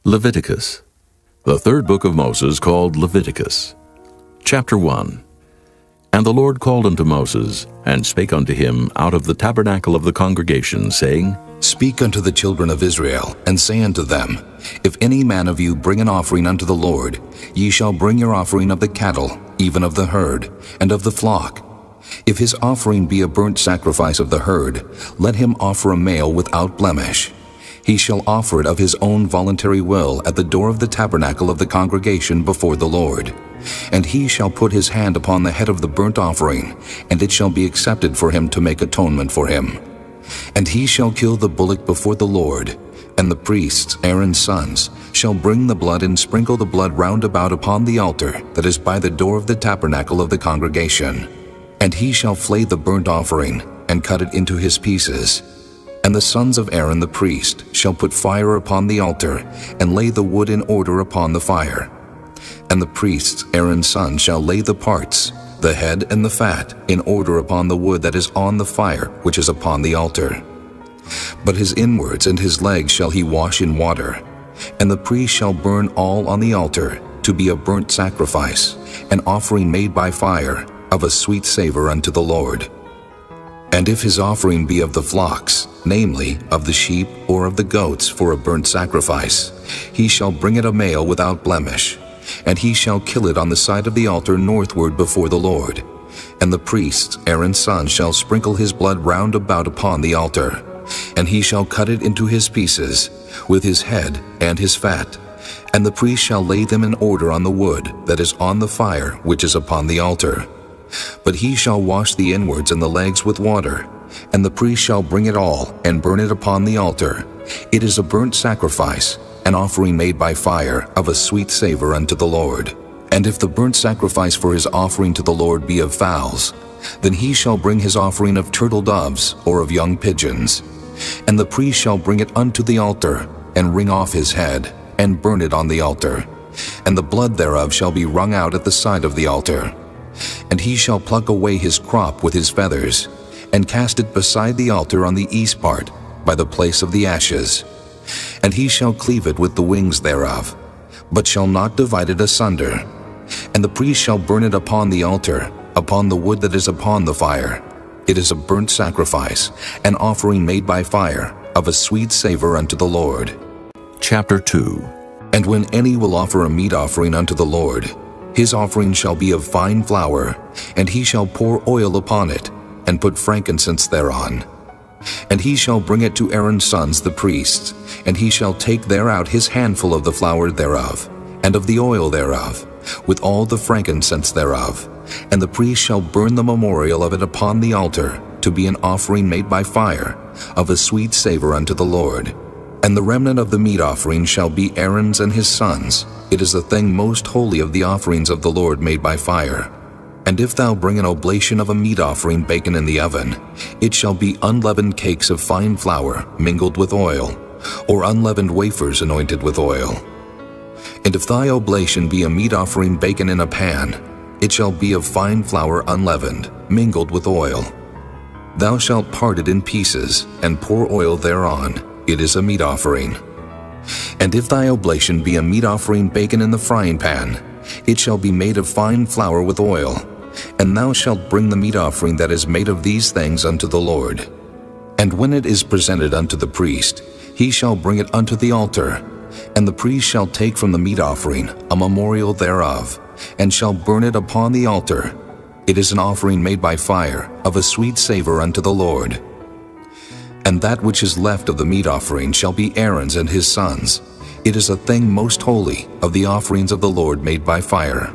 Leviticus, the third book of Moses, called Leviticus. Chapter 1. And the Lord called unto Moses, and spake unto him out of the tabernacle of the congregation, saying, Speak unto the children of Israel, and say unto them, If any man of you bring an offering unto the Lord, ye shall bring your offering of the cattle, even of the herd, and of the flock. If his offering be a burnt sacrifice of the herd, let him offer a male without blemish. He shall offer it of his own voluntary will at the door of the tabernacle of the congregation before the Lord. And he shall put his hand upon the head of the burnt offering, and it shall be accepted for him to make atonement for him. And he shall kill the bullock before the Lord, and the priests, Aaron's sons, shall bring the blood and sprinkle the blood round about upon the altar that is by the door of the tabernacle of the congregation. And he shall flay the burnt offering, and cut it into his pieces. And the sons of Aaron the priest shall put fire upon the altar, and lay the wood in order upon the fire. And the priests, Aaron's sons, shall lay the parts, the head and the fat, in order upon the wood that is on the fire, which is upon the altar. But his inwards and his legs shall he wash in water. And the priest shall burn all on the altar, to be a burnt sacrifice, an offering made by fire, of a sweet savor unto the Lord. And if his offering be of the flocks, namely, of the sheep or of the goats for a burnt sacrifice, he shall bring it a male without blemish, and he shall kill it on the side of the altar northward before the Lord. And the priests, Aaron's sons, shall sprinkle his blood round about upon the altar, and he shall cut it into his pieces, with his head and his fat. And the priest shall lay them in order on the wood that is on the fire which is upon the altar. But he shall wash the inwards and the legs with water, and the priest shall bring it all, and burn it upon the altar. It is a burnt sacrifice, an offering made by fire, of a sweet savor unto the Lord. And if the burnt sacrifice for his offering to the Lord be of fowls, then he shall bring his offering of turtle doves, or of young pigeons. And the priest shall bring it unto the altar, and wring off his head, and burn it on the altar. And the blood thereof shall be wrung out at the side of the altar. And he shall pluck away his crop with his feathers, and cast it beside the altar on the east part, by the place of the ashes. And he shall cleave it with the wings thereof, but shall not divide it asunder. And the priest shall burn it upon the altar, upon the wood that is upon the fire. It is a burnt sacrifice, an offering made by fire, of a sweet savor unto the Lord. Chapter 2. And when any will offer a meat offering unto the Lord, his offering shall be of fine flour, and he shall pour oil upon it, and put frankincense thereon. And he shall bring it to Aaron's sons the priests, and he shall take thereout his handful of the flour thereof, and of the oil thereof, with all the frankincense thereof. And the priest shall burn the memorial of it upon the altar, to be an offering made by fire, of a sweet savor unto the Lord. And the remnant of the meat offering shall be Aaron's and his sons. It is the thing most holy of the offerings of the Lord made by fire. And if thou bring an oblation of a meat offering baken in the oven, it shall be unleavened cakes of fine flour mingled with oil, or unleavened wafers anointed with oil. And if thy oblation be a meat offering baken in a pan, it shall be of fine flour unleavened, mingled with oil. Thou shalt part it in pieces, and pour oil thereon. It is a meat offering. And if thy oblation be a meat offering baken in the frying pan, it shall be made of fine flour with oil. And thou shalt bring the meat offering that is made of these things unto the Lord. And when it is presented unto the priest, he shall bring it unto the altar. And the priest shall take from the meat offering a memorial thereof, and shall burn it upon the altar. It is an offering made by fire, of a sweet savor unto the Lord. And that which is left of the meat offering shall be Aaron's and his sons. It is a thing most holy of the offerings of the Lord made by fire.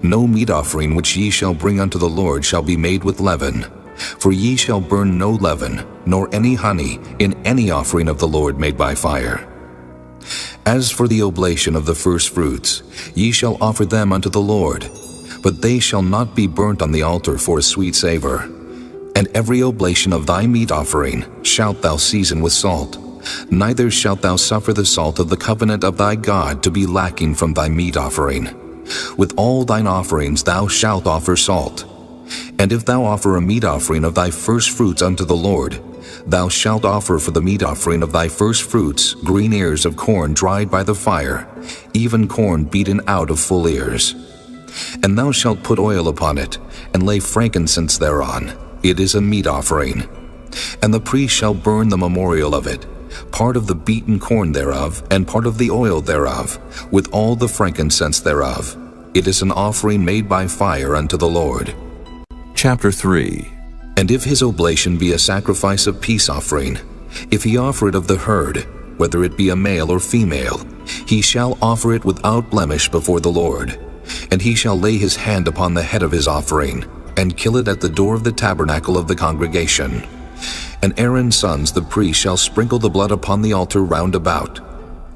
No meat offering which ye shall bring unto the Lord shall be made with leaven, for ye shall burn no leaven, nor any honey, in any offering of the Lord made by fire. As for the oblation of the firstfruits, ye shall offer them unto the Lord, but they shall not be burnt on the altar for a sweet savor. And every oblation of thy meat offering shalt thou season with salt, neither shalt thou suffer the salt of the covenant of thy God to be lacking from thy meat offering. With all thine offerings thou shalt offer salt. And if thou offer a meat offering of thy firstfruits unto the Lord, Thou shalt offer for the meat offering of thy first fruits green ears of corn dried by the fire, even corn beaten out of full ears. And thou shalt put oil upon it, and lay frankincense thereon. It is a meat offering. And the priest shall burn the memorial of it, part of the beaten corn thereof, and part of the oil thereof, with all the frankincense thereof. It is an offering made by fire unto the Lord. Chapter 3. And if his oblation be a sacrifice of peace offering, if he offer it of the herd, whether it be a male or female, he shall offer it without blemish before the Lord. And he shall lay his hand upon the head of his offering, and kill it at the door of the tabernacle of the congregation. And Aaron's sons the priest shall sprinkle the blood upon the altar round about.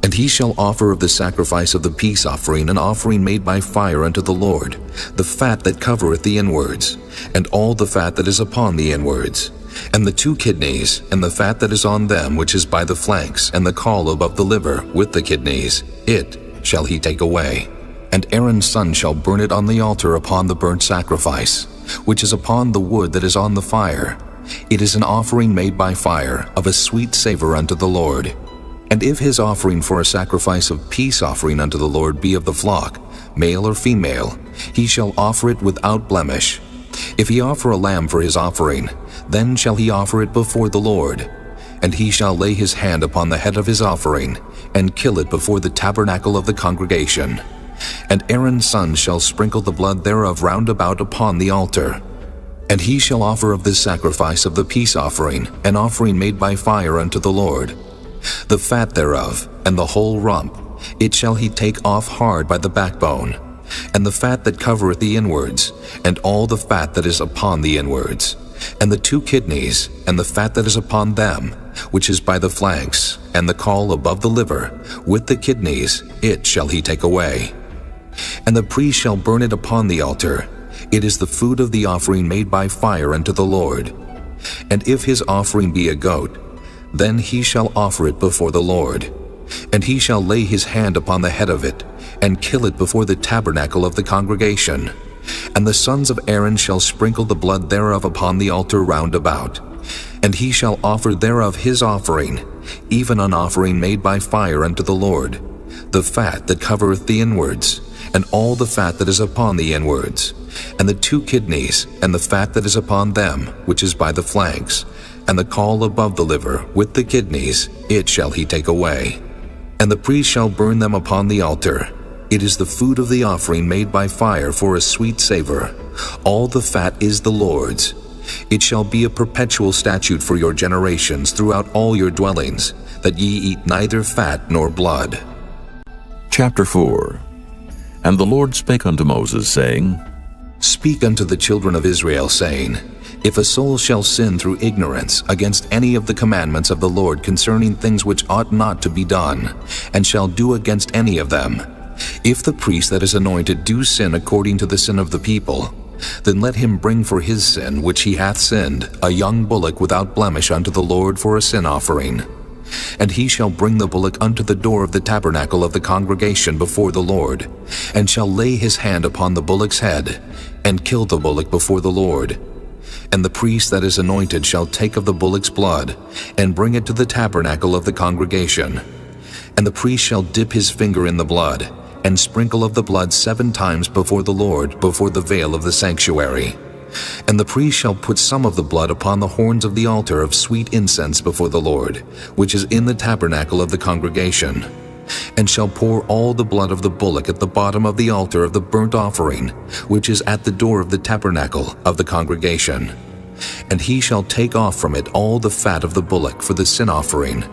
And he shall offer of the sacrifice of the peace offering an offering made by fire unto the Lord, the fat that covereth the inwards, and all the fat that is upon the inwards, and the 2 kidneys, and the fat that is on them which is by the flanks, and the caul above the liver with the kidneys, it shall he take away. And Aaron's son shall burn it on the altar upon the burnt sacrifice, which is upon the wood that is on the fire. It is an offering made by fire, of a sweet savor unto the Lord. And if his offering for a sacrifice of peace offering unto the Lord be of the flock, male or female, he shall offer it without blemish. If he offer a lamb for his offering, then shall he offer it before the Lord. And he shall lay his hand upon the head of his offering, and kill it before the tabernacle of the congregation. And Aaron's sons shall sprinkle the blood thereof round about upon the altar. And he shall offer of this sacrifice of the peace offering an offering made by fire unto the Lord. The fat thereof, and the whole rump, it shall he take off hard by the backbone, and the fat that covereth the inwards, and all the fat that is upon the inwards, and the 2 kidneys, and the fat that is upon them, which is by the flanks, and the caul above the liver, with the kidneys, it shall he take away. And the priest shall burn it upon the altar. It is the food of the offering made by fire unto the Lord. And if his offering be a goat, then he shall offer it before the Lord. And he shall lay his hand upon the head of it, and kill it before the tabernacle of the congregation. And the sons of Aaron shall sprinkle the blood thereof upon the altar round about. And he shall offer thereof his offering, even an offering made by fire unto the Lord, the fat that covereth the inwards, and all the fat that is upon the inwards, and the 2 kidneys, and the fat that is upon them, which is by the flanks, and the caul above the liver, with the kidneys, it shall he take away. And the priest shall burn them upon the altar. It is the food of the offering made by fire for a sweet savor. All the fat is the Lord's. It shall be a perpetual statute for your generations throughout all your dwellings, that ye eat neither fat nor blood. Chapter 4. And the Lord spake unto Moses, saying, Speak unto the children of Israel, saying, If a soul shall sin through ignorance against any of the commandments of the Lord concerning things which ought not to be done, and shall do against any of them, if the priest that is anointed do sin according to the sin of the people, then let him bring for his sin which he hath sinned a young bullock without blemish unto the Lord for a sin offering. And he shall bring the bullock unto the door of the tabernacle of the congregation before the Lord, and shall lay his hand upon the bullock's head, and kill the bullock before the Lord. And the priest that is anointed shall take of the bullock's blood, and bring it to the tabernacle of the congregation. And the priest shall dip his finger in the blood, and sprinkle of the blood 7 times before the Lord, before the veil of the sanctuary. And the priest shall put some of the blood upon the horns of the altar of sweet incense before the Lord, which is in the tabernacle of the congregation, and shall pour all the blood of the bullock at the bottom of the altar of the burnt offering, which is at the door of the tabernacle of the congregation. And he shall take off from it all the fat of the bullock for the sin offering,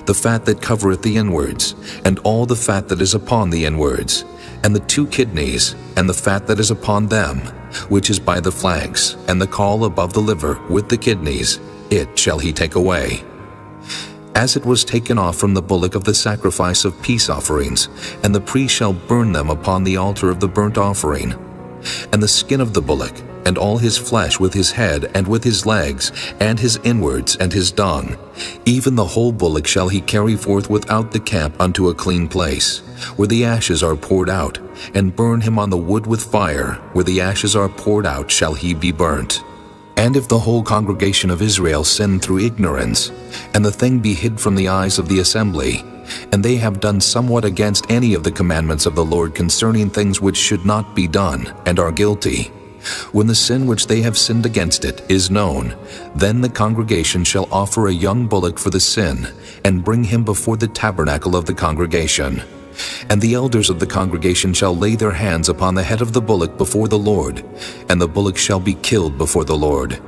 the fat that covereth the inwards, and all the fat that is upon the inwards, and the 2 kidneys, and the fat that is upon them, which is by the flanks, and the caul above the liver, with the kidneys, it shall he take away. As it was taken off from the bullock of the sacrifice of peace offerings, and the priest shall burn them upon the altar of the burnt offering. And the skin of the bullock, and all his flesh with his head, and with his legs, and his inwards, and his dung, even the whole bullock shall he carry forth without the camp unto a clean place, where the ashes are poured out, and burn him on the wood with fire, where the ashes are poured out shall he be burnt. And if the whole congregation of Israel sin through ignorance, and the thing be hid from the eyes of the assembly, and they have done somewhat against any of the commandments of the Lord concerning things which should not be done, and are guilty, when the sin which they have sinned against it is known, then the congregation shall offer a young bullock for the sin, and bring him before the tabernacle of the congregation. And the elders of the congregation shall lay their hands upon the head of the bullock before the Lord, and the bullock shall be killed before the Lord.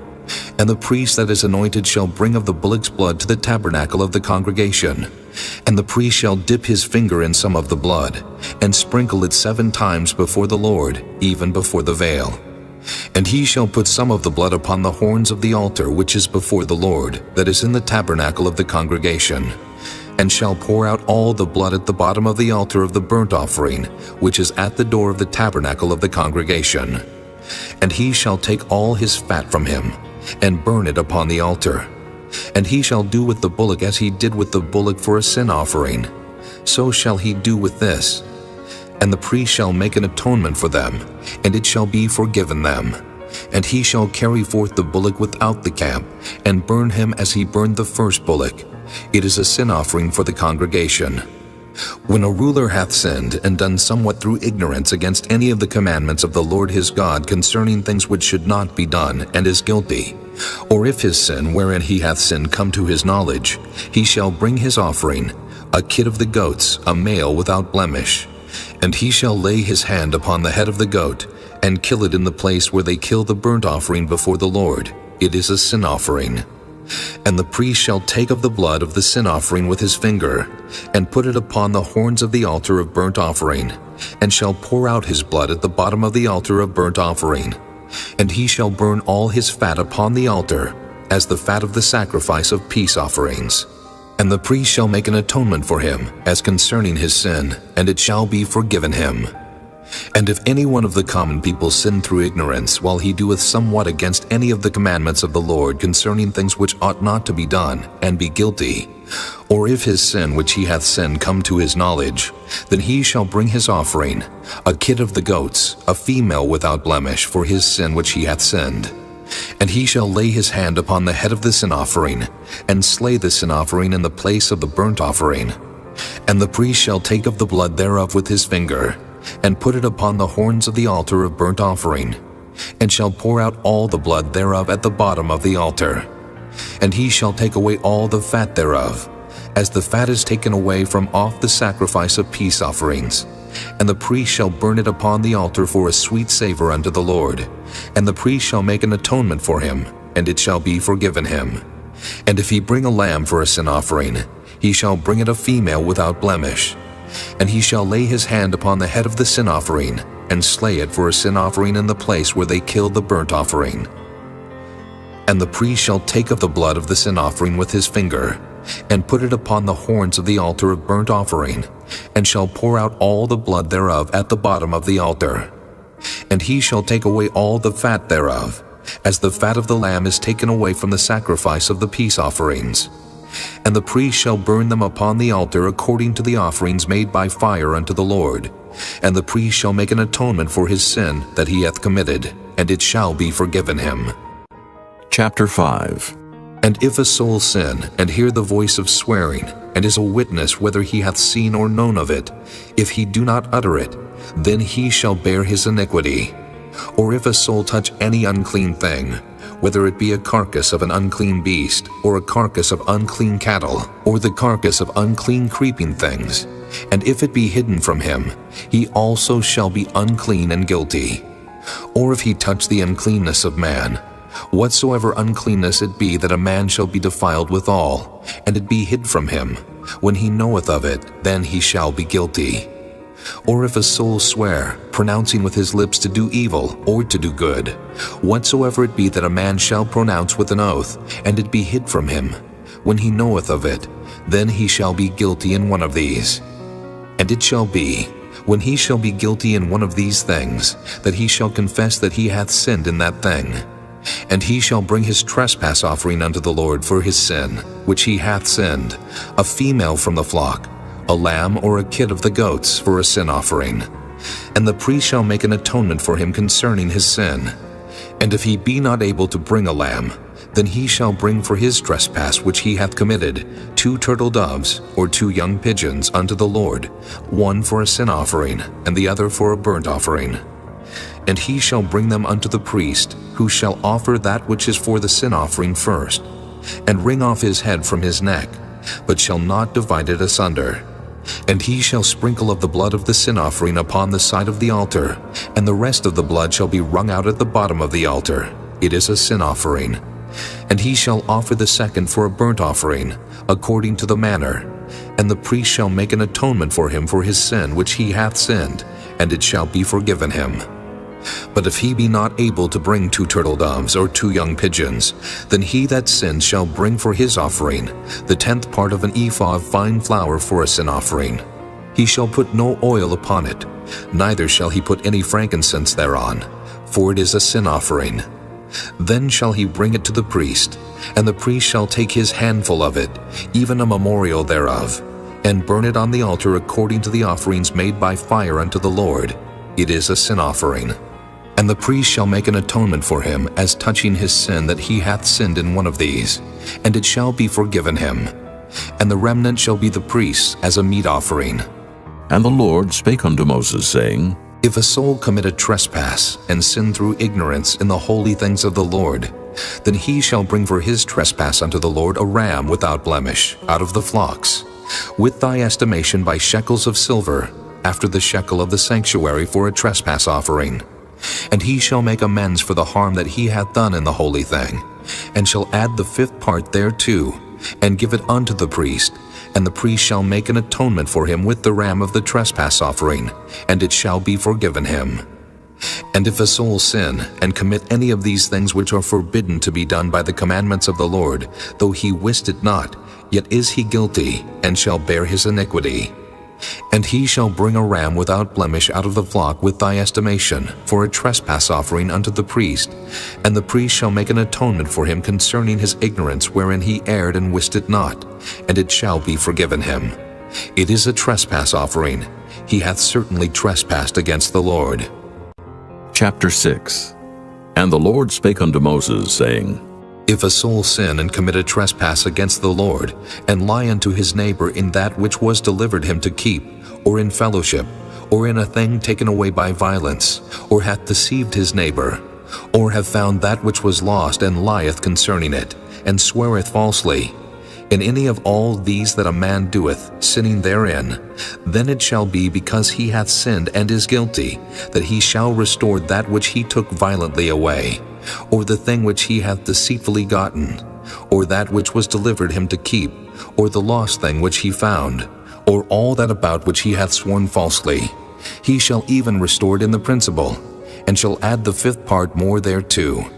And the priest that is anointed shall bring of the bullock's blood to the tabernacle of the congregation. And the priest shall dip his finger in some of the blood, and sprinkle it 7 times before the Lord, even before the veil. And he shall put some of the blood upon the horns of the altar which is before the Lord, that is in the tabernacle of the congregation, and shall pour out all the blood at the bottom of the altar of the burnt offering, which is at the door of the tabernacle of the congregation. And he shall take all his fat from him, and burn it upon the altar. And he shall do with the bullock as he did with the bullock for a sin offering. So shall he do with this. And the priest shall make an atonement for them, and it shall be forgiven them. And he shall carry forth the bullock without the camp, and burn him as he burned the first bullock. It is a sin offering for the congregation. When a ruler hath sinned and done somewhat through ignorance against any of the commandments of the Lord his God concerning things which should not be done, and is guilty, or if his sin wherein he hath sinned come to his knowledge, he shall bring his offering, a kid of the goats, a male without blemish. And he shall lay his hand upon the head of the goat, and kill it in the place where they kill the burnt offering before the Lord. It is a sin offering. And the priest shall take of the blood of the sin offering with his finger, and put it upon the horns of the altar of burnt offering, and shall pour out his blood at the bottom of the altar of burnt offering. And he shall burn all his fat upon the altar, as the fat of the sacrifice of peace offerings. And the priest shall make an atonement for him, as concerning his sin, and it shall be forgiven him. And if any one of the common people sin through ignorance, while he doeth somewhat against any of the commandments of the Lord concerning things which ought not to be done, and be guilty, or if his sin which he hath sinned come to his knowledge, then he shall bring his offering, a kid of the goats, a female without blemish, for his sin which he hath sinned. And he shall lay his hand upon the head of the sin offering, and slay the sin offering in the place of the burnt offering. And the priest shall take of the blood thereof with his finger, and put it upon the horns of the altar of burnt offering, and shall pour out all the blood thereof at the bottom of the altar. And he shall take away all the fat thereof, as the fat is taken away from off the sacrifice of peace offerings. And the priest shall burn it upon the altar for a sweet savor unto the Lord. And the priest shall make an atonement for him, and it shall be forgiven him. And if he bring a lamb for a sin offering, he shall bring it a female without blemish. And he shall lay his hand upon the head of the sin offering, and slay it for a sin offering in the place where they kill the burnt offering. And the priest shall take of the blood of the sin offering with his finger, and put it upon the horns of the altar of burnt offering, and shall pour out all the blood thereof at the bottom of the altar. And he shall take away all the fat thereof, as the fat of the lamb is taken away from the sacrifice of the peace offerings. And the priest shall burn them upon the altar according to the offerings made by fire unto the Lord. And the priest shall make an atonement for his sin that he hath committed, and it shall be forgiven him. Chapter 5. And if a soul sin, and hear the voice of swearing, and is a witness whether he hath seen or known of it, if he do not utter it, then he shall bear his iniquity. Or if a soul touch any unclean thing, whether it be a carcass of an unclean beast, or a carcass of unclean cattle, or the carcass of unclean creeping things, and if it be hidden from him, he also shall be unclean and guilty. Or if he touch the uncleanness of man, whatsoever uncleanness it be that a man shall be defiled withal, and it be hid from him, when he knoweth of it, then he shall be guilty. Or if a soul swear, pronouncing with his lips to do evil or to do good, whatsoever it be that a man shall pronounce with an oath, and it be hid from him, when he knoweth of it, then he shall be guilty in one of these. And it shall be, when he shall be guilty in one of these things, that he shall confess that he hath sinned in that thing. And he shall bring his trespass offering unto the Lord for his sin, which he hath sinned, a female from the flock, a lamb or a kid of the goats for a sin offering. And the priest shall make an atonement for him concerning his sin. And if he be not able to bring a lamb, then he shall bring for his trespass which he hath committed 2 turtle doves or 2 young pigeons unto the Lord, one for a sin offering, and the other for a burnt offering. And he shall bring them unto the priest, who shall offer that which is for the sin offering first, and wring off his head from his neck, but shall not divide it asunder. And he shall sprinkle of the blood of the sin offering upon the side of the altar, and the rest of the blood shall be wrung out at the bottom of the altar. It is a sin offering. And he shall offer the second for a burnt offering, according to the manner. And the priest shall make an atonement for him for his sin which he hath sinned, and it shall be forgiven him. But if he be not able to bring 2 turtle doves or 2 young pigeons, then he that sinned shall bring for his offering the 10th part of an ephah of fine flour for a sin offering. He shall put no oil upon it, neither shall he put any frankincense thereon, for it is a sin offering. Then shall he bring it to the priest, and the priest shall take his handful of it, even a memorial thereof, and burn it on the altar according to the offerings made by fire unto the Lord. It is a sin offering. And the priest shall make an atonement for him as touching his sin that he hath sinned in one of these, and it shall be forgiven him. And the remnant shall be the priest's as a meat offering. And the Lord spake unto Moses, saying, If a soul commit a trespass, and sin through ignorance in the holy things of the Lord, then he shall bring for his trespass unto the Lord a ram without blemish, out of the flocks, with thy estimation by shekels of silver, after the shekel of the sanctuary for a trespass offering. And he shall make amends for the harm that he hath done in the holy thing, and shall add the 5th part thereto, and give it unto the priest, and the priest shall make an atonement for him with the ram of the trespass offering, and it shall be forgiven him. And if a soul sin, and commit any of these things which are forbidden to be done by the commandments of the Lord, though he wist it not, yet is he guilty, and shall bear his iniquity. And he shall bring a ram without blemish out of the flock with thy estimation, for a trespass offering unto the priest, and the priest shall make an atonement for him concerning his ignorance wherein he erred and wist it not, and it shall be forgiven him. It is a trespass offering. He hath certainly trespassed against the Lord. Chapter 6. And the Lord spake unto Moses, saying, If a soul sin and commit a trespass against the Lord, and lie unto his neighbor in that which was delivered him to keep, or in fellowship, or in a thing taken away by violence, or hath deceived his neighbor, or have found that which was lost and lieth concerning it, and sweareth falsely, in any of all these that a man doeth, sinning therein, then it shall be because he hath sinned and is guilty, that he shall restore that which he took violently away, or the thing which he hath deceitfully gotten, or that which was delivered him to keep, or the lost thing which he found, or all that about which he hath sworn falsely. He shall even restore it in the principal, and shall add the 5th part more thereto,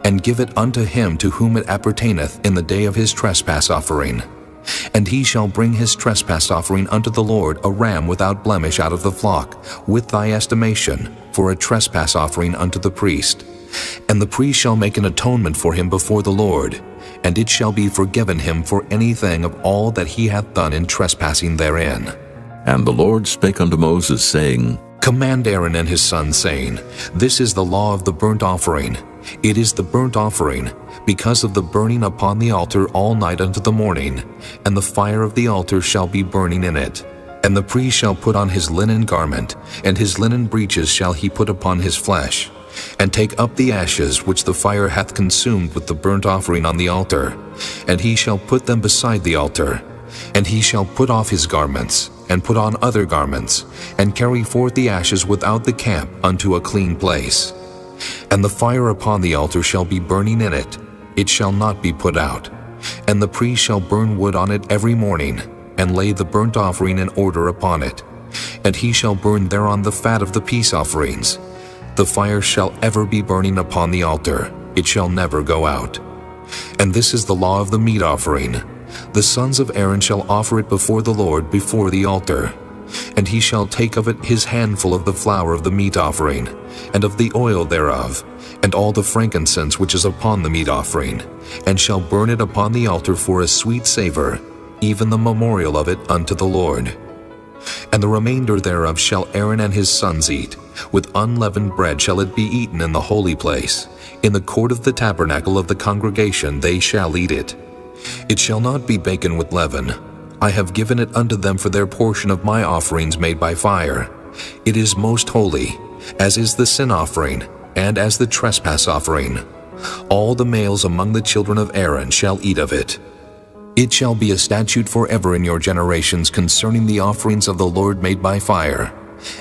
and give it unto him to whom it appertaineth in the day of his trespass offering. And he shall bring his trespass offering unto the Lord a ram without blemish out of the flock, with thy estimation, for a trespass offering unto the priest. And the priest shall make an atonement for him before the Lord, and it shall be forgiven him for anything of all that he hath done in trespassing therein. And the Lord spake unto Moses, saying, Command Aaron and his sons, saying, This is the law of the burnt offering. It is the burnt offering, because of the burning upon the altar all night unto the morning, and the fire of the altar shall be burning in it. And the priest shall put on his linen garment, and his linen breeches shall he put upon his flesh, and take up the ashes which the fire hath consumed with the burnt offering on the altar, and he shall put them beside the altar. And he shall put off his garments, and put on other garments, and carry forth the ashes without the camp unto a clean place. And the fire upon the altar shall be burning in it, it shall not be put out. And the priest shall burn wood on it every morning, and lay the burnt offering in order upon it. And he shall burn thereon the fat of the peace offerings. The fire shall ever be burning upon the altar, it shall never go out. And this is the law of the meat offering. The sons of Aaron shall offer it before the Lord before the altar. And he shall take of it his handful of the flour of the meat offering, and of the oil thereof, and all the frankincense which is upon the meat offering, and shall burn it upon the altar for a sweet savor, even the memorial of it unto the Lord. And the remainder thereof shall Aaron and his sons eat. With unleavened bread shall it be eaten in the holy place. In the court of the tabernacle of the congregation they shall eat it. It shall not be baken with leaven. I have given it unto them for their portion of my offerings made by fire. It is most holy, as is the sin offering, and as the trespass offering. All the males among the children of Aaron shall eat of it. It shall be a statute forever in your generations concerning the offerings of the Lord made by fire.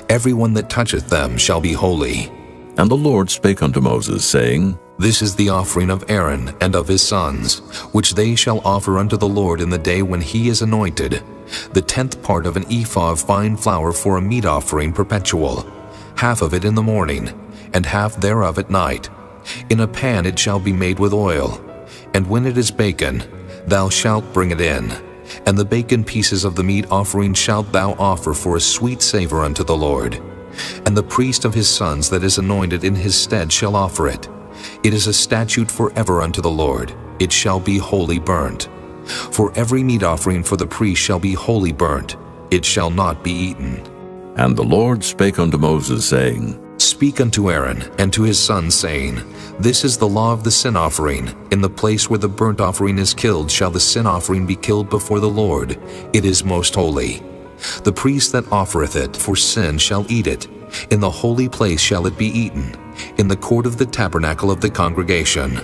Every one that toucheth them shall be holy. And the Lord spake unto Moses, saying, This is the offering of Aaron and of his sons, which they shall offer unto the Lord in the day when he is anointed, the 10th part of an ephah of fine flour for a meat offering perpetual, half of it in the morning, and half thereof at night. In a pan it shall be made with oil, and when it is baken, thou shalt bring it in. And the baken pieces of the meat offering shalt thou offer for a sweet savor unto the Lord. And the priest of his sons that is anointed in his stead shall offer it. It is a statute forever unto the Lord. It shall be wholly burnt. For every meat offering for the priest shall be wholly burnt. It shall not be eaten. And the Lord spake unto Moses, saying, Speak unto Aaron and to his sons, saying, This is the law of the sin offering. In the place where the burnt offering is killed shall the sin offering be killed before the Lord. It is most holy. The priest that offereth it for sin shall eat it. In the holy place shall it be eaten, in the court of the tabernacle of the congregation.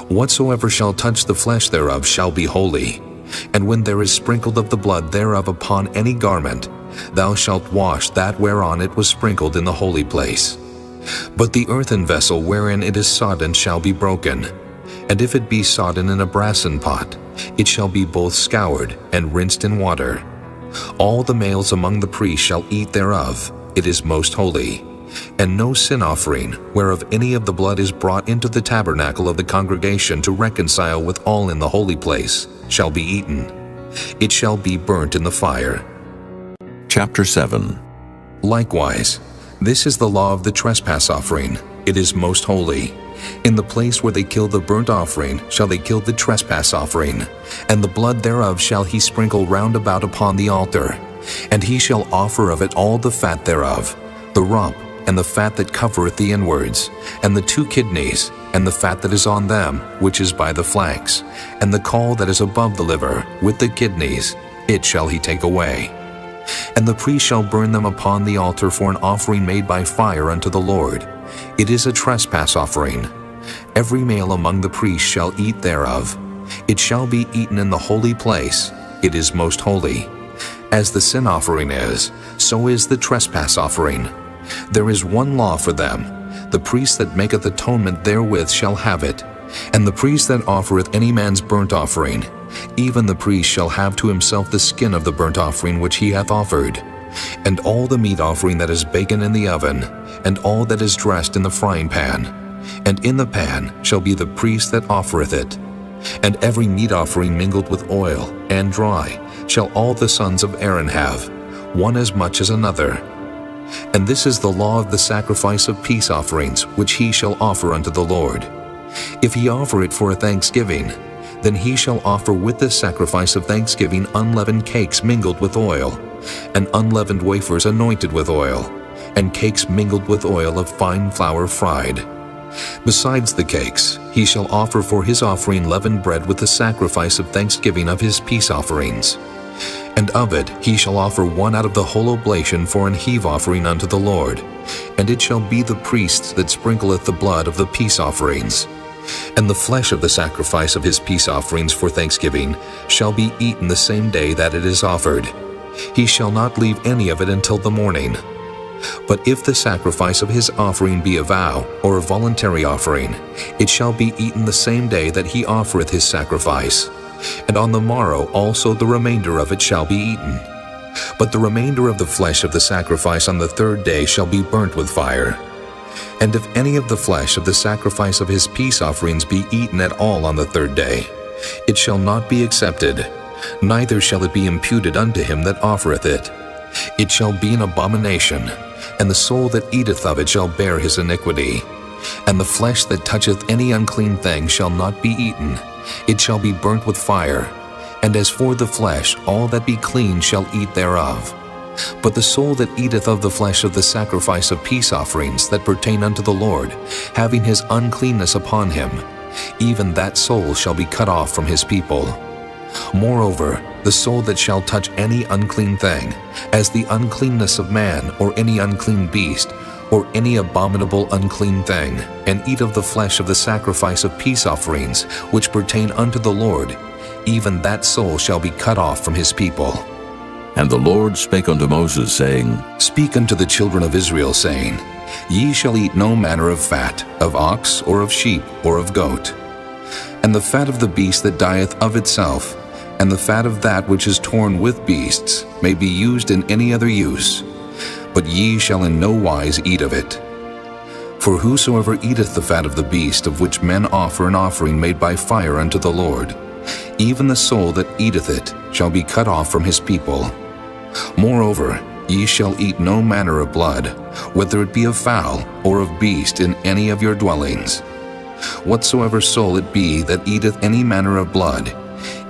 Whatsoever shall touch the flesh thereof shall be holy. And when there is sprinkled of the blood thereof upon any garment, thou shalt wash that whereon it was sprinkled in the holy place. But the earthen vessel wherein it is sodden shall be broken. And if it be sodden in a brassen pot, it shall be both scoured and rinsed in water. All the males among the priests shall eat thereof. It is most holy. And no sin offering, whereof any of the blood is brought into the tabernacle of the congregation to reconcile with all in the holy place, shall be eaten. It shall be burnt in the fire. Chapter 7. Likewise, this is the law of the trespass offering. It is most holy. In the place where they kill the burnt offering shall they kill the trespass offering, and the blood thereof shall he sprinkle round about upon the altar. And he shall offer of it all the fat thereof, the rump, and the fat that covereth the inwards, and the 2 kidneys, and the fat that is on them, which is by the flanks, and the caul that is above the liver, with the kidneys, it shall he take away. And the priest shall burn them upon the altar for an offering made by fire unto the Lord. It is a trespass offering. Every male among the priests shall eat thereof. It shall be eaten in the holy place. It is most holy. As the sin offering is, so is the trespass offering. There is one law for them. The priest that maketh atonement therewith shall have it. And the priest that offereth any man's burnt offering, even the priest shall have to himself the skin of the burnt offering which he hath offered, and all the meat offering that is baken in the oven, and all that is dressed in the frying pan. And in the pan shall be the priest that offereth it. And every meat offering mingled with oil, and dry, shall all the sons of Aaron have, one as much as another. And this is the law of the sacrifice of peace offerings, which he shall offer unto the Lord. If he offer it for a thanksgiving, then he shall offer with the sacrifice of thanksgiving unleavened cakes mingled with oil, and unleavened wafers anointed with oil, and cakes mingled with oil of fine flour fried. Besides the cakes, he shall offer for his offering leavened bread with the sacrifice of thanksgiving of his peace offerings. And of it he shall offer one out of the whole oblation for an heave offering unto the Lord, and it shall be the priest that sprinkleth the blood of the peace offerings. And the flesh of the sacrifice of his peace offerings for thanksgiving shall be eaten the same day that it is offered. He shall not leave any of it until the morning. But if the sacrifice of his offering be a vow, or a voluntary offering, it shall be eaten the same day that he offereth his sacrifice. And on the morrow also the remainder of it shall be eaten. But the remainder of the flesh of the sacrifice on the 3rd day shall be burnt with fire. And if any of the flesh of the sacrifice of his peace offerings be eaten at all on the 3rd day, it shall not be accepted, neither shall it be imputed unto him that offereth it. It shall be an abomination, and the soul that eateth of it shall bear his iniquity. And the flesh that toucheth any unclean thing shall not be eaten, it shall be burnt with fire. And as for the flesh, all that be clean shall eat thereof. But the soul that eateth of the flesh of the sacrifice of peace offerings that pertain unto the Lord, having his uncleanness upon him, even that soul shall be cut off from his people. Moreover, the soul that shall touch any unclean thing, as the uncleanness of man, or any unclean beast, or any abominable unclean thing, and eat of the flesh of the sacrifice of peace offerings, which pertain unto the Lord, even that soul shall be cut off from his people. And the Lord spake unto Moses, saying, Speak unto the children of Israel, saying, Ye shall eat no manner of fat, of ox, or of sheep, or of goat. And the fat of the beast that dieth of itself, and the fat of that which is torn with beasts, may be used in any other use. But ye shall in no wise eat of it. For whosoever eateth the fat of the beast, of which men offer an offering made by fire unto the Lord, even the soul that eateth it shall be cut off from his people. Moreover, ye shall eat no manner of blood, whether it be of fowl or of beast, in any of your dwellings. Whatsoever soul it be that eateth any manner of blood,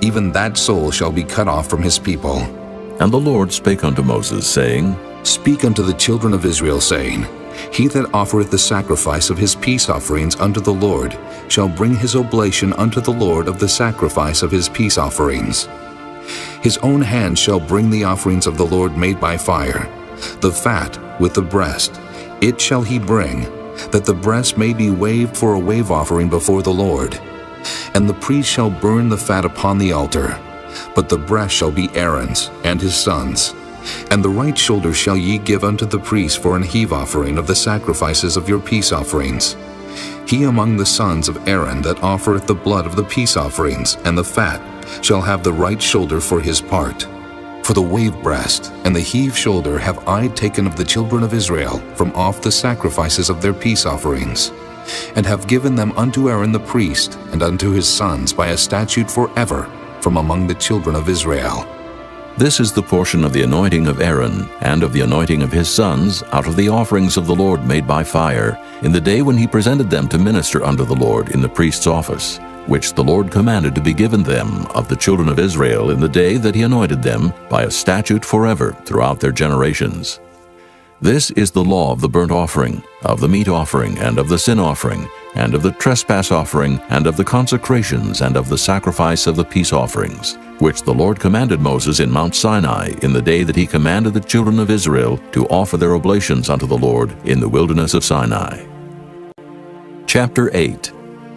even that soul shall be cut off from his people. And the Lord spake unto Moses, saying, Speak unto the children of Israel, saying, He that offereth the sacrifice of his peace offerings unto the Lord shall bring his oblation unto the Lord of the sacrifice of his peace offerings. His own hand shall bring the offerings of the Lord made by fire, the fat with the breast, it shall he bring, that the breast may be waved for a wave offering before the Lord. And the priest shall burn the fat upon the altar, but the breast shall be Aaron's and his sons'. And the right shoulder shall ye give unto the priest for an heave offering of the sacrifices of your peace offerings. He among the sons of Aaron that offereth the blood of the peace offerings and the fat shall have the right shoulder for his part. For the wave breast and the heave shoulder have I taken of the children of Israel from off the sacrifices of their peace offerings, and have given them unto Aaron the priest and unto his sons by a statute forever from among the children of Israel. This is the portion of the anointing of Aaron, and of the anointing of his sons, out of the offerings of the Lord made by fire, in the day when he presented them to minister unto the Lord in the priest's office, which the Lord commanded to be given them of the children of Israel in the day that he anointed them, by a statute forever throughout their generations. This is the law of the burnt offering, of the meat offering, and of the sin offering, and of the trespass offering, and of the consecrations, and of the sacrifice of the peace offerings, which the Lord commanded Moses in Mount Sinai in the day that he commanded the children of Israel to offer their oblations unto the Lord in the wilderness of Sinai. Chapter 8.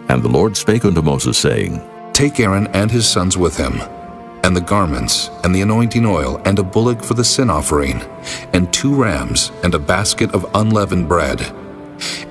And the Lord spake unto Moses, saying, Take Aaron and his sons with him, and the garments, and the anointing oil, and a bullock for the sin offering, and 2 rams, and a basket of unleavened bread.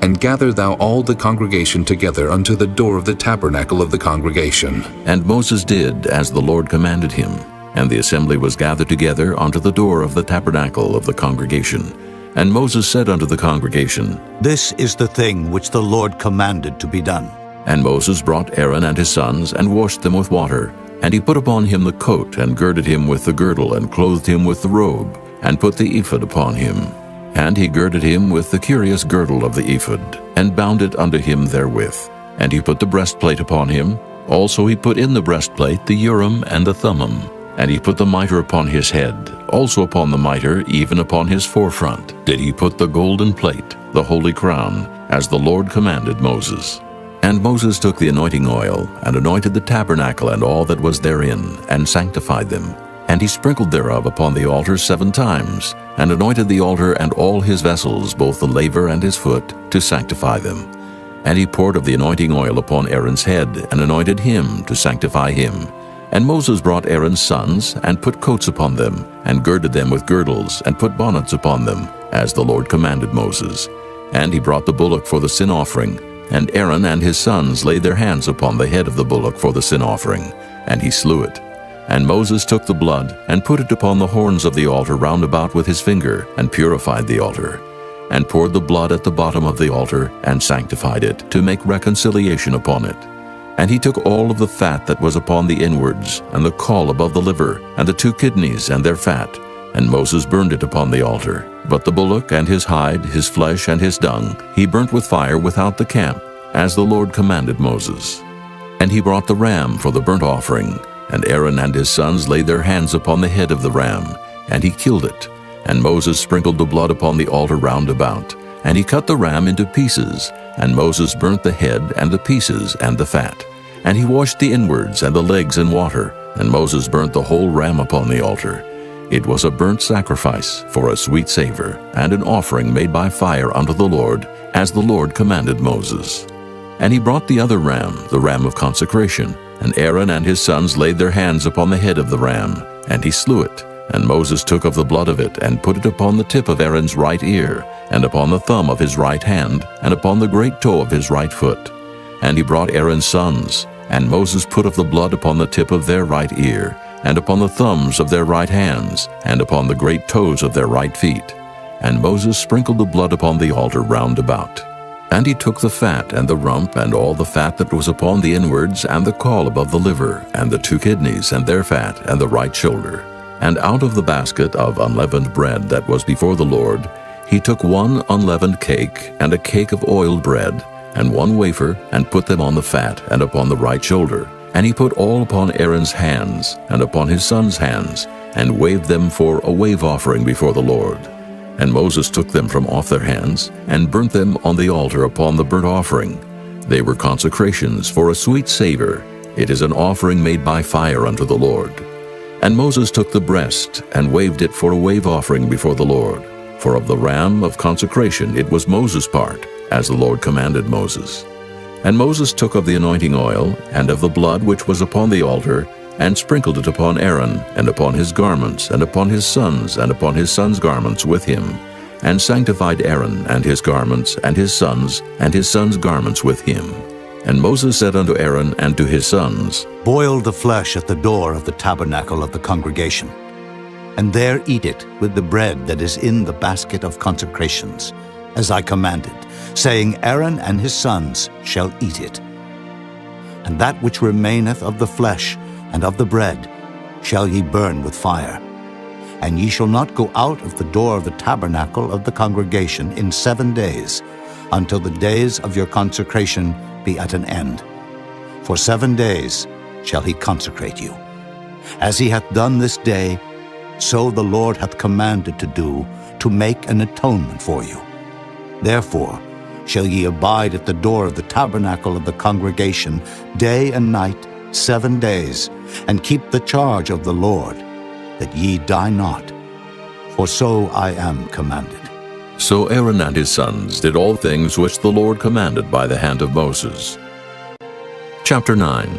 And gather thou all the congregation together unto the door of the tabernacle of the congregation. And Moses did as the Lord commanded him, and the assembly was gathered together unto the door of the tabernacle of the congregation. And Moses said unto the congregation, This is the thing which the Lord commanded to be done. And Moses brought Aaron and his sons, and washed them with water. And he put upon him the coat, and girded him with the girdle, and clothed him with the robe, and put the ephod upon him. And he girded him with the curious girdle of the ephod, and bound it unto him therewith. And he put the breastplate upon him. Also he put in the breastplate the Urim and the Thummim. And he put the mitre upon his head. Also upon the mitre, even upon his forefront, did he put the golden plate, the holy crown, as the Lord commanded Moses. And Moses took the anointing oil, and anointed the tabernacle and all that was therein, and sanctified them. And he sprinkled thereof upon the altar 7 times, and anointed the altar and all his vessels, both the laver and his foot, to sanctify them. And he poured of the anointing oil upon Aaron's head, and anointed him to sanctify him. And Moses brought Aaron's sons, and put coats upon them, and girded them with girdles, and put bonnets upon them, as the Lord commanded Moses. And he brought the bullock for the sin offering, and Aaron and his sons laid their hands upon the head of the bullock for the sin offering, and he slew it. And Moses took the blood, and put it upon the horns of the altar round about with his finger, and purified the altar, and poured the blood at the bottom of the altar, and sanctified it, to make reconciliation upon it. And he took all of the fat that was upon the inwards, and the caul above the liver, and the 2 kidneys and their fat, and Moses burned it upon the altar. But the bullock and his hide, his flesh and his dung, he burnt with fire without the camp, as the Lord commanded Moses. And he brought the ram for the burnt offering, and Aaron and his sons laid their hands upon the head of the ram, and he killed it. And Moses sprinkled the blood upon the altar round about, and he cut the ram into pieces, and Moses burnt the head and the pieces and the fat. And he washed the inwards and the legs in water, and Moses burnt the whole ram upon the altar. It was a burnt sacrifice for a sweet savor, and an offering made by fire unto the Lord, as the Lord commanded Moses. And he brought the other ram, the ram of consecration, and Aaron and his sons laid their hands upon the head of the ram, and he slew it. And Moses took of the blood of it, and put it upon the tip of Aaron's right ear, and upon the thumb of his right hand, and upon the great toe of his right foot. And he brought Aaron's sons, and Moses put of the blood upon the tip of their right ear, and upon the thumbs of their right hands, and upon the great toes of their right feet. And Moses sprinkled the blood upon the altar round about. And he took the fat and the rump, and all the fat that was upon the inwards, and the caul above the liver, and the 2 kidneys, and their fat, and the right shoulder. And out of the basket of unleavened bread that was before the Lord, he took 1 unleavened cake, and a cake of oiled bread, and 1 wafer, and put them on the fat, and upon the right shoulder. And he put all upon Aaron's hands, and upon his sons' hands, and waved them for a wave offering before the Lord. And Moses took them from off their hands, and burnt them on the altar upon the burnt offering. They were consecrations for a sweet savor. It is an offering made by fire unto the Lord. And Moses took the breast, and waved it for a wave offering before the Lord. For of the ram of consecration it was Moses' part, as the Lord commanded Moses. And Moses took of the anointing oil, and of the blood which was upon the altar, and sprinkled it upon Aaron, and upon his garments, and upon his sons garments with him, and sanctified Aaron and his garments, and his sons garments with him. And Moses said unto Aaron and to his sons, Boil the flesh at the door of the tabernacle of the congregation, and there eat it with the bread that is in the basket of consecrations, as I commanded, saying, Aaron and his sons shall eat it. And that which remaineth of the flesh and of the bread shall ye burn with fire. And ye shall not go out of the door of the tabernacle of the congregation in 7 days, until the days of your consecration be at an end. For 7 days shall he consecrate you. As he hath done this day, so the Lord hath commanded to do, to make an atonement for you. Therefore shall ye abide at the door of the tabernacle of the congregation day and night 7 days, and keep the charge of the Lord, that ye die not. For so I am commanded. So Aaron and his sons did all things which the Lord commanded by the hand of Moses. Chapter 9.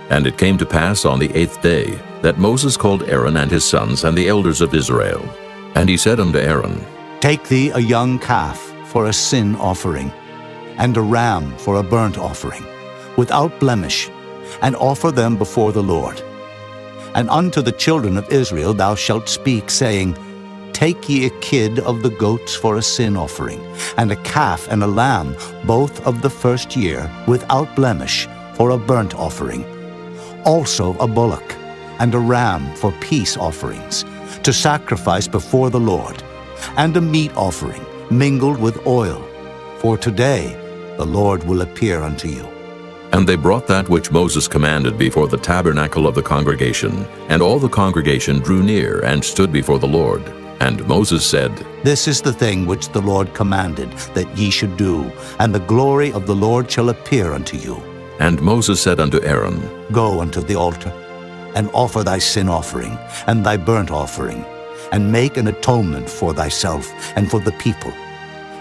And it came to pass on the 8th day that Moses called Aaron and his sons and the elders of Israel. And he said unto Aaron, Take thee a young calf for a sin offering, and a ram for a burnt offering, without blemish, and offer them before the Lord. And unto the children of Israel thou shalt speak, saying, Take ye a kid of the goats for a sin offering, and a calf and a lamb, both of the first year, without blemish, for a burnt offering. Also a bullock, and a ram for peace offerings, to sacrifice before the Lord, and a meat offering, mingled with oil. For today the Lord will appear unto you. And they brought that which Moses commanded before the tabernacle of the congregation, and all the congregation drew near and stood before the Lord. And Moses said, This is the thing which the Lord commanded that ye should do, and the glory of the Lord shall appear unto you. And Moses said unto Aaron, Go unto the altar, and offer thy sin offering, and thy burnt offering, and make an atonement for thyself and for the people,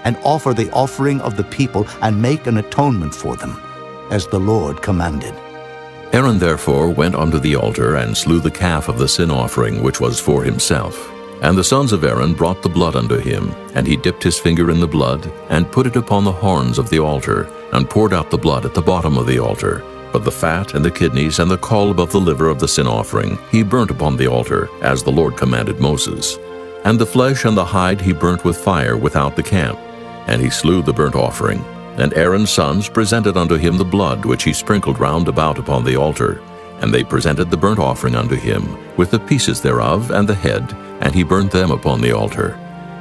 and offer the offering of the people, and make an atonement for them, as the Lord commanded. Aaron therefore went unto the altar, and slew the calf of the sin offering which was for himself. And the sons of Aaron brought the blood unto him, and he dipped his finger in the blood, and put it upon the horns of the altar, and poured out the blood at the bottom of the altar. But the fat and the kidneys and the caul above the liver of the sin offering he burnt upon the altar, as the Lord commanded Moses. And the flesh and the hide he burnt with fire without the camp. And he slew the burnt offering. And Aaron's sons presented unto him the blood which he sprinkled round about upon the altar. And they presented the burnt offering unto him, with the pieces thereof and the head, and he burnt them upon the altar.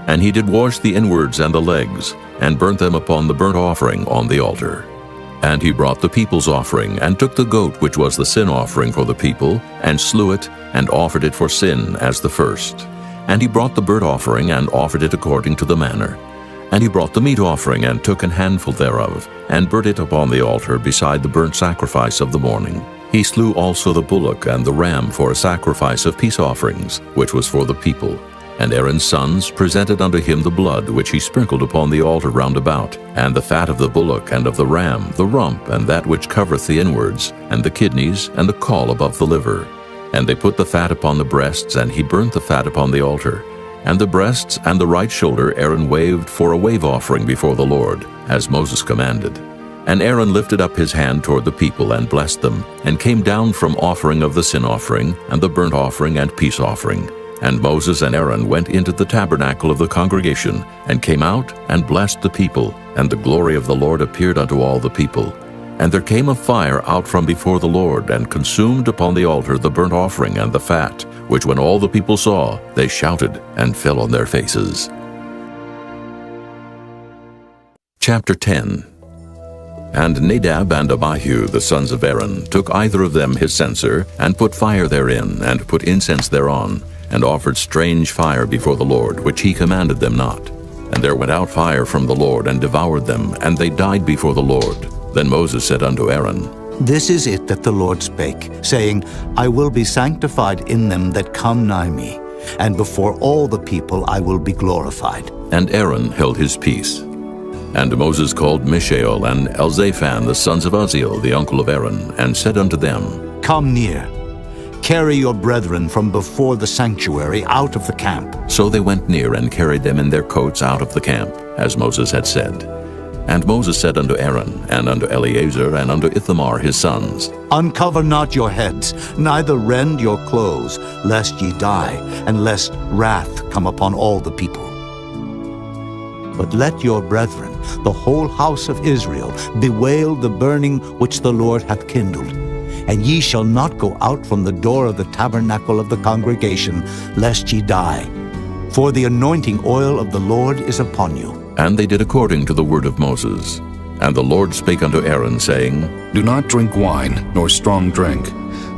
And he did wash the inwards and the legs, and burnt them upon the burnt offering on the altar. And he brought the people's offering, and took the goat which was the sin offering for the people, and slew it, and offered it for sin as the first. And he brought the burnt offering, and offered it according to the manner. And he brought the meat offering, and took an handful thereof, and burnt it upon the altar beside the burnt sacrifice of the morning. He slew also the bullock and the ram for a sacrifice of peace offerings, which was for the people. And Aaron's sons presented unto him the blood which he sprinkled upon the altar round about, and the fat of the bullock and of the ram, the rump, and that which covereth the inwards, and the kidneys, and the caul above the liver. And they put the fat upon the breasts, and he burnt the fat upon the altar. And the breasts and the right shoulder Aaron waved for a wave offering before the Lord, as Moses commanded. And Aaron lifted up his hand toward the people, and blessed them, and came down from offering of the sin offering, and the burnt offering, and peace offering. And Moses and Aaron went into the tabernacle of the congregation, and came out, and blessed the people. And the glory of the Lord appeared unto all the people. And there came a fire out from before the Lord, and consumed upon the altar the burnt offering and the fat, which when all the people saw, they shouted, and fell on their faces. Chapter 10. And Nadab and Abihu, the sons of Aaron, took either of them his censer, and put fire therein, and put incense thereon, and offered strange fire before the Lord, which he commanded them not. And there went out fire from the Lord, and devoured them, and they died before the Lord. Then Moses said unto Aaron, This is it that the Lord spake, saying, I will be sanctified in them that come nigh me, and before all the people I will be glorified. And Aaron held his peace. And Moses called Mishael and Elzaphan, the sons of Uzziel, the uncle of Aaron, and said unto them, Come near, carry your brethren from before the sanctuary out of the camp. So they went near, and carried them in their coats out of the camp, as Moses had said. And Moses said unto Aaron, and unto Eleazar, and unto Ithamar his sons, Uncover not your heads, neither rend your clothes, lest ye die, and lest wrath come upon all the people. But let your brethren, the whole house of Israel, bewail the burning which the Lord hath kindled. And ye shall not go out from the door of the tabernacle of the congregation, lest ye die. For the anointing oil of the Lord is upon you. And they did according to the word of Moses. And the Lord spake unto Aaron, saying, Do not drink wine, nor strong drink,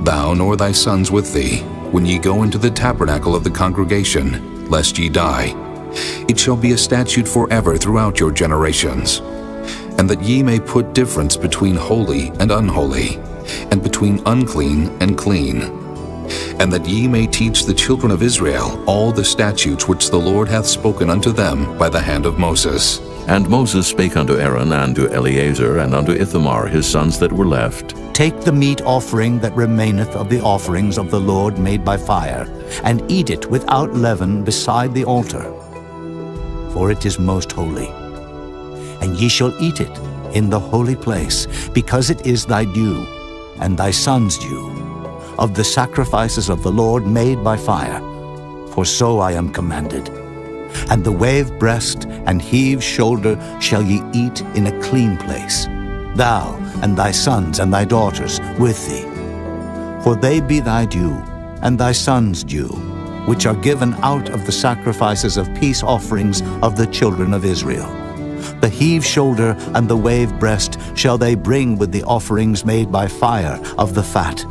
thou nor thy sons with thee, when ye go into the tabernacle of the congregation, lest ye die. It shall be a statute forever throughout your generations. And that ye may put difference between holy and unholy, and between unclean and clean. And that ye may teach the children of Israel all the statutes which the Lord hath spoken unto them by the hand of Moses. And Moses spake unto Aaron, and to Eleazar, and unto Ithamar his sons that were left, Take the meat offering that remaineth of the offerings of the Lord made by fire, and eat it without leaven beside the altar. For it is most holy. And ye shall eat it in the holy place, because it is thy due, and thy son's due, of the sacrifices of the Lord made by fire. For so I am commanded. And the wave breast and heave shoulder shall ye eat in a clean place, thou and thy sons and thy daughters with thee. For they be thy due, and thy sons' due, which are given out of the sacrifices of peace offerings of the children of Israel. The heave shoulder and the wave breast shall they bring with the offerings made by fire of the fat,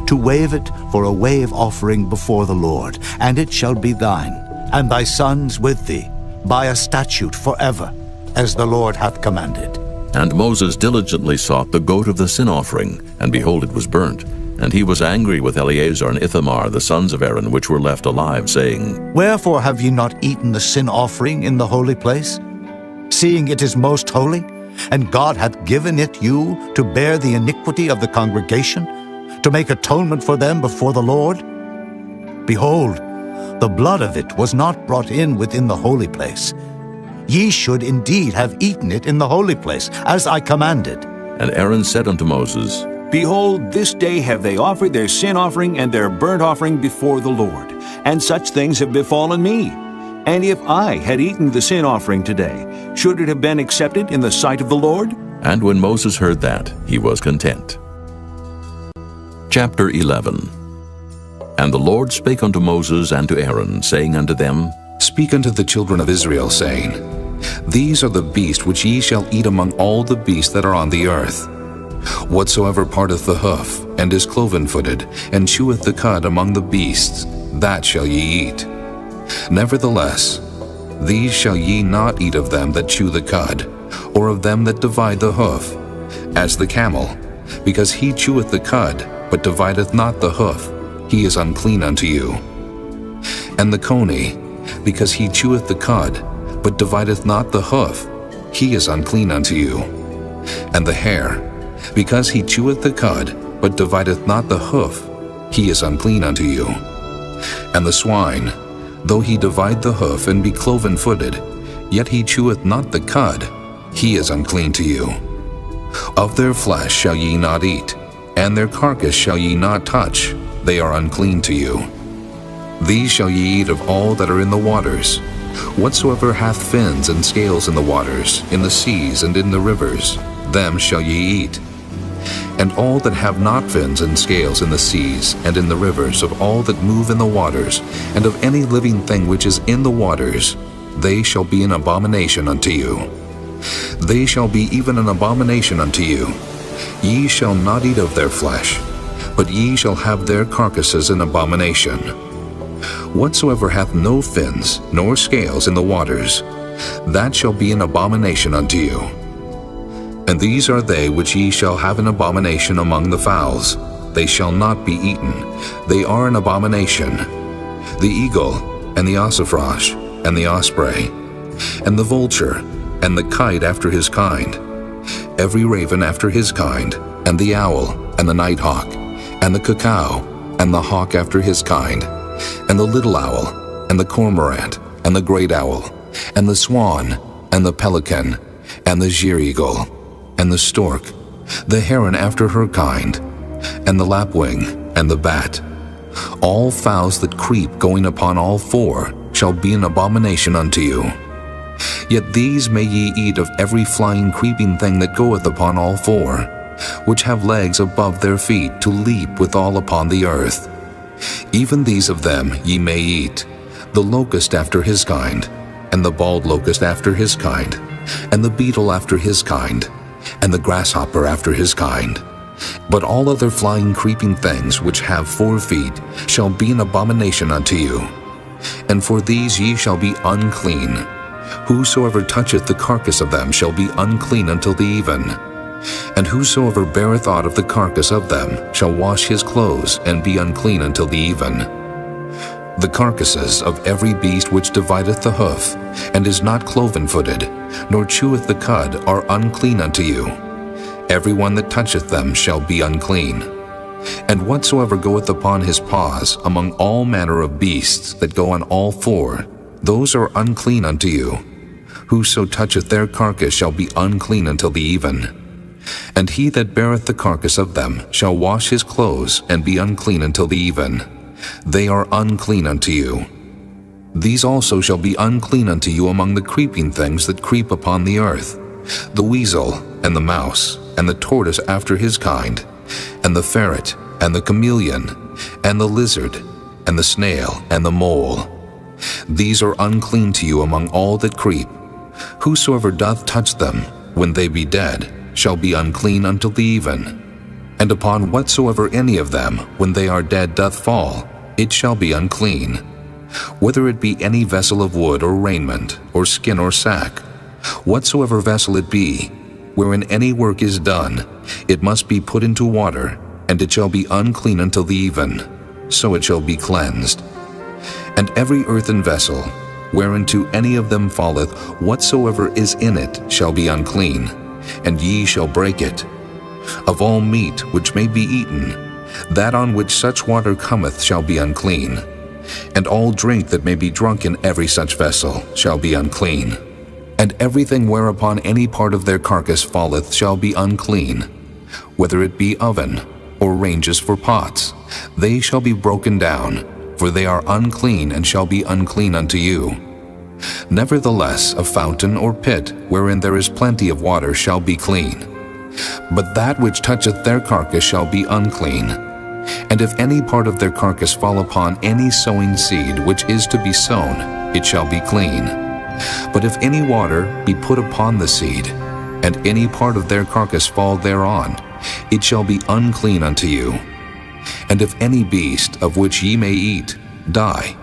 to wave it for a wave offering before the Lord, and it shall be thine, and thy sons with thee, by a statute forever, as the Lord hath commanded. And Moses diligently sought the goat of the sin offering, and behold, it was burnt. And he was angry with Eleazar and Ithamar, the sons of Aaron, which were left alive, saying, Wherefore have ye not eaten the sin offering in the holy place, seeing it is most holy, and God hath given it you to bear the iniquity of the congregation, to make atonement for them before the Lord? Behold, the blood of it was not brought in within the holy place. Ye should indeed have eaten it in the holy place, as I commanded. And Aaron said unto Moses, Behold, this day have they offered their sin offering and their burnt offering before the Lord, and such things have befallen me. And if I had eaten the sin offering today, should it have been accepted in the sight of the Lord? And when Moses heard that, he was content. Chapter 11. And the Lord spake unto Moses and to Aaron, saying unto them, Speak unto the children of Israel, saying, These are the beasts which ye shall eat among all the beasts that are on the earth. Whatsoever parteth the hoof, and is cloven-footed, and cheweth the cud among the beasts, that shall ye eat. Nevertheless, these shall ye not eat of them that chew the cud, or of them that divide the hoof, as the camel, because he cheweth the cud, but divideth not the hoof, he is unclean unto you. And the coney, because he cheweth the cud, but divideth not the hoof, he is unclean unto you. And the hare, because he cheweth the cud, but divideth not the hoof, he is unclean unto you. And the swine, though he divide the hoof and be cloven-footed, yet he cheweth not the cud, he is unclean to you. Of their flesh shall ye not eat, and their carcass shall ye not touch, they are unclean to you. These shall ye eat of all that are in the waters. Whatsoever hath fins and scales in the waters, in the seas and in the rivers, them shall ye eat. And all that have not fins and scales in the seas and in the rivers, of all that move in the waters, and of any living thing which is in the waters, they shall be an abomination unto you. They shall be even an abomination unto you. Ye shall not eat of their flesh, but ye shall have their carcasses an abomination. Whatsoever hath no fins nor scales in the waters, that shall be an abomination unto you. And these are they which ye shall have an abomination among the fowls. They shall not be eaten. They are an abomination. The eagle, and the ossifrage, and the osprey, and the vulture, and the kite after his kind, every raven after his kind, and the owl, and the nighthawk, and the cuckoo, and the hawk after his kind, and the little owl, and the cormorant, and the great owl, and the swan, and the pelican, and the sheer-eagle, and the stork, the heron after her kind, and the lapwing, and the bat. All fowls that creep going upon all four shall be an abomination unto you. Yet these may ye eat of every flying creeping thing that goeth upon all four, which have legs above their feet to leap withal upon the earth. Even these of them ye may eat, the locust after his kind, and the bald locust after his kind, and the beetle after his kind, and the grasshopper after his kind. But all other flying creeping things which have 4 feet shall be an abomination unto you. And for these ye shall be unclean. Whosoever toucheth the carcass of them shall be unclean until the even. And whosoever beareth aught of the carcass of them shall wash his clothes and be unclean until the even. The carcasses of every beast which divideth the hoof, and is not cloven-footed, nor cheweth the cud, are unclean unto you. Every one that toucheth them shall be unclean. And whatsoever goeth upon his paws among all manner of beasts that go on all 4, those are unclean unto you. Whoso toucheth their carcass shall be unclean until the even. And he that beareth the carcass of them shall wash his clothes and be unclean until the even. They are unclean unto you. These also shall be unclean unto you among the creeping things that creep upon the earth, the weasel, and the mouse, and the tortoise after his kind, and the ferret, and the chameleon, and the lizard, and the snail, and the mole. These are unclean to you among all that creep. Whosoever doth touch them, when they be dead, shall be unclean until the even. And upon whatsoever any of them, when they are dead, doth fall, it shall be unclean. Whether it be any vessel of wood or raiment, or skin or sack, whatsoever vessel it be, wherein any work is done, it must be put into water, and it shall be unclean until the even, so it shall be cleansed. And every earthen vessel, whereunto any of them falleth, whatsoever is in it shall be unclean, and ye shall break it. Of all meat which may be eaten, that on which such water cometh shall be unclean, and all drink that may be drunk in every such vessel shall be unclean. And everything whereupon any part of their carcass falleth shall be unclean, whether it be oven, or ranges for pots, they shall be broken down, for they are unclean and shall be unclean unto you. Nevertheless, a fountain or pit, wherein there is plenty of water, shall be clean. But that which toucheth their carcass shall be unclean. And if any part of their carcass fall upon any sowing seed which is to be sown, it shall be clean. But if any water be put upon the seed, and any part of their carcass fall thereon, it shall be unclean unto you. And if any beast of which ye may eat die,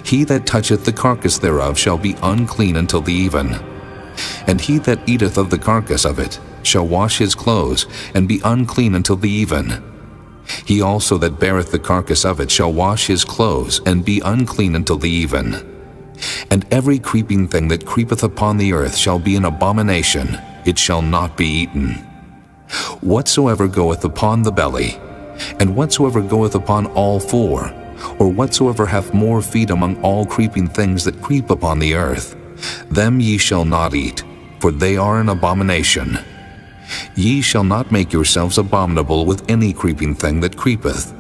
He that toucheth the carcass thereof shall be unclean until the even. And he that eateth of the carcass of it shall wash his clothes, and be unclean until the even. He also that beareth the carcass of it shall wash his clothes, and be unclean until the even. And every creeping thing that creepeth upon the earth shall be an abomination, it shall not be eaten. Whatsoever goeth upon the belly, and whatsoever goeth upon all four, or whatsoever hath more feet among all creeping things that creep upon the earth, them ye shall not eat, for they are an abomination. Ye shall not make yourselves abominable with any creeping thing that creepeth,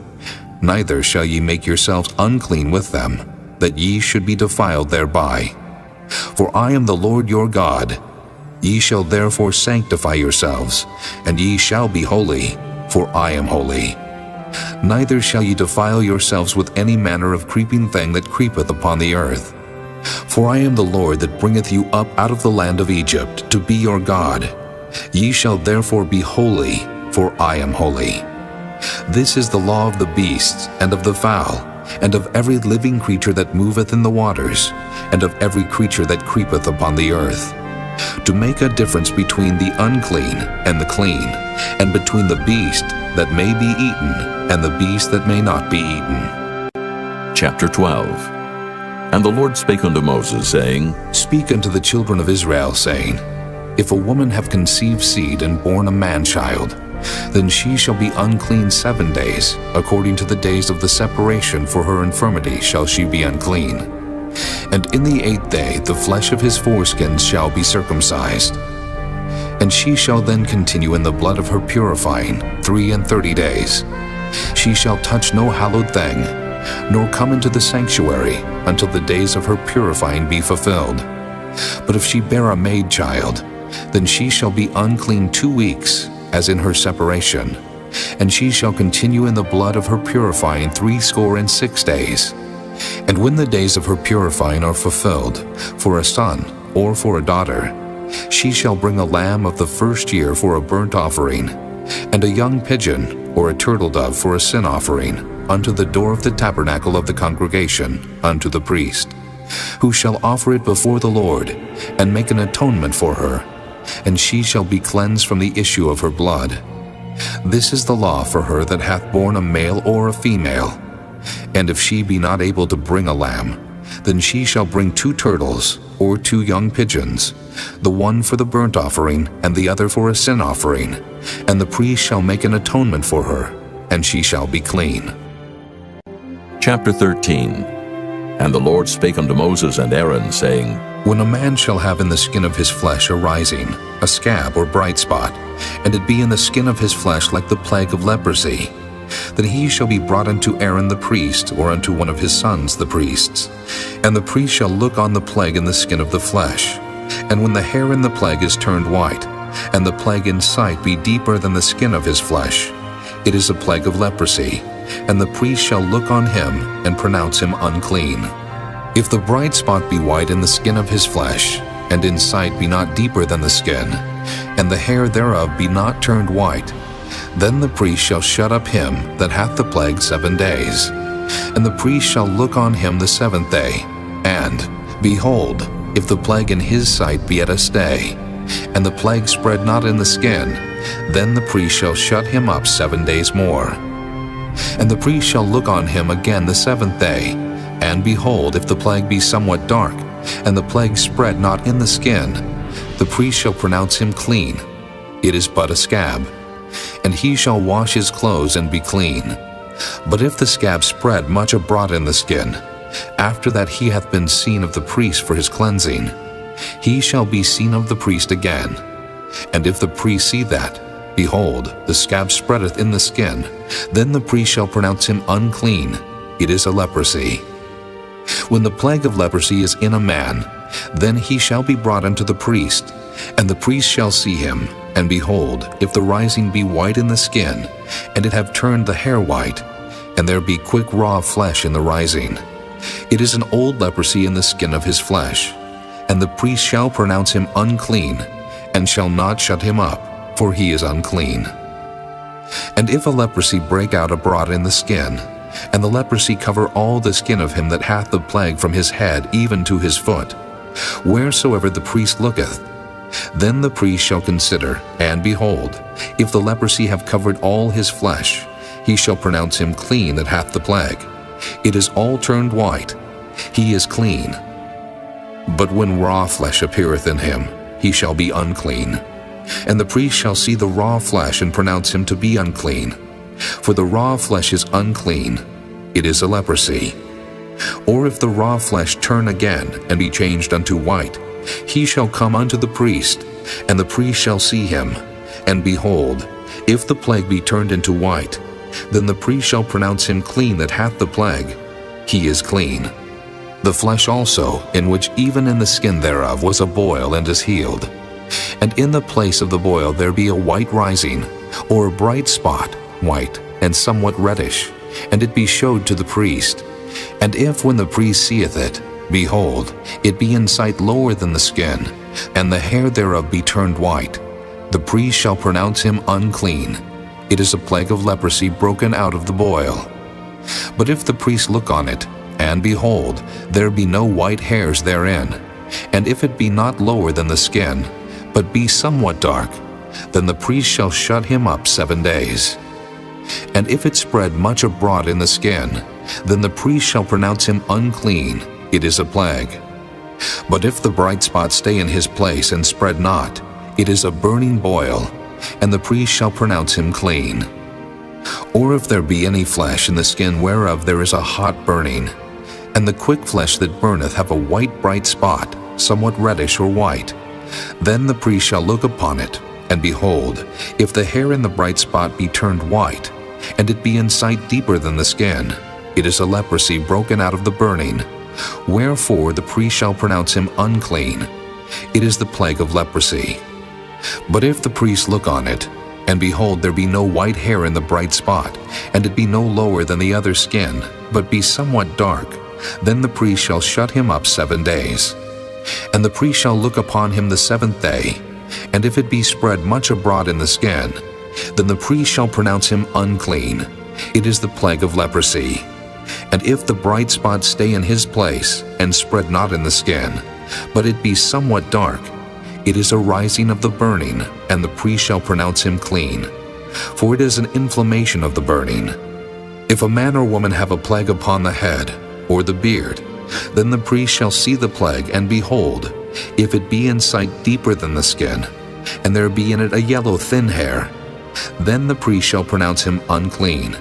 neither shall ye make yourselves unclean with them, that ye should be defiled thereby. For I am the Lord your God. Ye shall therefore sanctify yourselves, and ye shall be holy, for I am holy. Neither shall ye defile yourselves with any manner of creeping thing that creepeth upon the earth. For I am the Lord that bringeth you up out of the land of Egypt, to be your God. Ye shall therefore be holy, for I am holy. This is the law of the beasts, and of the fowl, and of every living creature that moveth in the waters, and of every creature that creepeth upon the earth, to make a difference between the unclean and the clean, and between the beast that may be eaten and the beast that may not be eaten. Chapter 12. And the Lord spake unto Moses, saying, Speak unto the children of Israel, saying, If a woman have conceived seed and born a man-child, then she shall be unclean 7 days, according to the days of the separation for her infirmity shall she be unclean. And in the 8th day the flesh of his foreskins shall be circumcised. And she shall then continue in the blood of her purifying 33 days. She shall touch no hallowed thing, nor come into the sanctuary until the days of her purifying be fulfilled. But if she bear a maid child, then she shall be unclean 2 weeks, as in her separation, and she shall continue in the blood of her purifying 66 days. And when the days of her purifying are fulfilled, for a son or for a daughter, she shall bring a lamb of the first year for a burnt offering, and a young pigeon or a turtle dove for a sin offering, unto the door of the tabernacle of the congregation, unto the priest, who shall offer it before the Lord, and make an atonement for her, and she shall be cleansed from the issue of her blood. This is the law for her that hath borne a male or a female. And if she be not able to bring a lamb, then she shall bring 2 turtles or 2 young pigeons, the one for the burnt offering and the other for a sin offering, and the priest shall make an atonement for her, and she shall be clean. Chapter 13. And the Lord spake unto Moses and Aaron, saying, When a man shall have in the skin of his flesh arising a scab or bright spot, and it be in the skin of his flesh like the plague of leprosy, then he shall be brought unto Aaron the priest, or unto one of his sons the priests. And the priest shall look on the plague in the skin of the flesh. And when the hair in the plague is turned white, and the plague in sight be deeper than the skin of his flesh, it is a plague of leprosy, and the priest shall look on him, and pronounce him unclean. If the bright spot be white in the skin of his flesh, and in sight be not deeper than the skin, and the hair thereof be not turned white, then the priest shall shut up him that hath the plague 7 days. And the priest shall look on him the 7th day, and, behold, if the plague in his sight be at a stay, and the plague spread not in the skin, then the priest shall shut him up 7 days more. And the priest shall look on him again the 7th day, and behold, if the plague be somewhat dark, and the plague spread not in the skin, the priest shall pronounce him clean. It is but a scab. And he shall wash his clothes and be clean. But if the scab spread much abroad in the skin, after that he hath been seen of the priest for his cleansing, he shall be seen of the priest again. And if the priest see that, behold, the scab spreadeth in the skin, then the priest shall pronounce him unclean. It is a leprosy. When the plague of leprosy is in a man, then he shall be brought unto the priest, and the priest shall see him. And behold, if the rising be white in the skin, and it have turned the hair white, and there be quick raw flesh in the rising, it is an old leprosy in the skin of his flesh. And the priest shall pronounce him unclean, and shall not shut him up, for he is unclean. And if a leprosy break out abroad in the skin, and the leprosy cover all the skin of him that hath the plague from his head even to his foot, wheresoever the priest looketh. Then the priest shall consider, and behold, if the leprosy have covered all his flesh, he shall pronounce him clean that hath the plague. It is all turned white, he is clean. But when raw flesh appeareth in him, he shall be unclean. And the priest shall see the raw flesh, and pronounce him to be unclean. For the raw flesh is unclean, it is a leprosy. Or if the raw flesh turn again, and be changed unto white, he shall come unto the priest, and the priest shall see him. And behold, if the plague be turned into white, then the priest shall pronounce him clean that hath the plague. He is clean. The flesh also, in which even in the skin thereof was a boil, and is healed. And in the place of the boil there be a white rising, or a bright spot, white, and somewhat reddish, and it be showed to the priest. And if when the priest seeth it, behold, it be in sight lower than the skin, and the hair thereof be turned white, the priest shall pronounce him unclean. It is a plague of leprosy broken out of the boil. But if the priest look on it, and behold, there be no white hairs therein, and if it be not lower than the skin, but be somewhat dark, then the priest shall shut him up 7 days. And if it spread much abroad in the skin, then the priest shall pronounce him unclean. It is a plague. But if the bright spot stay in his place and spread not, it is a burning boil, and the priest shall pronounce him clean. Or if there be any flesh in the skin whereof there is a hot burning, and the quick flesh that burneth have a white bright spot, somewhat reddish or white, then the priest shall look upon it, and behold, if the hair in the bright spot be turned white, and it be in sight deeper than the skin, it is a leprosy broken out of the burning. Wherefore the priest shall pronounce him unclean. It is the plague of leprosy. But if the priest look on it, and behold, there be no white hair in the bright spot, and it be no lower than the other skin, but be somewhat dark, then the priest shall shut him up 7 days. And the priest shall look upon him the 7th day, and if it be spread much abroad in the skin, then the priest shall pronounce him unclean. It is the plague of leprosy. And if the bright spot stay in his place, and spread not in the skin, but it be somewhat dark, it is a rising of the burning, and the priest shall pronounce him clean. For it is an inflammation of the burning. If a man or woman have a plague upon the head, or the beard, then the priest shall see the plague, and behold, if it be in sight deeper than the skin, and there be in it a yellow thin hair, then the priest shall pronounce him unclean.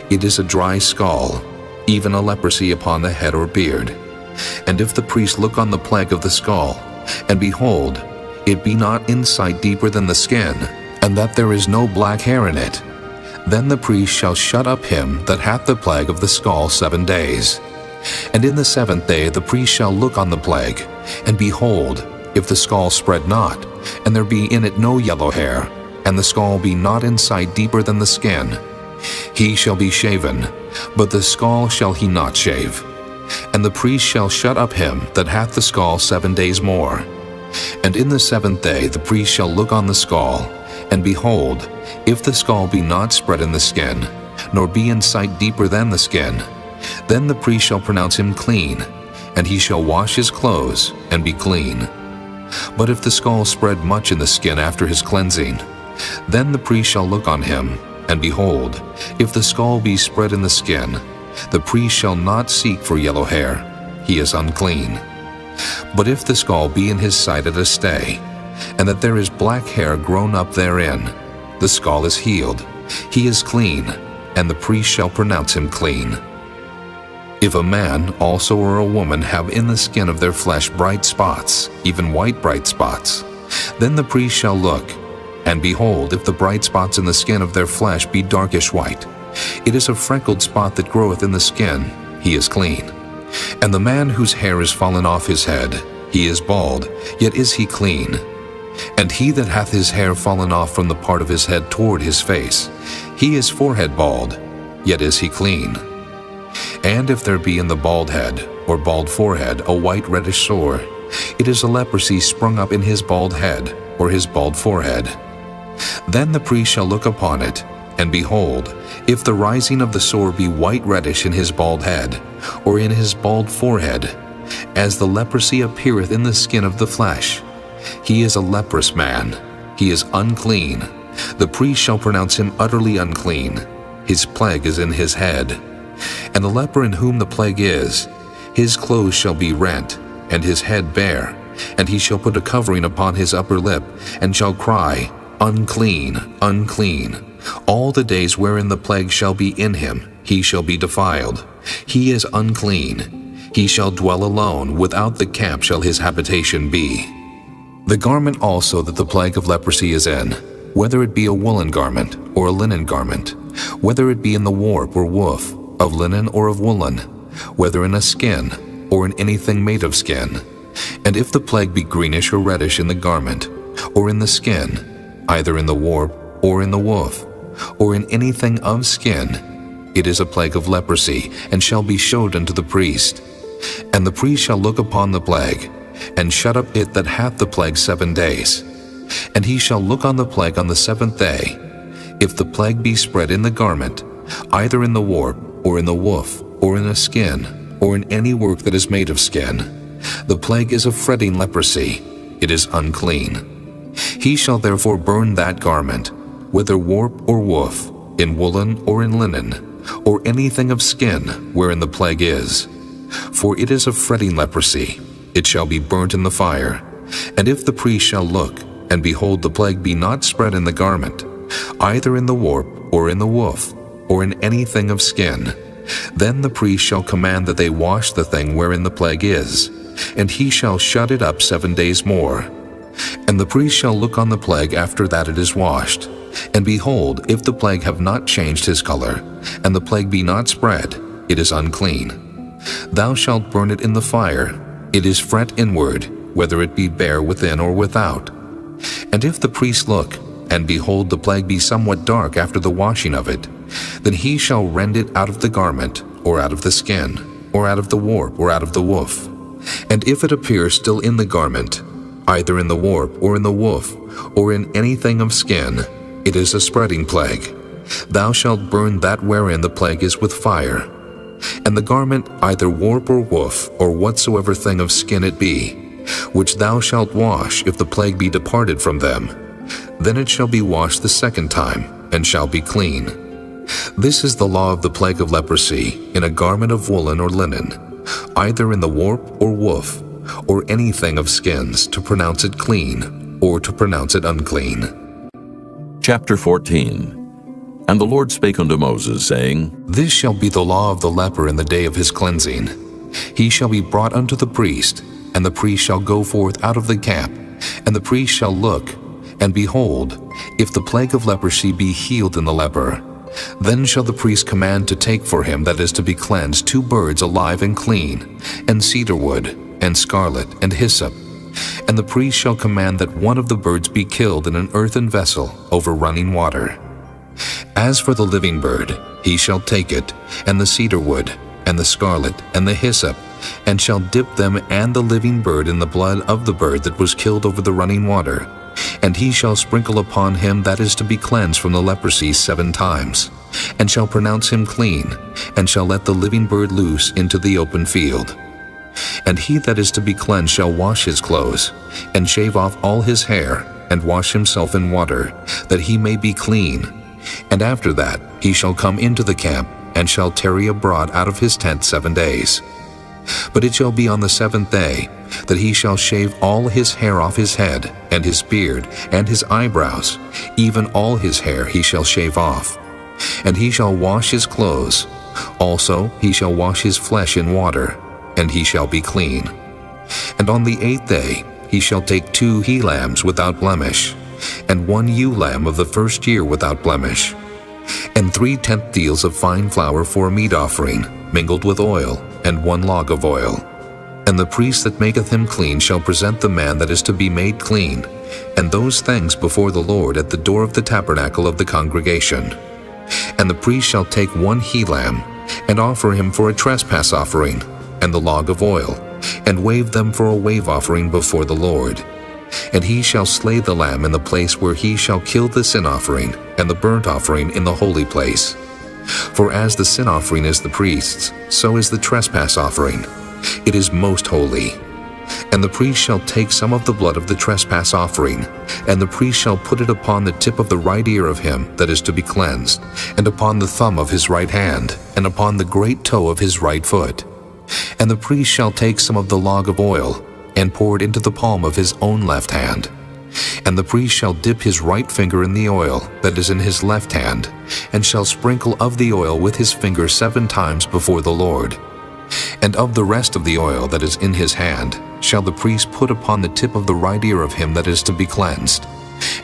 It is a dry scall, even a leprosy upon the head or beard. And if the priest look on the plague of the scall, and behold, it be not in sight deeper than the skin, and that there is no black hair in it, then the priest shall shut up him that hath the plague of the scall 7 days. And in the 7th day the priest shall look on the plague, and behold, if the scall spread not, and there be in it no yellow hair, and the scall be not in sight deeper than the skin, he shall be shaven, but the scall shall he not shave. And the priest shall shut up him that hath the scall 7 days more. And in the 7th day the priest shall look on the scall, and behold, if the scall be not spread in the skin, nor be in sight deeper than the skin, then the priest shall pronounce him clean, and he shall wash his clothes, and be clean. But if the scall spread much in the skin after his cleansing, then the priest shall look on him, and behold, if the scall be spread in the skin, the priest shall not seek for yellow hair, he is unclean. But if the scall be in his sight at a stay, and that there is black hair grown up therein, the scall is healed, he is clean, and the priest shall pronounce him clean. If a man also or a woman have in the skin of their flesh bright spots, even white bright spots, then the priest shall look, and behold, if the bright spots in the skin of their flesh be darkish white, it is a freckled spot that groweth in the skin, he is clean. And the man whose hair is fallen off his head, he is bald, yet is he clean. And he that hath his hair fallen off from the part of his head toward his face, he is forehead bald, yet is he clean. And if there be in the bald head, or bald forehead, a white reddish sore, it is a leprosy sprung up in his bald head, or his bald forehead. Then the priest shall look upon it, And behold, if the rising of the sore be white reddish in his bald head, or in his bald forehead, as the leprosy appeareth in the skin of the flesh, he is a leprous man, he is unclean. The priest shall pronounce him utterly unclean. His plague is in his head. And the leper in whom the plague is, his clothes shall be rent, and his head bare, and he shall put a covering upon his upper lip, and shall cry, Unclean, unclean. All the days wherein the plague shall be in him, he shall be defiled. He is unclean. He shall dwell alone, without the camp shall his habitation be. The garment also that the plague of leprosy is in, whether it be a woolen garment or a linen garment, whether it be in the warp or woof, of linen or of woolen, whether in a skin or in anything made of skin. And if the plague be greenish or reddish in the garment, or in the skin, either in the warp or in the woof, or in anything of skin, it is a plague of leprosy, and shall be showed unto the priest. And the priest shall look upon the plague, and shut up it that hath the plague 7 days. And he shall look on the plague on the 7th day. If the plague be spread in the garment, either in the warp, or in the woof, or in a skin, or in any work that is made of skin, the plague is a fretting leprosy, it is unclean. He shall therefore burn that garment, whether warp or woof, in woolen or in linen, or anything of skin wherein the plague is. For it is a fretting leprosy, it shall be burnt in the fire. And if the priest shall look, and behold the plague be not spread in the garment, either in the warp or in the woof, or in anything of skin, then the priest shall command that they wash the thing wherein the plague is, and he shall shut it up 7 days more. And the priest shall look on the plague after that it is washed. And behold, if the plague have not changed his color, and the plague be not spread, it is unclean. Thou shalt burn it in the fire. It is fret inward, whether it be bare within or without. And if the priest look, and behold the plague be somewhat dark after the washing of it, then he shall rend it out of the garment, or out of the skin, or out of the warp, or out of the woof. And if it appear still in the garment, either in the warp, or in the woof, or in anything of skin, it is a spreading plague. Thou shalt burn that wherein the plague is with fire. And the garment, either warp or woof, or whatsoever thing of skin it be, which thou shalt wash if the plague be departed from them, then it shall be washed the 2nd time, and shall be clean. This is the law of the plague of leprosy, in a garment of woolen or linen, either in the warp or woof, or anything of skins, to pronounce it clean, or to pronounce it unclean. Chapter 14. And the Lord spake unto Moses, saying, This shall be the law of the leper in the day of his cleansing. He shall be brought unto the priest, and the priest shall go forth out of the camp, and the priest shall look, and behold, if the plague of leprosy be healed in the leper, then shall the priest command to take for him that is to be cleansed 2 birds alive and clean, and cedar wood, and scarlet, and hyssop. And the priest shall command that one of the birds be killed in an earthen vessel over running water. As for the living bird, he shall take it, and the cedar wood, and the scarlet, and the hyssop, and shall dip them and the living bird in the blood of the bird that was killed over the running water. And he shall sprinkle upon him that is to be cleansed from the leprosy 7 times, and shall pronounce him clean, and shall let the living bird loose into the open field. And he that is to be cleansed shall wash his clothes, and shave off all his hair, and wash himself in water, that he may be clean. And after that he shall come into the camp, and shall tarry abroad out of his tent 7 days. But it shall be on the 7th day that he shall shave all his hair off his head, and his beard, and his eyebrows, even all his hair he shall shave off. And he shall wash his clothes. Also he shall wash his flesh in water, and he shall be clean. And on the 8th day he shall take 2 he-lambs without blemish, and 1 ewe-lamb of the 1st year without blemish, and 3 tenth deals of fine flour for a meat offering, mingled with oil, and 1 log of oil. And the priest that maketh him clean shall present the man that is to be made clean, and those things before the Lord at the door of the tabernacle of the congregation. And the priest shall take 1 he-lamb, and offer him for a trespass offering, and the log of oil, and wave them for a wave offering before the Lord. And he shall slay the lamb in the place where he shall kill the sin offering and the burnt offering in the holy place. For as the sin offering is the priest's, so is the trespass offering. It is most holy. And the priest shall take some of the blood of the trespass offering, and the priest shall put it upon the tip of the right ear of him that is to be cleansed, and upon the thumb of his right hand, and upon the great toe of his right foot. And the priest shall take some of the log of oil, and pour it into the palm of his own left hand. And the priest shall dip his right finger in the oil that is in his left hand, and shall sprinkle of the oil with his finger 7 times before the Lord. And of the rest of the oil that is in his hand shall the priest put upon the tip of the right ear of him that is to be cleansed,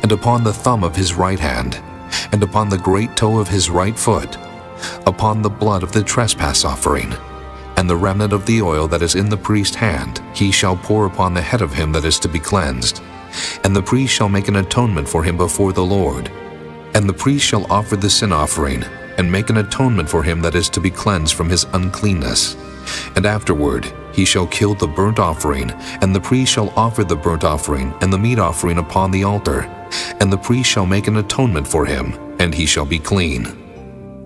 and upon the thumb of his right hand, and upon the great toe of his right foot, upon the blood of the trespass offering. And the remnant of the oil that is in the priest's hand he shall pour upon the head of him that is to be cleansed. And the priest shall make an atonement for him before the Lord. And the priest shall offer the sin offering, and make an atonement for him that is to be cleansed from his uncleanness. And afterward he shall kill the burnt offering, and the priest shall offer the burnt offering and the meat offering upon the altar. And the priest shall make an atonement for him, and he shall be clean.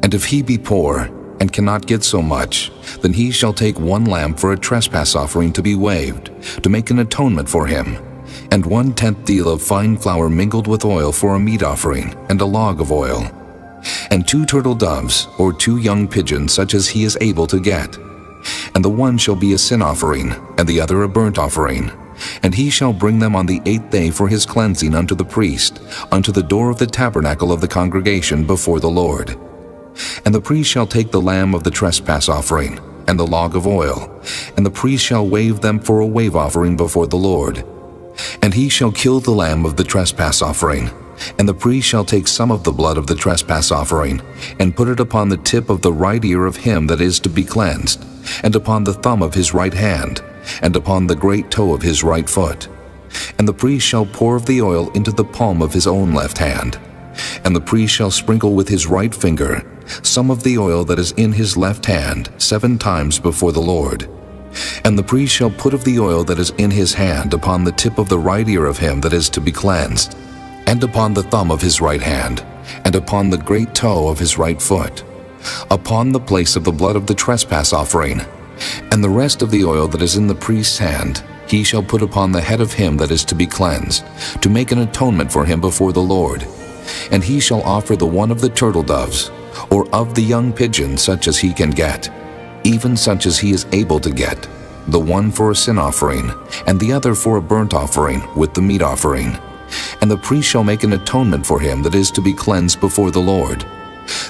And if he be poor, and cannot get so much, then he shall take 1 lamb for a trespass offering to be waved, to make an atonement for him, and 1/10 deal of fine flour mingled with oil for a meat offering, and a log of oil, and 2 turtle doves, or 2 young pigeons, such as he is able to get. And the one shall be a sin offering, and the other a burnt offering. And he shall bring them on the 8th day for his cleansing unto the priest, unto the door of the tabernacle of the congregation before the Lord. And the priest shall take the lamb of the trespass offering, and the log of oil, and the priest shall wave them for a wave offering before the Lord. And he shall kill the lamb of the trespass offering, and the priest shall take some of the blood of the trespass offering, and put it upon the tip of the right ear of him that is to be cleansed, and upon the thumb of his right hand, and upon the great toe of his right foot. And the priest shall pour of the oil into the palm of his own left hand. And the priest shall sprinkle with his right finger some of the oil that is in his left hand 7 times before the Lord. And the priest shall put of the oil that is in his hand upon the tip of the right ear of him that is to be cleansed, and upon the thumb of his right hand, and upon the great toe of his right foot, upon the place of the blood of the trespass offering. And the rest of the oil that is in the priest's hand he shall put upon the head of him that is to be cleansed, to make an atonement for him before the Lord. And he shall offer the one of the turtle doves, or of the young pigeon, such as he can get, even such as he is able to get, the one for a sin offering, and the other for a burnt offering with the meat offering. And the priest shall make an atonement for him that is to be cleansed before the Lord.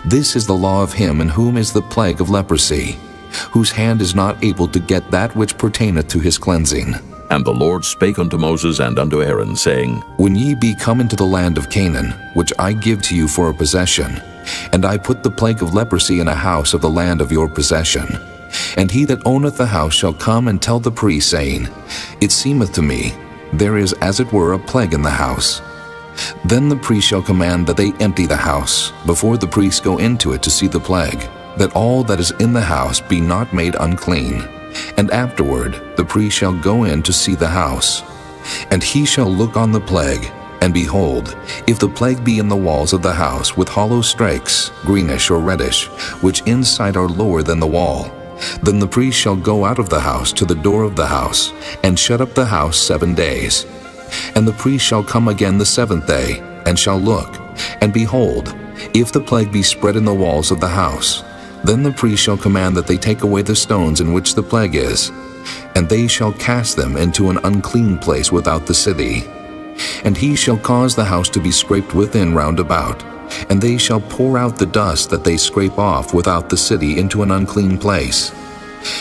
This is the law of him in whom is the plague of leprosy, whose hand is not able to get that which pertaineth to his cleansing. And the Lord spake unto Moses and unto Aaron, saying, When ye be come into the land of Canaan, which I give to you for a possession, and I put the plague of leprosy in a house of the land of your possession, and he that owneth the house shall come and tell the priest, saying, It seemeth to me, there is as it were a plague in the house. Then the priest shall command that they empty the house, before the priests go into it to see the plague, that all that is in the house be not made unclean. And afterward the priest shall go in to see the house. And he shall look on the plague, and behold, if the plague be in the walls of the house with hollow strakes, greenish or reddish, which inside are lower than the wall, then the priest shall go out of the house to the door of the house, and shut up the house 7 days. And the priest shall come again the 7th day, and shall look, and behold, if the plague be spread in the walls of the house, then the priest shall command that they take away the stones in which the plague is, and they shall cast them into an unclean place without the city. And he shall cause the house to be scraped within round about, and they shall pour out the dust that they scrape off without the city into an unclean place.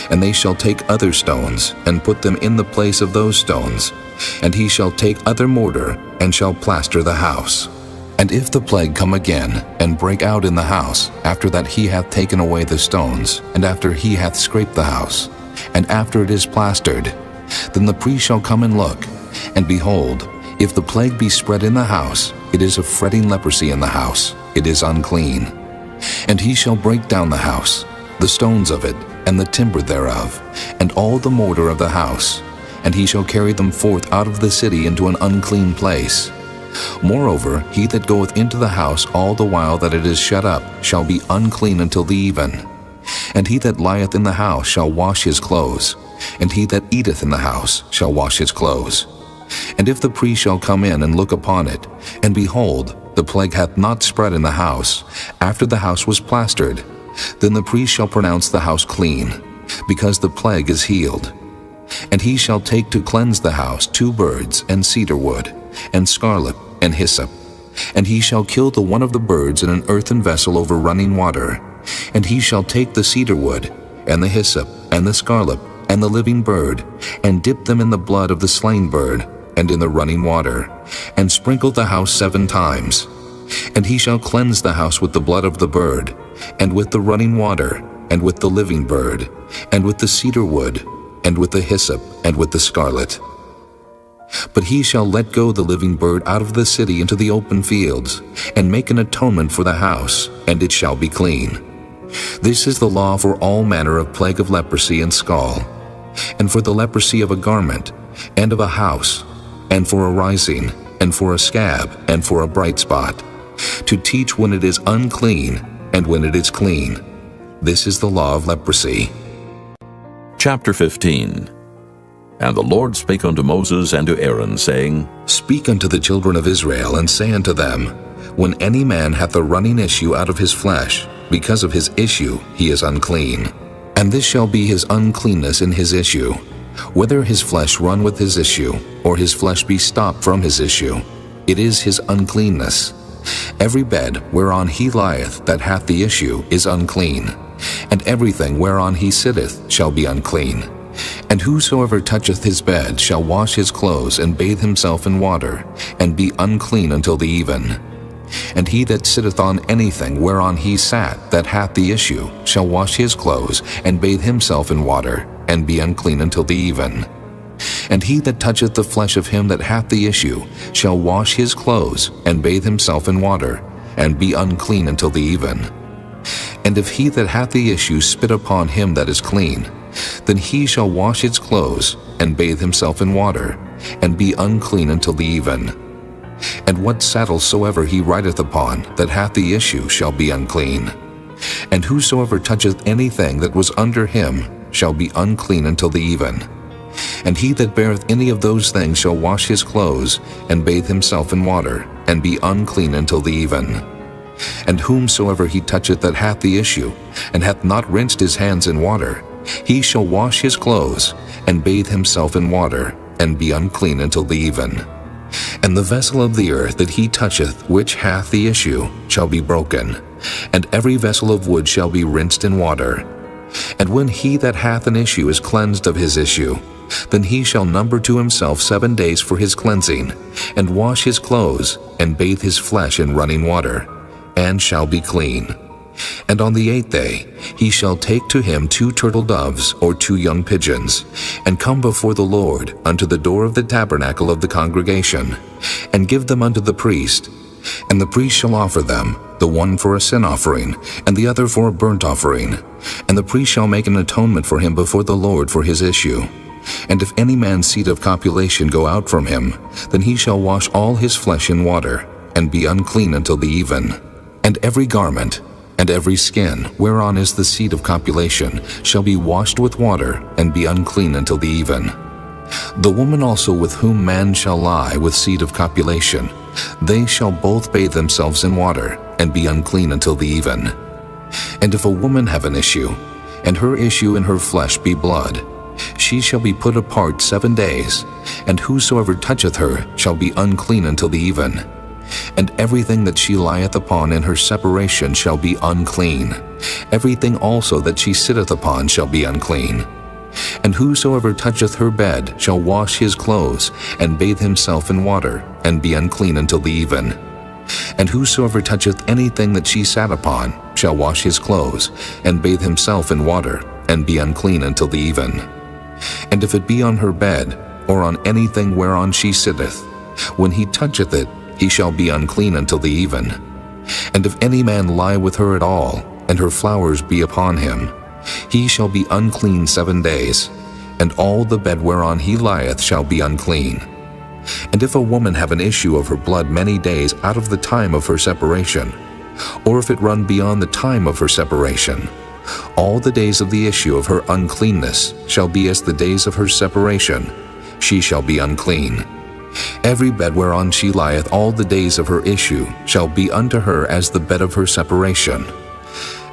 And they shall take other stones, and put them in the place of those stones, and he shall take other mortar, and shall plaster the house. And if the plague come again, and break out in the house, after that he hath taken away the stones, and after he hath scraped the house, and after it is plastered, then the priest shall come and look, and behold, if the plague be spread in the house, it is a fretting leprosy in the house, it is unclean. And he shall break down the house, the stones of it, and the timber thereof, and all the mortar of the house, and he shall carry them forth out of the city into an unclean place. Moreover, he that goeth into the house all the while that it is shut up shall be unclean until the even. And he that lieth in the house shall wash his clothes, and he that eateth in the house shall wash his clothes. And if the priest shall come in and look upon it, and behold, the plague hath not spread in the house, after the house was plastered, then the priest shall pronounce the house clean, because the plague is healed. And he shall take to cleanse the house 2 birds, and cedar wood, and scarlet, and hyssop. And he shall kill the one of the birds in an earthen vessel over running water. And he shall take the cedar wood, and the hyssop, and the scarlet, and the living bird, and dip them in the blood of the slain bird, and in the running water, and sprinkle the house 7 times. And he shall cleanse the house with the blood of the bird, and with the running water, and with the living bird, and with the cedar wood, and with the hyssop, and with the scarlet. But he shall let go the living bird out of the city into the open fields, and make an atonement for the house, and it shall be clean. This is the law for all manner of plague of leprosy and scall, and for the leprosy of a garment, and of a house, and for a rising, and for a scab, and for a bright spot, to teach when it is unclean, and when it is clean. This is the law of leprosy. Chapter 15. And the Lord spake unto Moses and to Aaron, saying, Speak unto the children of Israel, and say unto them, When any man hath a running issue out of his flesh, because of his issue he is unclean. And this shall be his uncleanness in his issue, whether his flesh run with his issue, or his flesh be stopped from his issue, it is his uncleanness. Every bed whereon he lieth that hath the issue is unclean, and everything whereon he sitteth shall be unclean. And whosoever toucheth his bed shall wash his clothes, and bathe himself in water, and be unclean until the even. And he that sitteth on anything whereon he sat that hath the issue shall wash his clothes, and bathe himself in water, and be unclean until the even. And he that toucheth the flesh of him that hath the issue shall wash his clothes, and bathe himself in water, and be unclean until the even. And if he that hath the issue spit upon him that is clean, then he shall wash his clothes, and bathe himself in water, and be unclean until the even. And what saddle soever he rideth upon that hath the issue shall be unclean. And whosoever toucheth anything that was under him shall be unclean until the even. And he that beareth any of those things shall wash his clothes, and bathe himself in water, and be unclean until the even. And whomsoever he toucheth that hath the issue, and hath not rinsed his hands in water, he shall wash his clothes, and bathe himself in water, and be unclean until the even. And the vessel of the earth that he toucheth which hath the issue shall be broken, and every vessel of wood shall be rinsed in water. And when he that hath an issue is cleansed of his issue, then he shall number to himself 7 days for his cleansing, and wash his clothes, and bathe his flesh in running water, and shall be clean. And on the 8th day he shall take to him 2 turtle doves or 2 young pigeons, and come before the Lord unto the door of the tabernacle of the congregation, and give them unto the priest. And the priest shall offer them, the one for a sin offering, and the other for a burnt offering. And the priest shall make an atonement for him before the Lord for his issue. And if any man's seed of copulation go out from him, then he shall wash all his flesh in water, and be unclean until the even. And every garment, and every skin whereon is the seed of copulation shall be washed with water, and be unclean until the even. The woman also with whom man shall lie with seed of copulation, they shall both bathe themselves in water, and be unclean until the even. And if a woman have an issue, and her issue in her flesh be blood, she shall be put apart 7 days, and whosoever toucheth her shall be unclean until the even. And everything that she lieth upon in her separation shall be unclean. Everything also that she sitteth upon shall be unclean. And whosoever toucheth her bed shall wash his clothes, and bathe himself in water, and be unclean until the even. And whosoever toucheth anything that she sat upon shall wash his clothes, and bathe himself in water, and be unclean until the even. And if it be on her bed, or on anything whereon she sitteth, when he toucheth it, he shall be unclean until the even. And if any man lie with her at all, and her flowers be upon him, he shall be unclean 7 days. and all the bed whereon he lieth shall be unclean. And if a woman have an issue of her blood many days out of the time of her separation, or if it run beyond the time of her separation, all the days of the issue of her uncleanness shall be as the days of her separation. She shall be unclean. Every bed whereon she lieth all the days of her issue shall be unto her as the bed of her separation.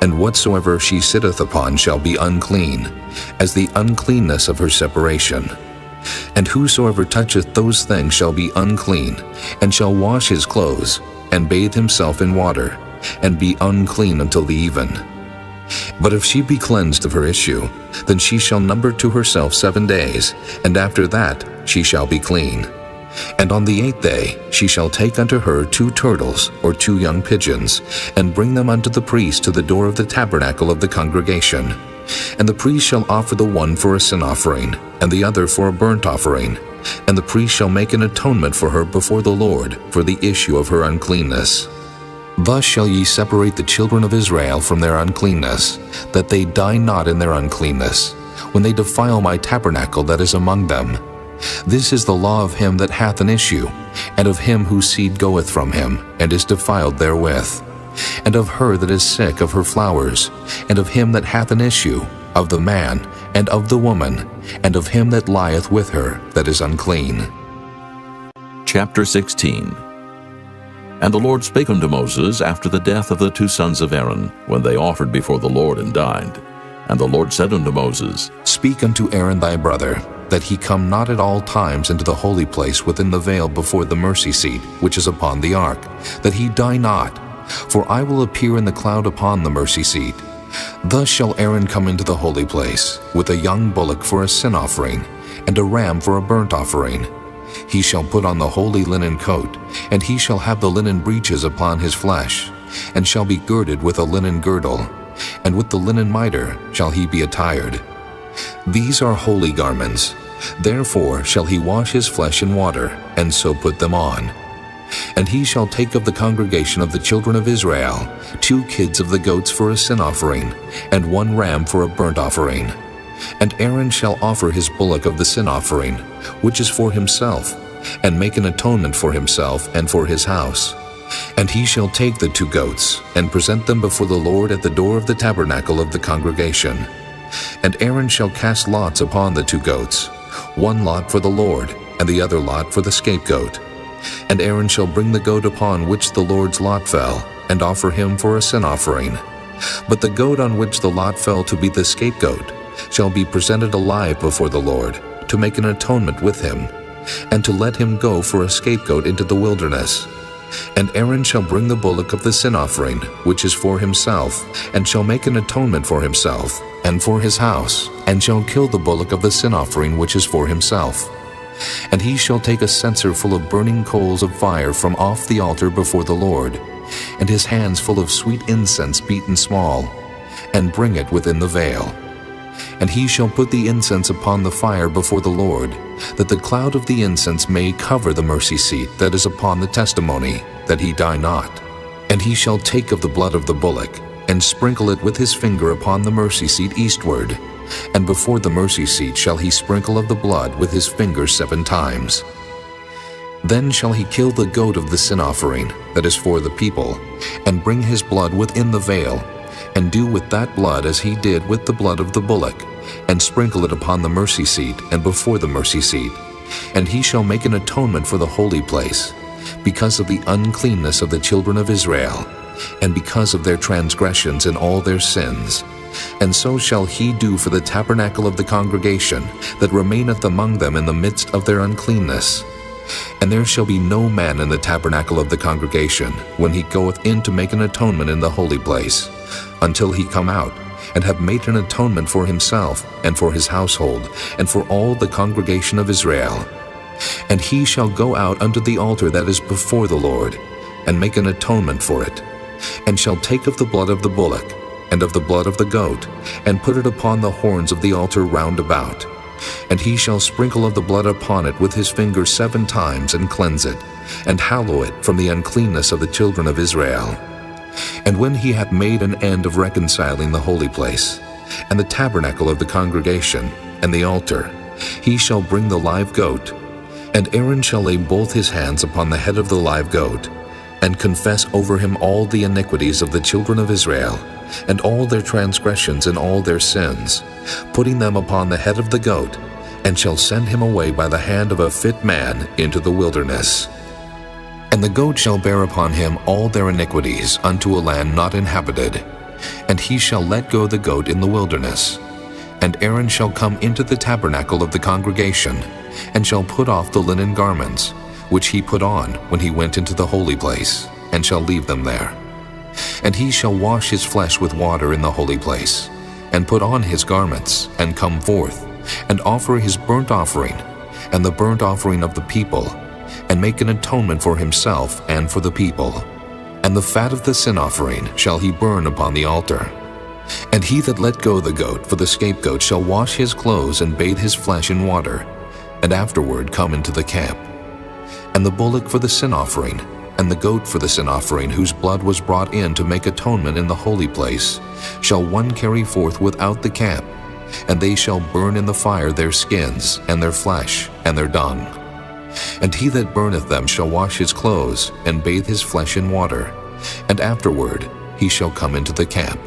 And whatsoever she sitteth upon shall be unclean, as the uncleanness of her separation. And whosoever toucheth those things shall be unclean, and shall wash his clothes, and bathe himself in water, and be unclean until the even. But if she be cleansed of her issue, then she shall number to herself 7 days, and after that she shall be clean. And on the 8th day she shall take unto her 2 turtles or 2 young pigeons, and bring them unto the priest to the door of the tabernacle of the congregation. And the priest shall offer the one for a sin offering, and the other for a burnt offering. And the priest shall make an atonement for her before the Lord for the issue of her uncleanness. Thus shall ye separate the children of Israel from their uncleanness, that they die not in their uncleanness, when they defile my tabernacle that is among them. This is the law of him that hath an issue, and of him whose seed goeth from him, and is defiled therewith, and of her that is sick of her flowers, and of him that hath an issue, of the man, and of the woman, and of him that lieth with her that is unclean. Chapter 16. And the Lord spake unto Moses after the death of the 2 sons of Aaron, when they offered before the Lord and died. And the Lord said unto Moses, Speak unto Aaron thy brother, that he come not at all times into the holy place within the veil before the mercy seat, which is upon the ark, that he die not. For I will appear in the cloud upon the mercy seat. Thus shall Aaron come into the holy place, with a young bullock for a sin offering, and a ram for a burnt offering. He shall put on the holy linen coat, and he shall have the linen breeches upon his flesh, and shall be girded with a linen girdle, and with the linen mitre shall he be attired. These are holy garments. Therefore shall he wash his flesh in water, and so put them on. And he shall take of the congregation of the children of Israel 2 kids of the goats for a sin offering, and 1 ram for a burnt offering. And Aaron shall offer his bullock of the sin offering, which is for himself, and make an atonement for himself and for his house. And he shall take the 2 goats, and present them before the Lord at the door of the tabernacle of the congregation. And Aaron shall cast lots upon the 2 goats, 1 lot for the Lord, and the other lot for the scapegoat. And Aaron shall bring the goat upon which the Lord's lot fell, and offer him for a sin offering. But the goat on which the lot fell to be the scapegoat shall be presented alive before the Lord, to make an atonement with him, and to let him go for a scapegoat into the wilderness. And Aaron shall bring the bullock of the sin offering, which is for himself, and shall make an atonement for himself, and for his house, and shall kill the bullock of the sin offering which is for himself. And he shall take a censer full of burning coals of fire from off the altar before the Lord, and his hands full of sweet incense beaten small, and bring it within the veil. And he shall put the incense upon the fire before the Lord, that the cloud of the incense may cover the mercy seat that is upon the testimony, that he die not. And he shall take of the blood of the bullock, and sprinkle it with his finger upon the mercy seat eastward, and before the mercy seat shall he sprinkle of the blood with his finger 7 times. Then shall he kill the goat of the sin offering, that is for the people, and bring his blood within the veil, and do with that blood as he did with the blood of the bullock, and sprinkle it upon the mercy seat and before the mercy seat. And he shall make an atonement for the holy place, because of the uncleanness of the children of Israel, and because of their transgressions and all their sins. And so shall he do for the tabernacle of the congregation that remaineth among them in the midst of their uncleanness. And there shall be no man in the tabernacle of the congregation when he goeth in to make an atonement in the holy place, until he come out, and have made an atonement for himself, and for his household, and for all the congregation of Israel. And he shall go out unto the altar that is before the Lord, and make an atonement for it, and shall take of the blood of the bullock, and of the blood of the goat, and put it upon the horns of the altar round about. And he shall sprinkle of the blood upon it with his finger 7 times, and cleanse it, and hallow it from the uncleanness of the children of Israel. And when he hath made an end of reconciling the holy place, and the tabernacle of the congregation, and the altar, he shall bring the live goat. And Aaron shall lay both his hands upon the head of the live goat, and confess over him all the iniquities of the children of Israel, and all their transgressions and all their sins, putting them upon the head of the goat, and shall send him away by the hand of a fit man into the wilderness. And the goat shall bear upon him all their iniquities unto a land not inhabited, and he shall let go the goat in the wilderness. And Aaron shall come into the tabernacle of the congregation, and shall put off the linen garments, which he put on when he went into the holy place, and shall leave them there. And he shall wash his flesh with water in the holy place, and put on his garments, and come forth, and offer his burnt offering, and the burnt offering of the people, and make an atonement for himself and for the people. And the fat of the sin offering shall he burn upon the altar. And he that let go the goat for the scapegoat shall wash his clothes and bathe his flesh in water, and afterward come into the camp. And the bullock for the sin offering, and the goat for the sin offering, whose blood was brought in to make atonement in the holy place, shall one carry forth without the camp, and they shall burn in the fire their skins, and their flesh, and their dung. And he that burneth them shall wash his clothes, and bathe his flesh in water, and afterward he shall come into the camp.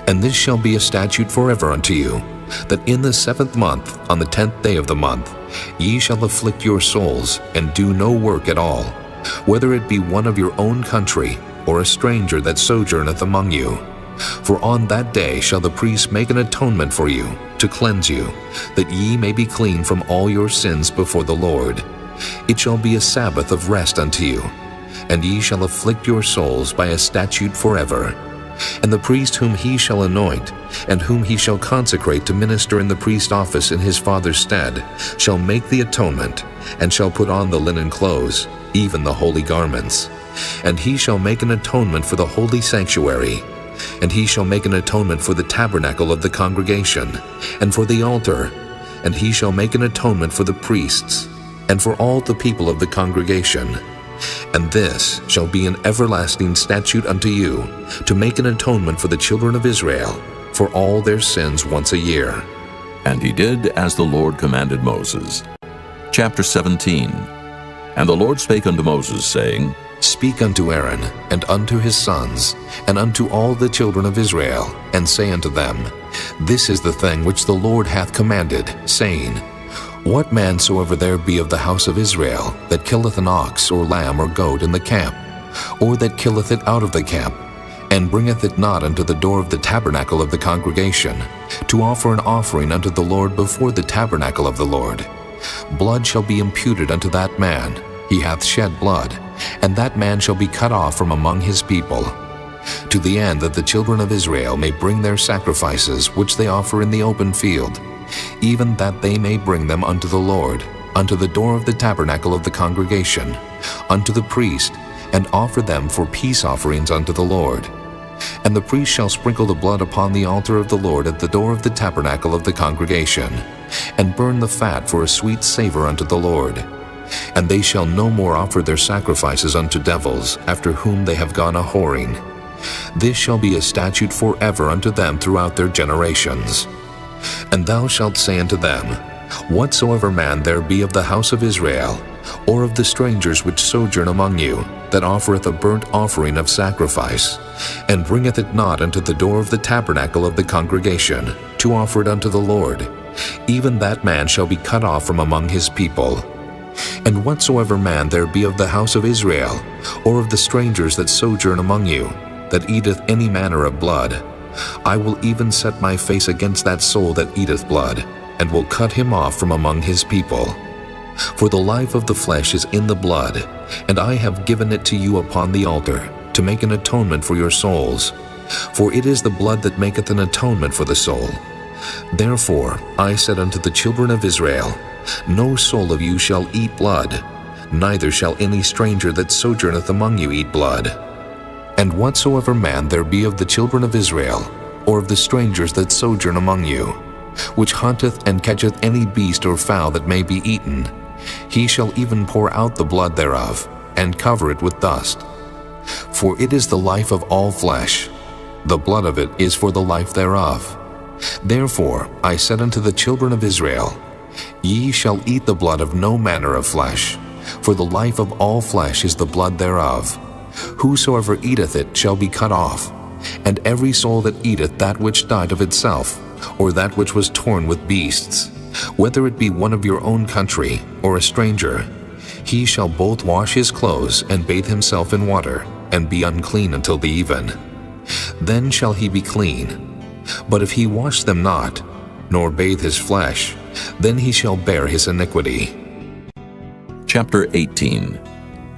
And this shall be a statute forever unto you, that in the 7th month, on the 10th day of the month, ye shall afflict your souls, and do no work at all, whether it be one of your own country, or a stranger that sojourneth among you. For on that day shall the priest make an atonement for you, to cleanse you, that ye may be clean from all your sins before the Lord. It shall be a Sabbath of rest unto you, and ye shall afflict your souls by a statute forever. And the priest whom he shall anoint, and whom he shall consecrate to minister in the priest office in his father's stead, shall make the atonement, and shall put on the linen clothes, even the holy garments. And he shall make an atonement for the holy sanctuary, and he shall make an atonement for the tabernacle of the congregation, and for the altar, and he shall make an atonement for the priests, and for all the people of the congregation. And this shall be an everlasting statute unto you, to make an atonement for the children of Israel, for all their sins once a year. And he did as the Lord commanded Moses. Chapter 17. And the Lord spake unto Moses, saying, Speak unto Aaron, and unto his sons, and unto all the children of Israel, and say unto them, This is the thing which the Lord hath commanded, saying, What man soever there be of the house of Israel, that killeth an ox, or lamb, or goat in the camp, or that killeth it out of the camp, and bringeth it not unto the door of the tabernacle of the congregation, to offer an offering unto the Lord before the tabernacle of the Lord, blood shall be imputed unto that man. He hath shed blood, and that man shall be cut off from among his people, to the end that the children of Israel may bring their sacrifices which they offer in the open field, even that they may bring them unto the Lord, unto the door of the tabernacle of the congregation, unto the priest, and offer them for peace offerings unto the Lord. And the priest shall sprinkle the blood upon the altar of the Lord at the door of the tabernacle of the congregation, and burn the fat for a sweet savor unto the Lord. And they shall no more offer their sacrifices unto devils, after whom they have gone a-whoring. This shall be a statute forever unto them throughout their generations. And thou shalt say unto them, Whatsoever man there be of the house of Israel, or of the strangers which sojourn among you, that offereth a burnt offering of sacrifice, and bringeth it not unto the door of the tabernacle of the congregation, to offer it unto the Lord, even that man shall be cut off from among his people. And whatsoever man there be of the house of Israel, or of the strangers that sojourn among you, that eateth any manner of blood, I will even set my face against that soul that eateth blood, and will cut him off from among his people. For the life of the flesh is in the blood, and I have given it to you upon the altar, to make an atonement for your souls. For it is the blood that maketh an atonement for the soul. Therefore I said unto the children of Israel, No soul of you shall eat blood, neither shall any stranger that sojourneth among you eat blood. And whatsoever man there be of the children of Israel, or of the strangers that sojourn among you, which hunteth and catcheth any beast or fowl that may be eaten, he shall even pour out the blood thereof, and cover it with dust. For it is the life of all flesh, the blood of it is for the life thereof. Therefore I said unto the children of Israel, Ye shall eat the blood of no manner of flesh, for the life of all flesh is the blood thereof. Whosoever eateth it shall be cut off. And every soul that eateth that which died of itself, or that which was torn with beasts, whether it be one of your own country, or a stranger, he shall both wash his clothes and bathe himself in water, and be unclean until the even. Then shall he be clean. But if he wash them not, nor bathe his flesh, then he shall bear his iniquity. Chapter 18.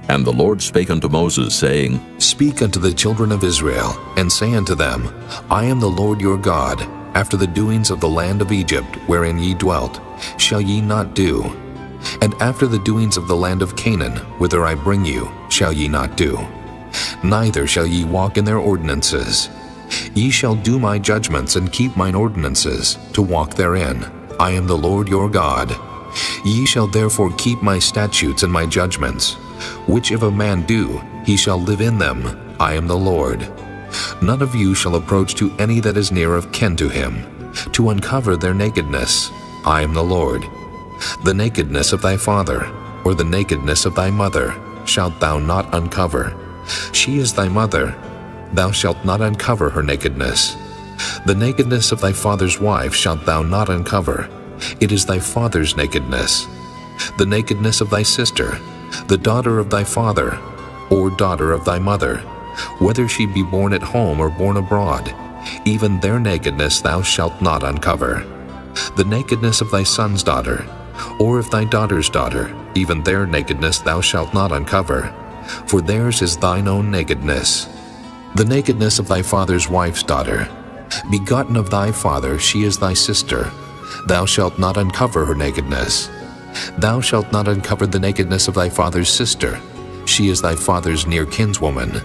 And the Lord spake unto Moses, saying, Speak unto the children of Israel, and say unto them, I am the Lord your God. After the doings of the land of Egypt, wherein ye dwelt, shall ye not do. And after the doings of the land of Canaan, whither I bring you, shall ye not do. Neither shall ye walk in their ordinances. Ye shall do my judgments and keep mine ordinances, to walk therein. I am the Lord your God. Ye shall therefore keep my statutes and my judgments, which if a man do, he shall live in them. I am the Lord. None of you shall approach to any that is near of kin to him, to uncover their nakedness. I am the Lord. The nakedness of thy father, or the nakedness of thy mother, shalt thou not uncover. She is thy mother. Thou shalt not uncover her nakedness. The nakedness of thy father's wife shalt thou not uncover. It is thy father's nakedness. The nakedness of thy sister, the daughter of thy father, or daughter of thy mother, whether she be born at home or born abroad, even their nakedness thou shalt not uncover. The nakedness of thy son's daughter, or of thy daughter's daughter, even their nakedness thou shalt not uncover, for theirs is thine own nakedness. The nakedness of thy father's wife's daughter, begotten of thy father, she is thy sister. Thou shalt not uncover her nakedness. Thou shalt not uncover the nakedness of thy father's sister. She is thy father's near kinswoman.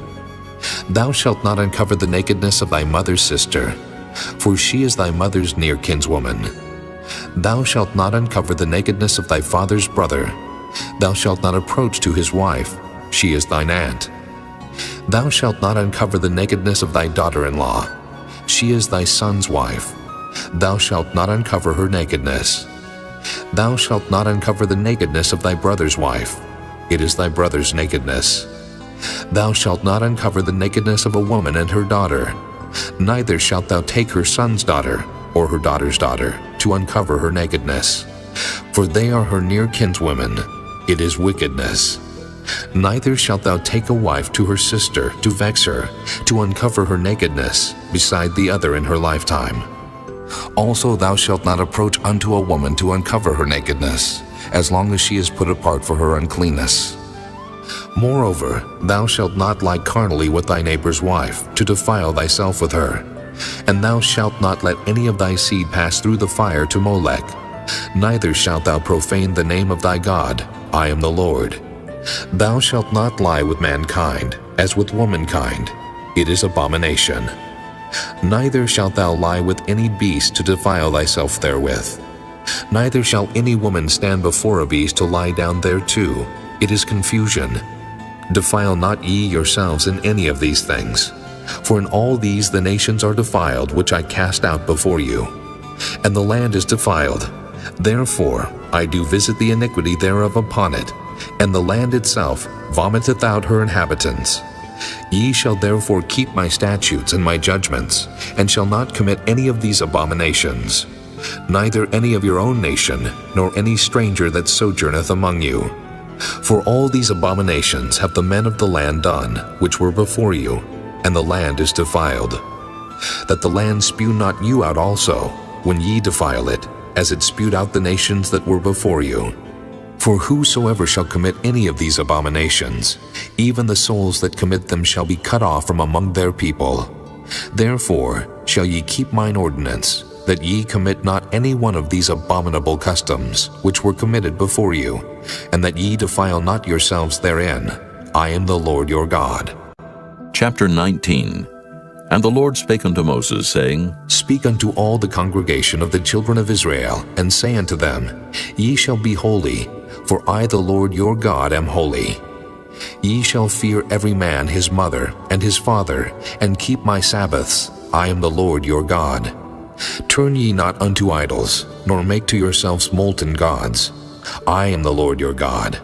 Thou shalt not uncover the nakedness of thy mother's sister, for she is thy mother's near kinswoman. Thou shalt not uncover the nakedness of thy father's brother. Thou shalt not approach to his wife. She is thine aunt. Thou shalt not uncover the nakedness of thy daughter-in-law. She is thy son's wife. Thou shalt not uncover her nakedness. Thou shalt not uncover the nakedness of thy brother's wife. It is thy brother's nakedness. Thou shalt not uncover the nakedness of a woman and her daughter. Neither shalt thou take her son's daughter, or her daughter's daughter, to uncover her nakedness. For they are her near kinswomen. It is wickedness. Neither shalt thou take a wife to her sister, to vex her, to uncover her nakedness, beside the other in her lifetime. Also thou shalt not approach unto a woman to uncover her nakedness, as long as she is put apart for her uncleanness. Moreover, thou shalt not lie carnally with thy neighbor's wife, to defile thyself with her. And thou shalt not let any of thy seed pass through the fire to Molech. Neither shalt thou profane the name of thy God. I am the Lord. Thou shalt not lie with mankind, as with womankind. It is abomination. Neither shalt thou lie with any beast to defile thyself therewith. Neither shall any woman stand before a beast to lie down thereto. It is confusion. Defile not ye yourselves in any of these things. For in all these the nations are defiled, which I cast out before you. And the land is defiled. Therefore I do visit the iniquity thereof upon it, and the land itself vomiteth out her inhabitants. Ye shall therefore keep my statutes and my judgments, and shall not commit any of these abominations, neither any of your own nation, nor any stranger that sojourneth among you. For all these abominations have the men of the land done, which were before you, and the land is defiled. That the land spew not you out also, when ye defile it, as it spewed out the nations that were before you. For whosoever shall commit any of these abominations, even the souls that commit them shall be cut off from among their people. Therefore shall ye keep mine ordinance, that ye commit not any one of these abominable customs, which were committed before you, and that ye defile not yourselves therein. I am the Lord your God. Chapter 19. And the Lord spake unto Moses, saying, Speak unto all the congregation of the children of Israel, and say unto them, Ye shall be holy, for I the Lord your God am holy. Ye shall fear every man his mother and his father, and keep my Sabbaths. I am the Lord your God. Turn ye not unto idols, nor make to yourselves molten gods. I am the Lord your God.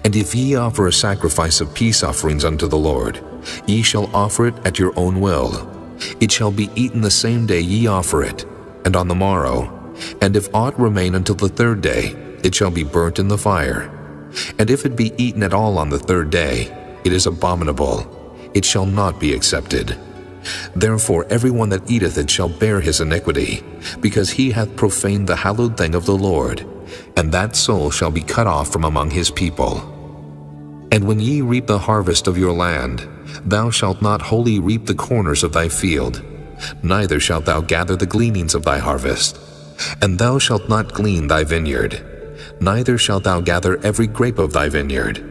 And if ye offer a sacrifice of peace offerings unto the Lord, ye shall offer it at your own will. It shall be eaten the same day ye offer it, and on the morrow. And if aught remain until the third day, it shall be burnt in the fire. And if it be eaten at all on the third day, it is abominable. It shall not be accepted. Therefore every one that eateth it shall bear his iniquity, because he hath profaned the hallowed thing of the Lord, and that soul shall be cut off from among his people. And when ye reap the harvest of your land, thou shalt not wholly reap the corners of thy field, neither shalt thou gather the gleanings of thy harvest. And thou shalt not glean thy vineyard, neither shalt thou gather every grape of thy vineyard.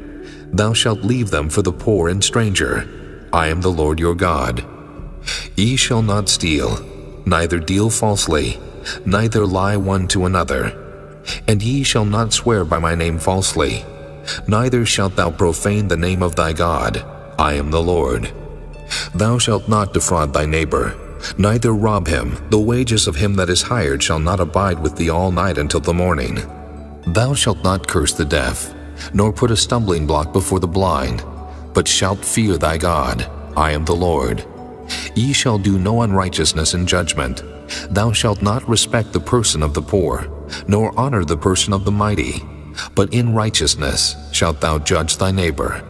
Thou shalt leave them for the poor and stranger. I am the Lord your God. Ye shall not steal, neither deal falsely, neither lie one to another. And ye shall not swear by my name falsely, neither shalt thou profane the name of thy God. I am the Lord. Thou shalt not defraud thy neighbor, neither rob him. The wages of him that is hired shall not abide with thee all night until the morning. Thou shalt not curse the deaf, nor put a stumbling block before the blind, but shalt fear thy God. I am the Lord. Ye shall do no unrighteousness in judgment. Thou shalt not respect the person of the poor, nor honor the person of the mighty, but in righteousness shalt thou judge thy neighbor.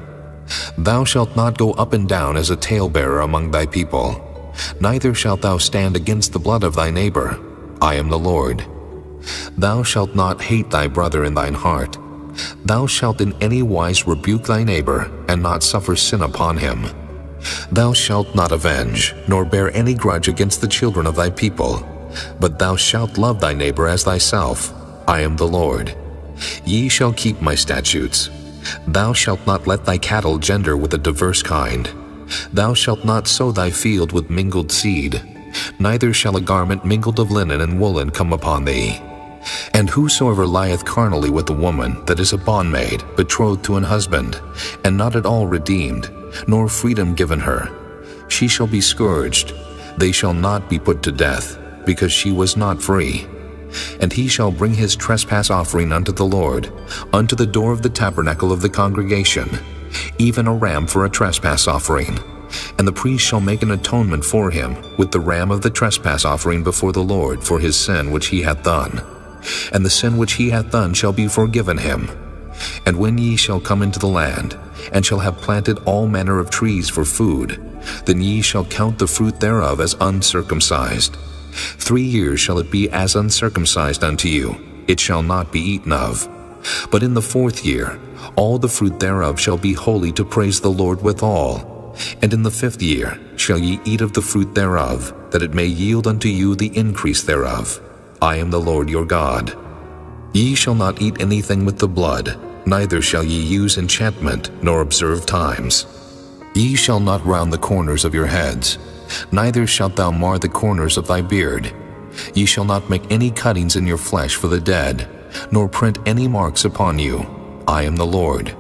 Thou shalt not go up and down as a talebearer among thy people, neither shalt thou stand against the blood of thy neighbor. I am the Lord. Thou shalt not hate thy brother in thine heart. Thou shalt in any wise rebuke thy neighbor, and not suffer sin upon him. Thou shalt not avenge, nor bear any grudge against the children of thy people, but thou shalt love thy neighbor as thyself. I am the Lord. Ye shall keep my statutes. Thou shalt not let thy cattle gender with a diverse kind. Thou shalt not sow thy field with mingled seed, neither shall a garment mingled of linen and woolen come upon thee. And whosoever lieth carnally with a woman that is a bondmaid, betrothed to an husband, and not at all redeemed, nor freedom given her, she shall be scourged. They shall not be put to death, because she was not free. And he shall bring his trespass offering unto the Lord, unto the door of the tabernacle of the congregation, even a ram for a trespass offering. And the priest shall make an atonement for him with the ram of the trespass offering before the Lord for his sin which he hath done. And the sin which he hath done shall be forgiven him. And when ye shall come into the land, and shall have planted all manner of trees for food, then ye shall count the fruit thereof as uncircumcised. 3 years shall it be as uncircumcised unto you, it shall not be eaten of. But in the 4th year all the fruit thereof shall be holy to praise the Lord withal. And in the 5th year shall ye eat of the fruit thereof, that it may yield unto you the increase thereof. I am the Lord your God. Ye shall not eat anything with the blood, neither shall ye use enchantment, nor observe times. Ye shall not round the corners of your heads, neither shalt thou mar the corners of thy beard. Ye shall not make any cuttings in your flesh for the dead, nor print any marks upon you. I am the Lord.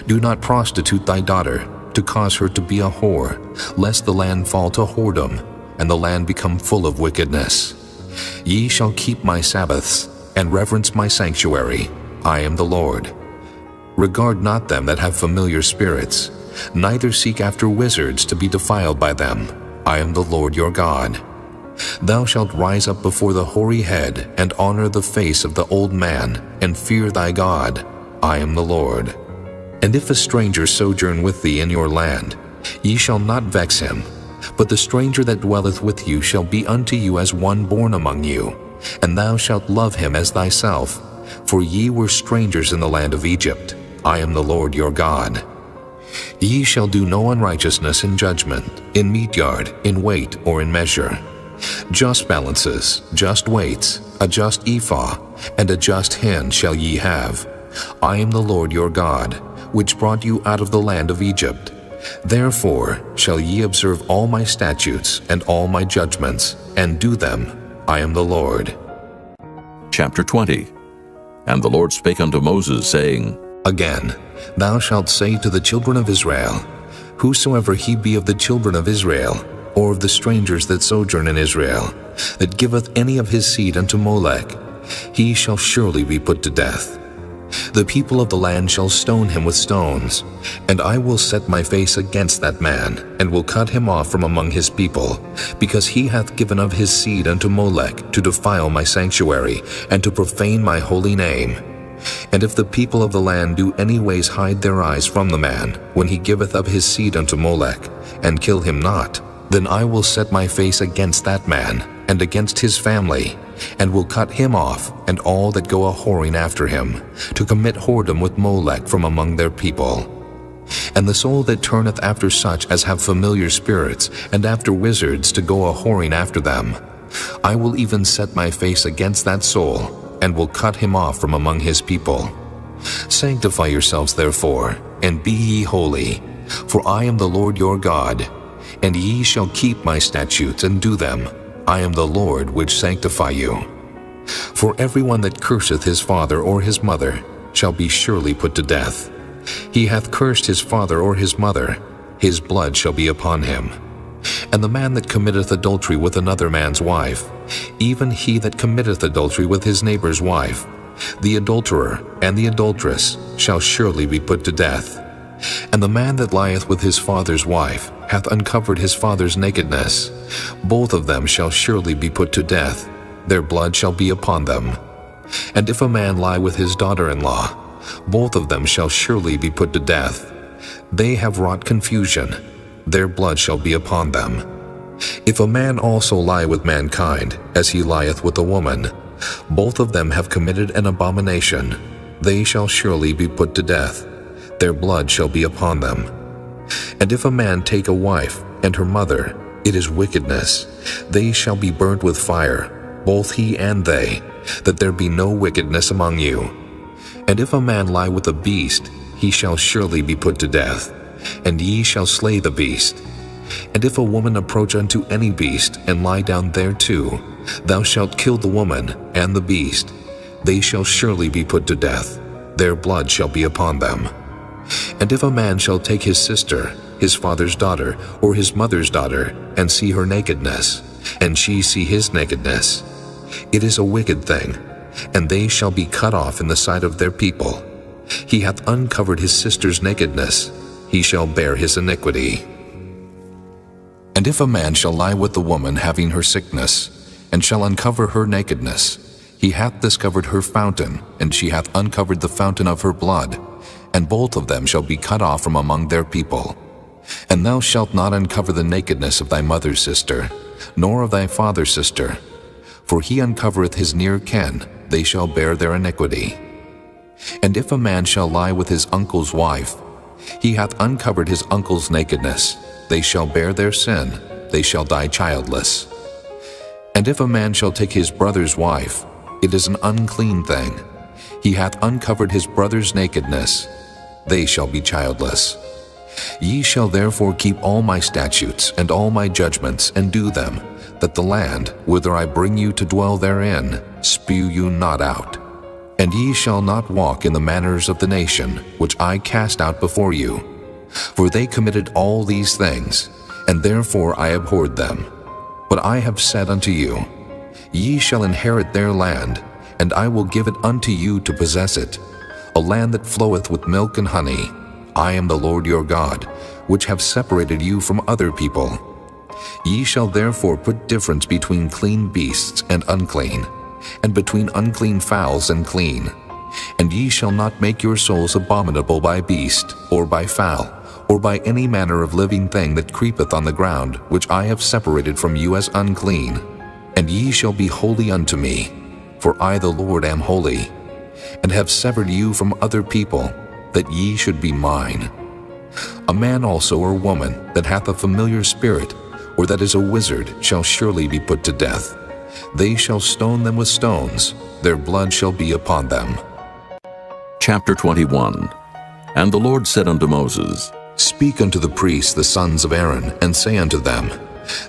Do not prostitute thy daughter, to cause her to be a whore, lest the land fall to whoredom, and the land become full of wickedness. Ye shall keep my Sabbaths, and reverence my sanctuary. I am the Lord. Regard not them that have familiar spirits, neither seek after wizards to be defiled by them. I am the Lord your God. Thou shalt rise up before the hoary head, and honor the face of the old man, and fear thy God. I am the Lord. And if a stranger sojourn with thee in your land, ye shall not vex him, but the stranger that dwelleth with you shall be unto you as one born among you, and thou shalt love him as thyself, for ye were strangers in the land of Egypt. I am the Lord your God. Ye shall do no unrighteousness in judgment, in meat yard, in weight, or in measure. Just balances, just weights, a just ephah, and a just hin shall ye have. I am the Lord your God, which brought you out of the land of Egypt. Therefore shall ye observe all my statutes and all my judgments, and do them. I am the Lord. Chapter 20. And the Lord spake unto Moses, saying, Again, thou shalt say to the children of Israel, Whosoever he be of the children of Israel, or of the strangers that sojourn in Israel, that giveth any of his seed unto Molech, he shall surely be put to death. The people of the land shall stone him with stones, and I will set my face against that man, and will cut him off from among his people, because he hath given of his seed unto Molech to defile my sanctuary, and to profane my holy name. And if the people of the land do any ways hide their eyes from the man, when he giveth of his seed unto Molech, and kill him not, then I will set my face against that man, and against his family, and will cut him off, and all that go a-whoring after him, to commit whoredom with Molech from among their people. And the soul that turneth after such as have familiar spirits, and after wizards to go a-whoring after them, I will even set my face against that soul, and will cut him off from among his people. Sanctify yourselves therefore, and be ye holy, for I am the Lord your God, and ye shall keep my statutes and do them. I am the Lord which sanctify you. For everyone that curseth his father or his mother shall be surely put to death. He hath cursed his father or his mother, his blood shall be upon him. And the man that committeth adultery with another man's wife, even he that committeth adultery with his neighbor's wife, the adulterer and the adulteress shall surely be put to death. And the man that lieth with his father's wife hath uncovered his father's nakedness. Both of them shall surely be put to death. Their blood shall be upon them. And if a man lie with his daughter-in-law, both of them shall surely be put to death. They have wrought confusion. Their blood shall be upon them. If a man also lie with mankind, as he lieth with a woman, both of them have committed an abomination. They shall surely be put to death. Their blood shall be upon them. And if a man take a wife and her mother, it is wickedness. They shall be burnt with fire, both he and they, that there be no wickedness among you. And if a man lie with a beast, he shall surely be put to death, and ye shall slay the beast. And if a woman approach unto any beast, and lie down thereto, thou shalt kill the woman and the beast. They shall surely be put to death. Their blood shall be upon them. And if a man shall take his sister, his father's daughter, or his mother's daughter, and see her nakedness, and she see his nakedness, it is a wicked thing, and they shall be cut off in the sight of their people. He hath uncovered his sister's nakedness, he shall bear his iniquity. And if a man shall lie with the woman having her sickness, and shall uncover her nakedness, he hath discovered her fountain, and she hath uncovered the fountain of her blood, and both of them shall be cut off from among their people. And thou shalt not uncover the nakedness of thy mother's sister, nor of thy father's sister, for he uncovereth his near kin, they shall bear their iniquity. And if a man shall lie with his uncle's wife, he hath uncovered his uncle's nakedness, they shall bear their sin, they shall die childless. And if a man shall take his brother's wife, it is an unclean thing. He hath uncovered his brother's nakedness, they shall be childless. Ye shall therefore keep all my statutes and all my judgments, and do them, that the land, whither I bring you to dwell therein, spew you not out. And ye shall not walk in the manners of the nation, which I cast out before you. For they committed all these things, and therefore I abhorred them. But I have said unto you, ye shall inherit their land, and I will give it unto you to possess it, a land that floweth with milk and honey. I am the Lord your God, which have separated you from other people. Ye shall therefore put difference between clean beasts and unclean, and between unclean fowls and clean. And ye shall not make your souls abominable by beast, or by fowl, or by any manner of living thing that creepeth on the ground, which I have separated from you as unclean. And ye shall be holy unto me, for I the Lord am holy, and have severed you from other people, that ye should be mine. A man also or woman that hath a familiar spirit, or that is a wizard, shall surely be put to death. They shall stone them with stones, their blood shall be upon them. Chapter 21. And the Lord said unto Moses, Speak unto the priests the sons of Aaron, and say unto them,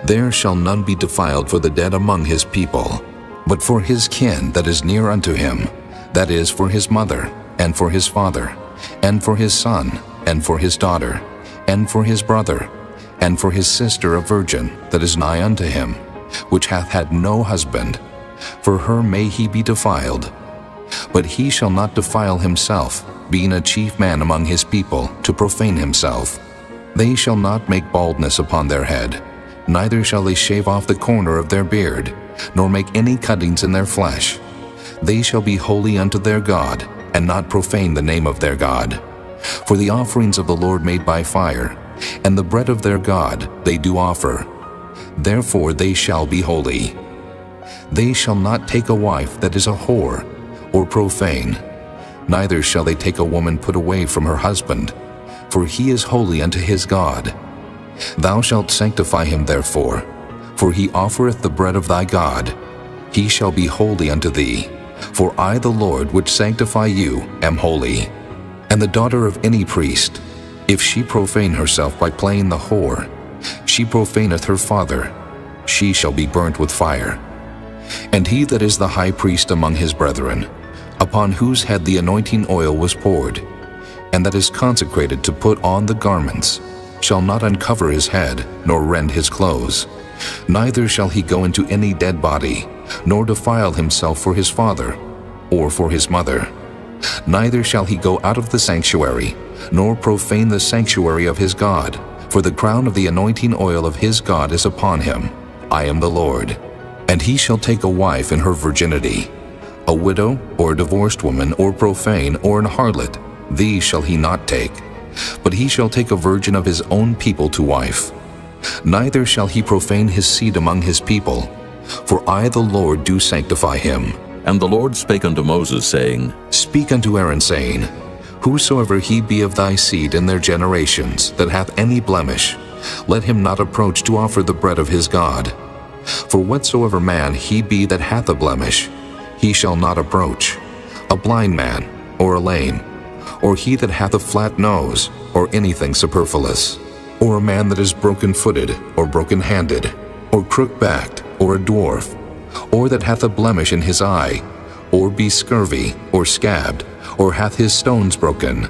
There shall none be defiled for the dead among his people, but for his kin that is near unto him, that is, for his mother, and for his father, and for his son, and for his daughter, and for his brother, and for his sister a virgin that is nigh unto him, which hath had no husband, for her may he be defiled. But he shall not defile himself, being a chief man among his people, to profane himself. They shall not make baldness upon their head, neither shall they shave off the corner of their beard, nor make any cuttings in their flesh. They shall be holy unto their God, and not profane the name of their God. For the offerings of the Lord made by fire, and the bread of their God they do offer. Therefore they shall be holy. They shall not take a wife that is a whore, or profane, neither shall they take a woman put away from her husband, for he is holy unto his God. Thou shalt sanctify him therefore, for he offereth the bread of thy God. He shall be holy unto thee, for I the Lord which sanctify you am holy. And the daughter of any priest, if she profane herself by playing the whore, she profaneth her father, she shall be burnt with fire. And he that is the high priest among his brethren, upon whose head the anointing oil was poured, and that is consecrated to put on the garments, shall not uncover his head, nor rend his clothes. Neither shall he go into any dead body, nor defile himself for his father, or for his mother. Neither shall he go out of the sanctuary, nor profane the sanctuary of his God, for the crown of the anointing oil of his God is upon him. I am the Lord. And he shall take a wife in her virginity, a widow, or a divorced woman, or profane, or an harlot, these shall he not take. But he shall take a virgin of his own people to wife. Neither shall he profane his seed among his people, for I the Lord do sanctify him. And the Lord spake unto Moses, saying, Speak unto Aaron, saying, Whosoever he be of thy seed in their generations, that hath any blemish, let him not approach to offer the bread of his God. For whatsoever man he be that hath a blemish, he shall not approach, a blind man, or a lame, or he that hath a flat nose, or anything superfluous, or a man that is broken-footed, or broken-handed, or crook-backed, or a dwarf, or that hath a blemish in his eye, or be scurvy, or scabbed, or hath his stones broken.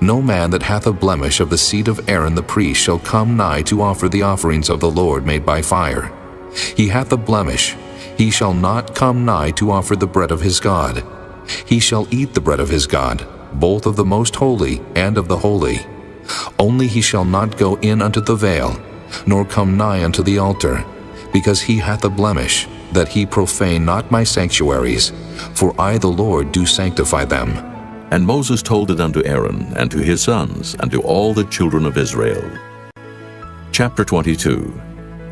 No man that hath a blemish of the seed of Aaron the priest shall come nigh to offer the offerings of the Lord made by fire. He hath a blemish, he shall not come nigh to offer the bread of his God. He shall eat the bread of his God, both of the most holy and of the holy. Only he shall not go in unto the veil, nor come nigh unto the altar, because he hath a blemish, that he profane not my sanctuaries, for I the Lord do sanctify them. And Moses told it unto Aaron, and to his sons, and to all the children of Israel. Chapter 22.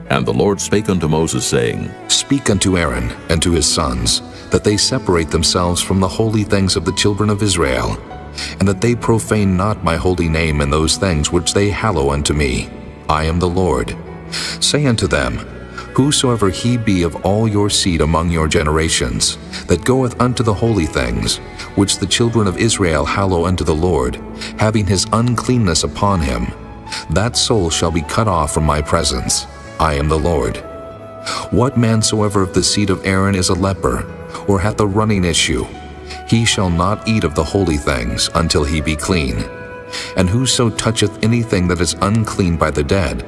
And the Lord spake unto Moses, saying, Speak unto Aaron and to his sons, that they separate themselves from the holy things of the children of Israel, and that they profane not my holy name in those things which they hallow unto me. I am the Lord. Say unto them, Whosoever he be of all your seed among your generations, that goeth unto the holy things, which the children of Israel hallow unto the Lord, having his uncleanness upon him, that soul shall be cut off from my presence. I am the Lord. What man soever of the seed of Aaron is a leper, or hath a running issue, he shall not eat of the holy things until he be clean. And whoso toucheth anything that is unclean by the dead,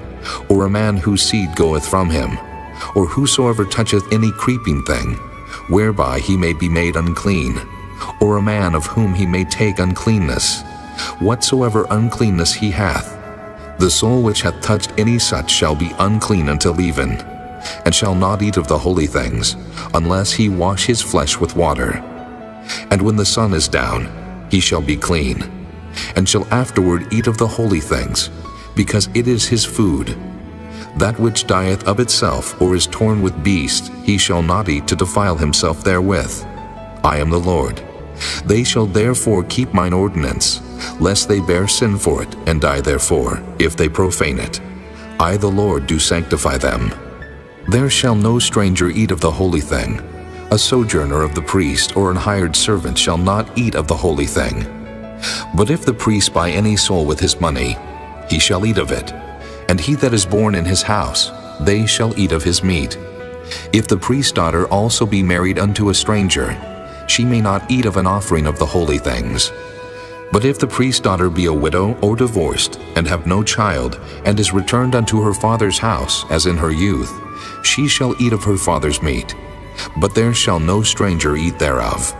or a man whose seed goeth from him, or whosoever toucheth any creeping thing, whereby he may be made unclean, or a man of whom he may take uncleanness, whatsoever uncleanness he hath, the soul which hath touched any such shall be unclean until even, and shall not eat of the holy things, unless he wash his flesh with water. And when the sun is down, he shall be clean, and shall afterward eat of the holy things, because it is his food. That which dieth of itself, or is torn with beasts, he shall not eat to defile himself therewith. I am the Lord. They shall therefore keep mine ordinance, lest they bear sin for it, and die therefore, if they profane it. I the Lord do sanctify them. There shall no stranger eat of the holy thing. A sojourner of the priest, or an hired servant, shall not eat of the holy thing. But if the priest buy any soul with his money, he shall eat of it. And he that is born in his house, they shall eat of his meat. If the priest's daughter also be married unto a stranger, she may not eat of an offering of the holy things. But if the priest's daughter be a widow or divorced, and have no child, and is returned unto her father's house, as in her youth, she shall eat of her father's meat, but there shall no stranger eat thereof.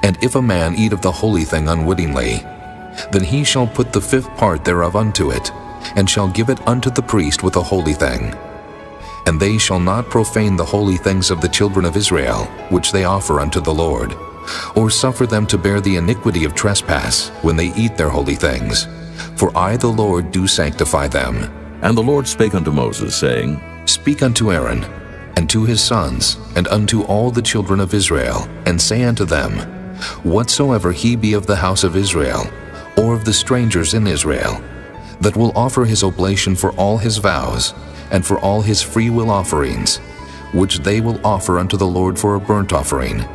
And if a man eat of the holy thing unwittingly, then he shall put the fifth part thereof unto it, and shall give it unto the priest with a holy thing. And they shall not profane the holy things of the children of Israel, which they offer unto the Lord, or suffer them to bear the iniquity of trespass when they eat their holy things. For I the Lord do sanctify them. And the Lord spake unto Moses, saying, Speak unto Aaron, and to his sons, and unto all the children of Israel, and say unto them, Whatsoever he be of the house of Israel, or of the strangers in Israel, that will offer his oblation for all his vows, and for all his freewill offerings, which they will offer unto the Lord for a burnt offering,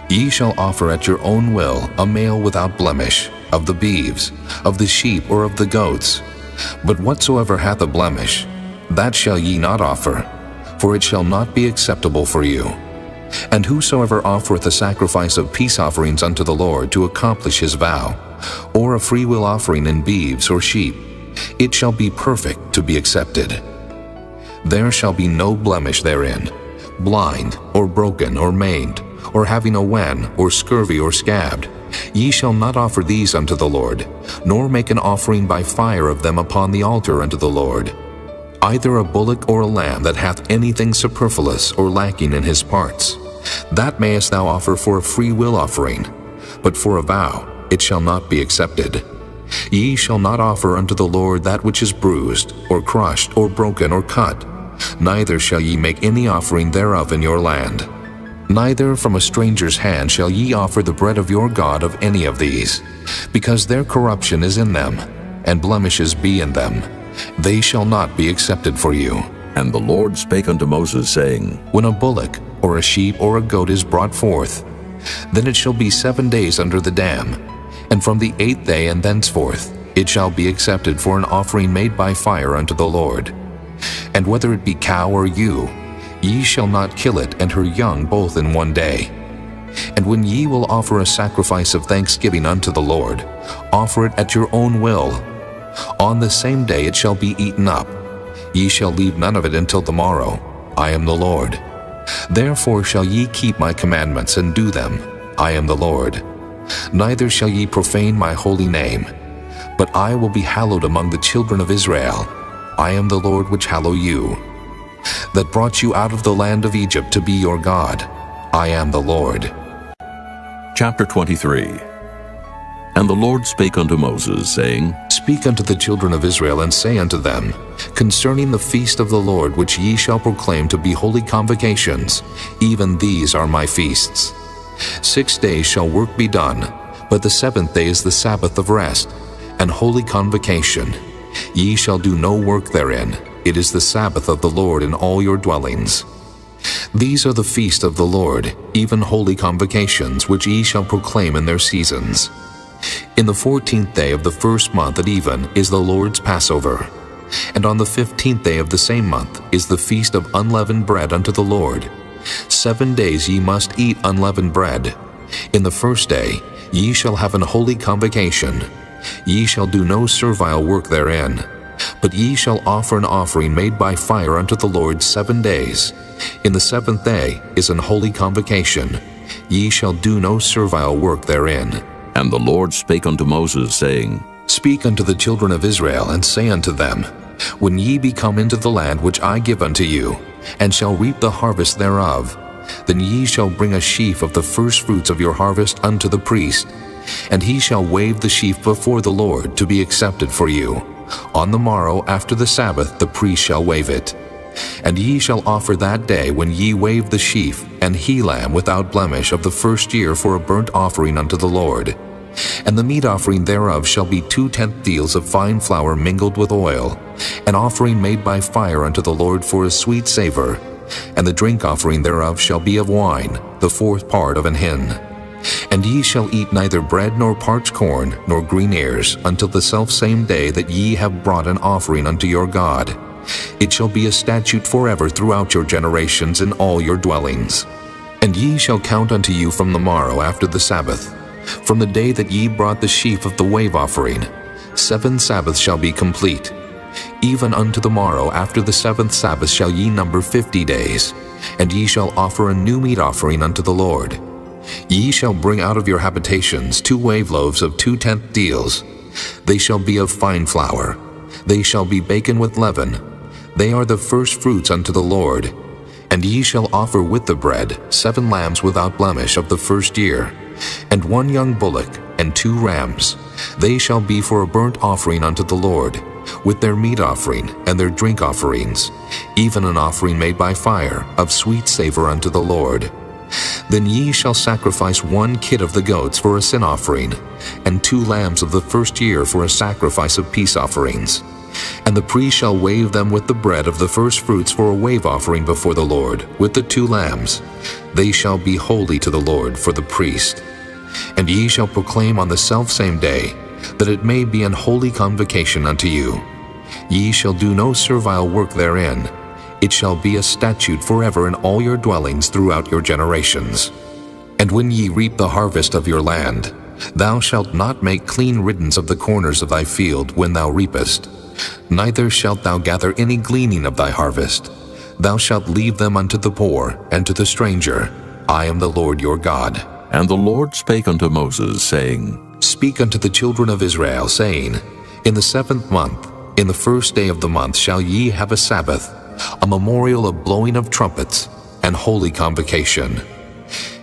ye shall offer at your own will a male without blemish, of the beeves, of the sheep, or of the goats. But whatsoever hath a blemish, that shall ye not offer, for it shall not be acceptable for you. And whosoever offereth a sacrifice of peace offerings unto the Lord to accomplish his vow, or a freewill offering in beeves or sheep, it shall be perfect to be accepted. There shall be no blemish therein, blind, or broken, or maimed, or having a wen, or scurvy, or scabbed. Ye shall not offer these unto the Lord, nor make an offering by fire of them upon the altar unto the Lord. Either a bullock or a lamb that hath anything superfluous or lacking in his parts, that mayest thou offer for a free will offering, but for a vow it shall not be accepted. Ye shall not offer unto the Lord that which is bruised, or crushed, or broken, or cut, neither shall ye make any offering thereof in your land. Neither from a stranger's hand shall ye offer the bread of your God of any of these, because their corruption is in them, and blemishes be in them. They shall not be accepted for you. And the Lord spake unto Moses, saying, When a bullock, or a sheep, or a goat is brought forth, then it shall be 7 days under the dam, and from the 8th day and thenceforth it shall be accepted for an offering made by fire unto the Lord. And whether it be cow or ewe, ye shall not kill it and her young both in 1 day. And when ye will offer a sacrifice of thanksgiving unto the Lord, offer it at your own will. On the same day it shall be eaten up. Ye shall leave none of it until the morrow. I am the Lord. Therefore shall ye keep my commandments and do them. I am the Lord. Neither shall ye profane my holy name, but I will be hallowed among the children of Israel. I am the Lord which hallow you, that brought you out of the land of Egypt to be your God. I am the Lord. Chapter 23. And the Lord spake unto Moses, saying, Speak unto the children of Israel, and say unto them, Concerning the feast of the Lord, which ye shall proclaim to be holy convocations, even these are my feasts. 6 days shall work be done, but the 7th day is the Sabbath of rest, and holy convocation. Ye shall do no work therein. It is the Sabbath of the Lord in all your dwellings. These are the feast of the Lord, even holy convocations, which ye shall proclaim in their seasons. In the 14th day of the 1st month at even is the Lord's Passover. And on the 15th day of the same month is the feast of unleavened bread unto the Lord. 7 days ye must eat unleavened bread. In the 1st day ye shall have an holy convocation. Ye shall do no servile work therein, but ye shall offer an offering made by fire unto the Lord 7 days. In the 7th day is an holy convocation. Ye shall do no servile work therein. And the Lord spake unto Moses, saying, Speak unto the children of Israel, and say unto them, When ye be come into the land which I give unto you, and shall reap the harvest thereof, then ye shall bring a sheaf of the firstfruits of your harvest unto the priest, and he shall wave the sheaf before the Lord to be accepted for you. On the morrow after the Sabbath the priest shall wave it. And ye shall offer that day when ye wave the sheaf an he-lamb without blemish of the 1st year for a burnt offering unto the Lord. And the meat offering thereof shall be 2/10 deals of fine flour mingled with oil, an offering made by fire unto the Lord for a sweet savor. And the drink offering thereof shall be of wine, the 4th part of an hin. And ye shall eat neither bread nor parched corn nor green ears until the selfsame day that ye have brought an offering unto your God. It shall be a statute forever throughout your generations in all your dwellings. And ye shall count unto you from the morrow after the Sabbath From the day that ye brought the sheaf of the wave offering, 7 Sabbaths shall be complete. Even unto the morrow after the 7th Sabbath shall ye number 50 days, and ye shall offer a new meat offering unto the Lord. Ye shall bring out of your habitations 2 wave loaves of 2/10 deals. They shall be of fine flour. They shall be baken with leaven. They are the first fruits unto the Lord. And ye shall offer with the bread 7 lambs without blemish of the first year, and 1 young bullock, and 2 rams. They shall be for a burnt offering unto the Lord, with their meat offering and their drink offerings, even an offering made by fire, of sweet savor unto the Lord. Then ye shall sacrifice 1 kid of the goats for a sin offering, and 2 lambs of the first year for a sacrifice of peace offerings. And the priest shall wave them with the bread of the first fruits for a wave offering before the Lord, with the 2 lambs. They shall be holy to the Lord for the priest. And ye shall proclaim on the selfsame day, that it may be an holy convocation unto you. Ye shall do no servile work therein. It shall be a statute forever in all your dwellings throughout your generations. And when ye reap the harvest of your land, thou shalt not make clean riddance of the corners of thy field when thou reapest. Neither shalt thou gather any gleaning of thy harvest. Thou shalt leave them unto the poor and to the stranger. I am the Lord your God. And the Lord spake unto Moses, saying, Speak unto the children of Israel, saying, In the 7th month, in the first day of the month shall ye have a Sabbath, a memorial of blowing of trumpets, and holy convocation.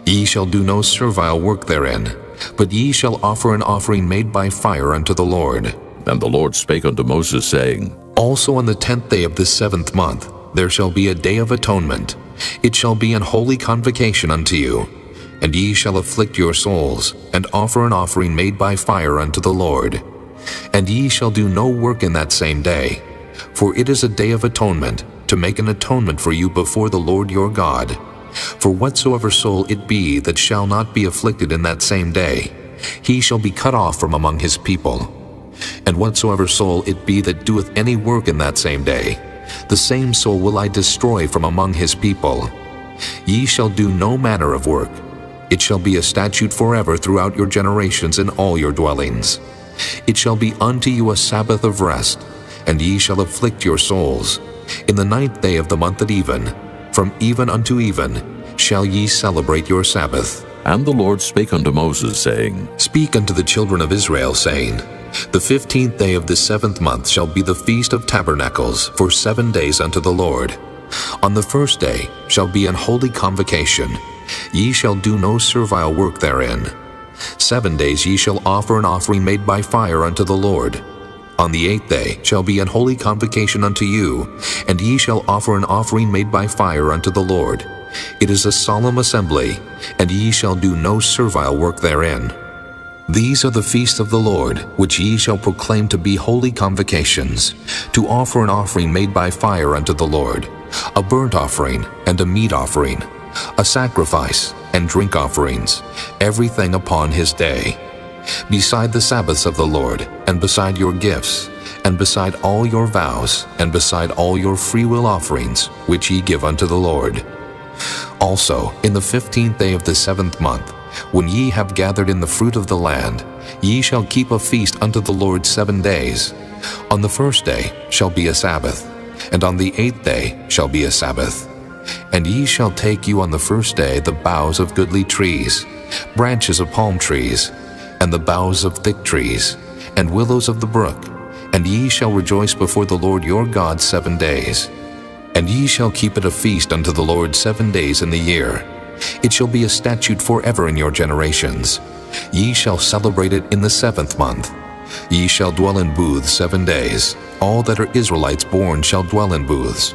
Ye shall do no servile work therein, but ye shall offer an offering made by fire unto the Lord. And the Lord spake unto Moses, saying, Also on the 10th day of this 7th month there shall be a day of atonement. It shall be an holy convocation unto you. And ye shall afflict your souls, and offer an offering made by fire unto the Lord. And ye shall do no work in that same day, for it is a day of atonement, to make an atonement for you before the Lord your God. For whatsoever soul it be that shall not be afflicted in that same day, he shall be cut off from among his people. And whatsoever soul it be that doeth any work in that same day, the same soul will I destroy from among his people. Ye shall do no manner of work. It shall be a statute forever throughout your generations in all your dwellings. It shall be unto you a Sabbath of rest, and ye shall afflict your souls. In the 9th day of the month at even, from even unto even, shall ye celebrate your Sabbath. And the Lord spake unto Moses, saying, Speak unto the children of Israel, saying, The 15th day of this 7th month shall be the Feast of Tabernacles for 7 days unto the Lord. On the first day shall be an holy convocation. Ye shall do no servile work therein. 7 days ye shall offer an offering made by fire unto the Lord. On the 8th day shall be an holy convocation unto you, and ye shall offer an offering made by fire unto the Lord. It is a solemn assembly, and ye shall do no servile work therein. These are the feasts of the Lord, which ye shall proclaim to be holy convocations, to offer an offering made by fire unto the Lord, a burnt offering and a meat offering, a sacrifice and drink offerings, everything upon his day. Beside the Sabbaths of the Lord, and beside your gifts, and beside all your vows, and beside all your freewill offerings, which ye give unto the Lord. Also, in the 15th day of the 7th month, when ye have gathered in the fruit of the land, ye shall keep a feast unto the Lord 7 days. On the first day shall be a Sabbath, and on the 8th day shall be a Sabbath. And ye shall take you on the first day the boughs of goodly trees, branches of palm trees, and the boughs of thick trees, and willows of the brook, and ye shall rejoice before the Lord your God 7 days. And ye shall keep it a feast unto the Lord 7 days in the year. It shall be a statute forever in your generations. Ye shall celebrate it in the 7th month. Ye shall dwell in booths 7 days. All that are Israelites born shall dwell in booths,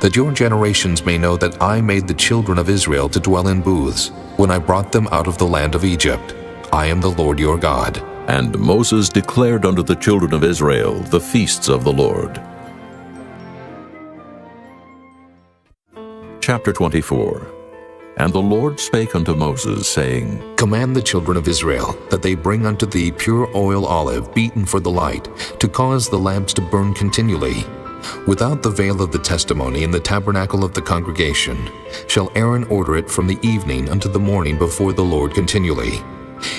that your generations may know that I made the children of Israel to dwell in booths, when I brought them out of the land of Egypt. I am the Lord your God. And Moses declared unto the children of Israel the feasts of the Lord. Chapter 24. And the Lord spake unto Moses, saying, Command the children of Israel that they bring unto thee pure oil olive beaten for the light, to cause the lamps to burn continually. Without the veil of the testimony in the tabernacle of the congregation shall Aaron order it from the evening unto the morning before the Lord continually.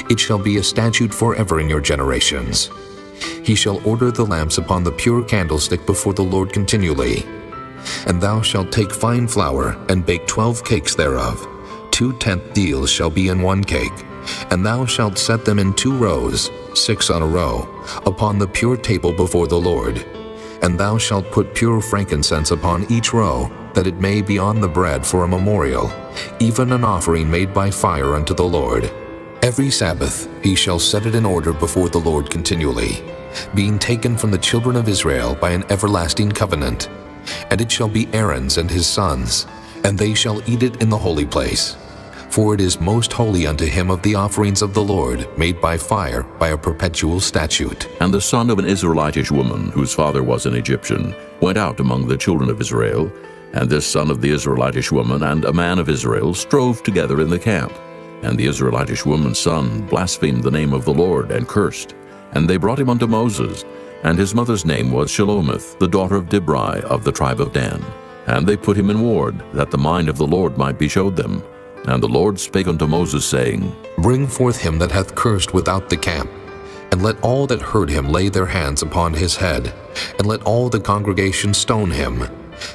It shall be a statute forever in your generations. He shall order the lamps upon the pure candlestick before the Lord continually. And thou shalt take fine flour, and bake 12 cakes thereof. 2/10 deals shall be in one cake. And thou shalt set them in 2 rows, 6 on a row, upon the pure table before the Lord. And thou shalt put pure frankincense upon each row, that it may be on the bread for a memorial, even an offering made by fire unto the Lord. Every Sabbath he shall set it in order before the Lord continually, being taken from the children of Israel by an everlasting covenant. And it shall be Aaron's and his sons, and they shall eat it in the holy place. For it is most holy unto him of the offerings of the Lord, made by fire, by a perpetual statute. And the son of an Israelitish woman, whose father was an Egyptian, went out among the children of Israel, and this son of the Israelitish woman and a man of Israel strove together in the camp. And the Israelitish woman's son blasphemed the name of the Lord, and cursed. And they brought him unto Moses, and his mother's name was Shelomith, the daughter of Dibri of the tribe of Dan. And they put him in ward, that the mind of the Lord might be showed them. And the Lord spake unto Moses, saying, Bring forth him that hath cursed without the camp, and let all that heard him lay their hands upon his head, and let all the congregation stone him.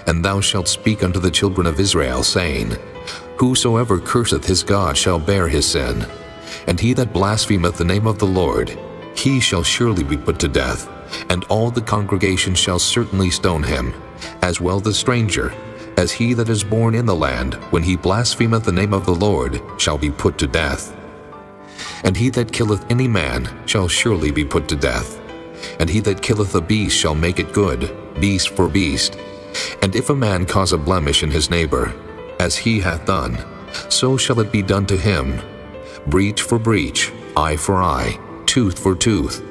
And thou shalt speak unto the children of Israel, saying, Whosoever curseth his God shall bear his sin. And he that blasphemeth the name of the Lord, he shall surely be put to death, and all the congregation shall certainly stone him, as well the stranger, as he that is born in the land, when he blasphemeth the name of the Lord, shall be put to death. And he that killeth any man shall surely be put to death. And he that killeth a beast shall make it good, beast for beast. And if a man cause a blemish in his neighbor, as he hath done, so shall it be done to him. Breach for breach, eye for eye, tooth for tooth.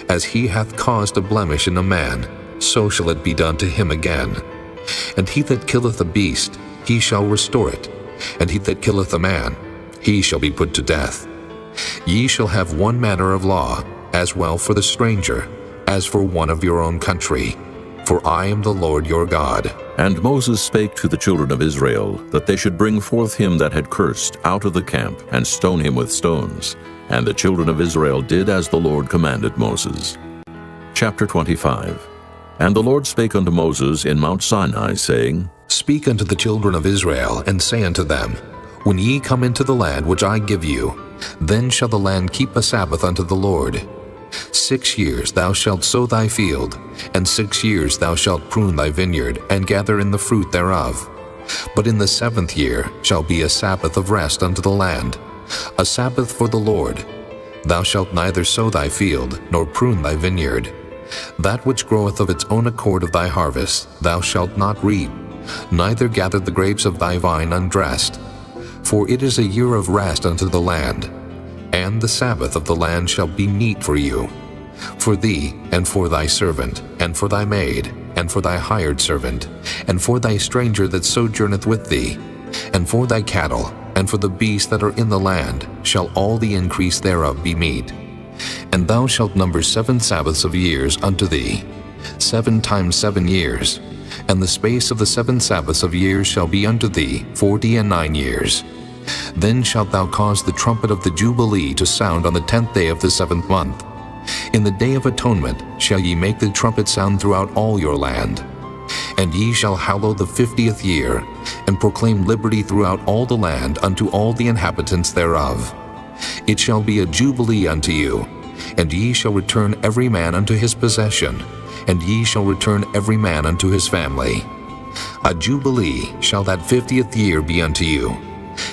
As he hath caused a blemish in a man, so shall it be done to him again. And he that killeth a beast, he shall restore it. And he that killeth a man, he shall be put to death. Ye shall have one manner of law, as well for the stranger, as for one of your own country. For I am the Lord your God. And Moses spake to the children of Israel, that they should bring forth him that had cursed out of the camp, and stone him with stones. And the children of Israel did as the Lord commanded Moses. Chapter 25. And the Lord spake unto Moses in Mount Sinai, saying, Speak unto the children of Israel, and say unto them, When ye come into the land which I give you, then shall the land keep a Sabbath unto the Lord. 6 years thou shalt sow thy field, and 6 years thou shalt prune thy vineyard, and gather in the fruit thereof. But in the 7th year shall be a Sabbath of rest unto the land, a Sabbath for the Lord. Thou shalt neither sow thy field, nor prune thy vineyard. That which groweth of its own accord of thy harvest thou shalt not reap, neither gather the grapes of thy vine undressed. For it is a year of rest unto the land, and the Sabbath of the land shall be meat for you, for thee, and for thy servant, and for thy maid, and for thy hired servant, and for thy stranger that sojourneth with thee, and for thy cattle, and for the beasts that are in the land, shall all the increase thereof be meat. And thou shalt number 7 Sabbaths of years unto thee, 7 times 7 years, and the space of the 7 Sabbaths of years shall be unto thee 49 years. Then shalt thou cause the trumpet of the Jubilee to sound on the 10th day of the 7th month. In the day of atonement shall ye make the trumpet sound throughout all your land. And ye shall hallow the 50th year, and proclaim liberty throughout all the land unto all the inhabitants thereof. It shall be a jubilee unto you, and ye shall return every man unto his possession, and ye shall return every man unto his family. A jubilee shall that 50th year be unto you.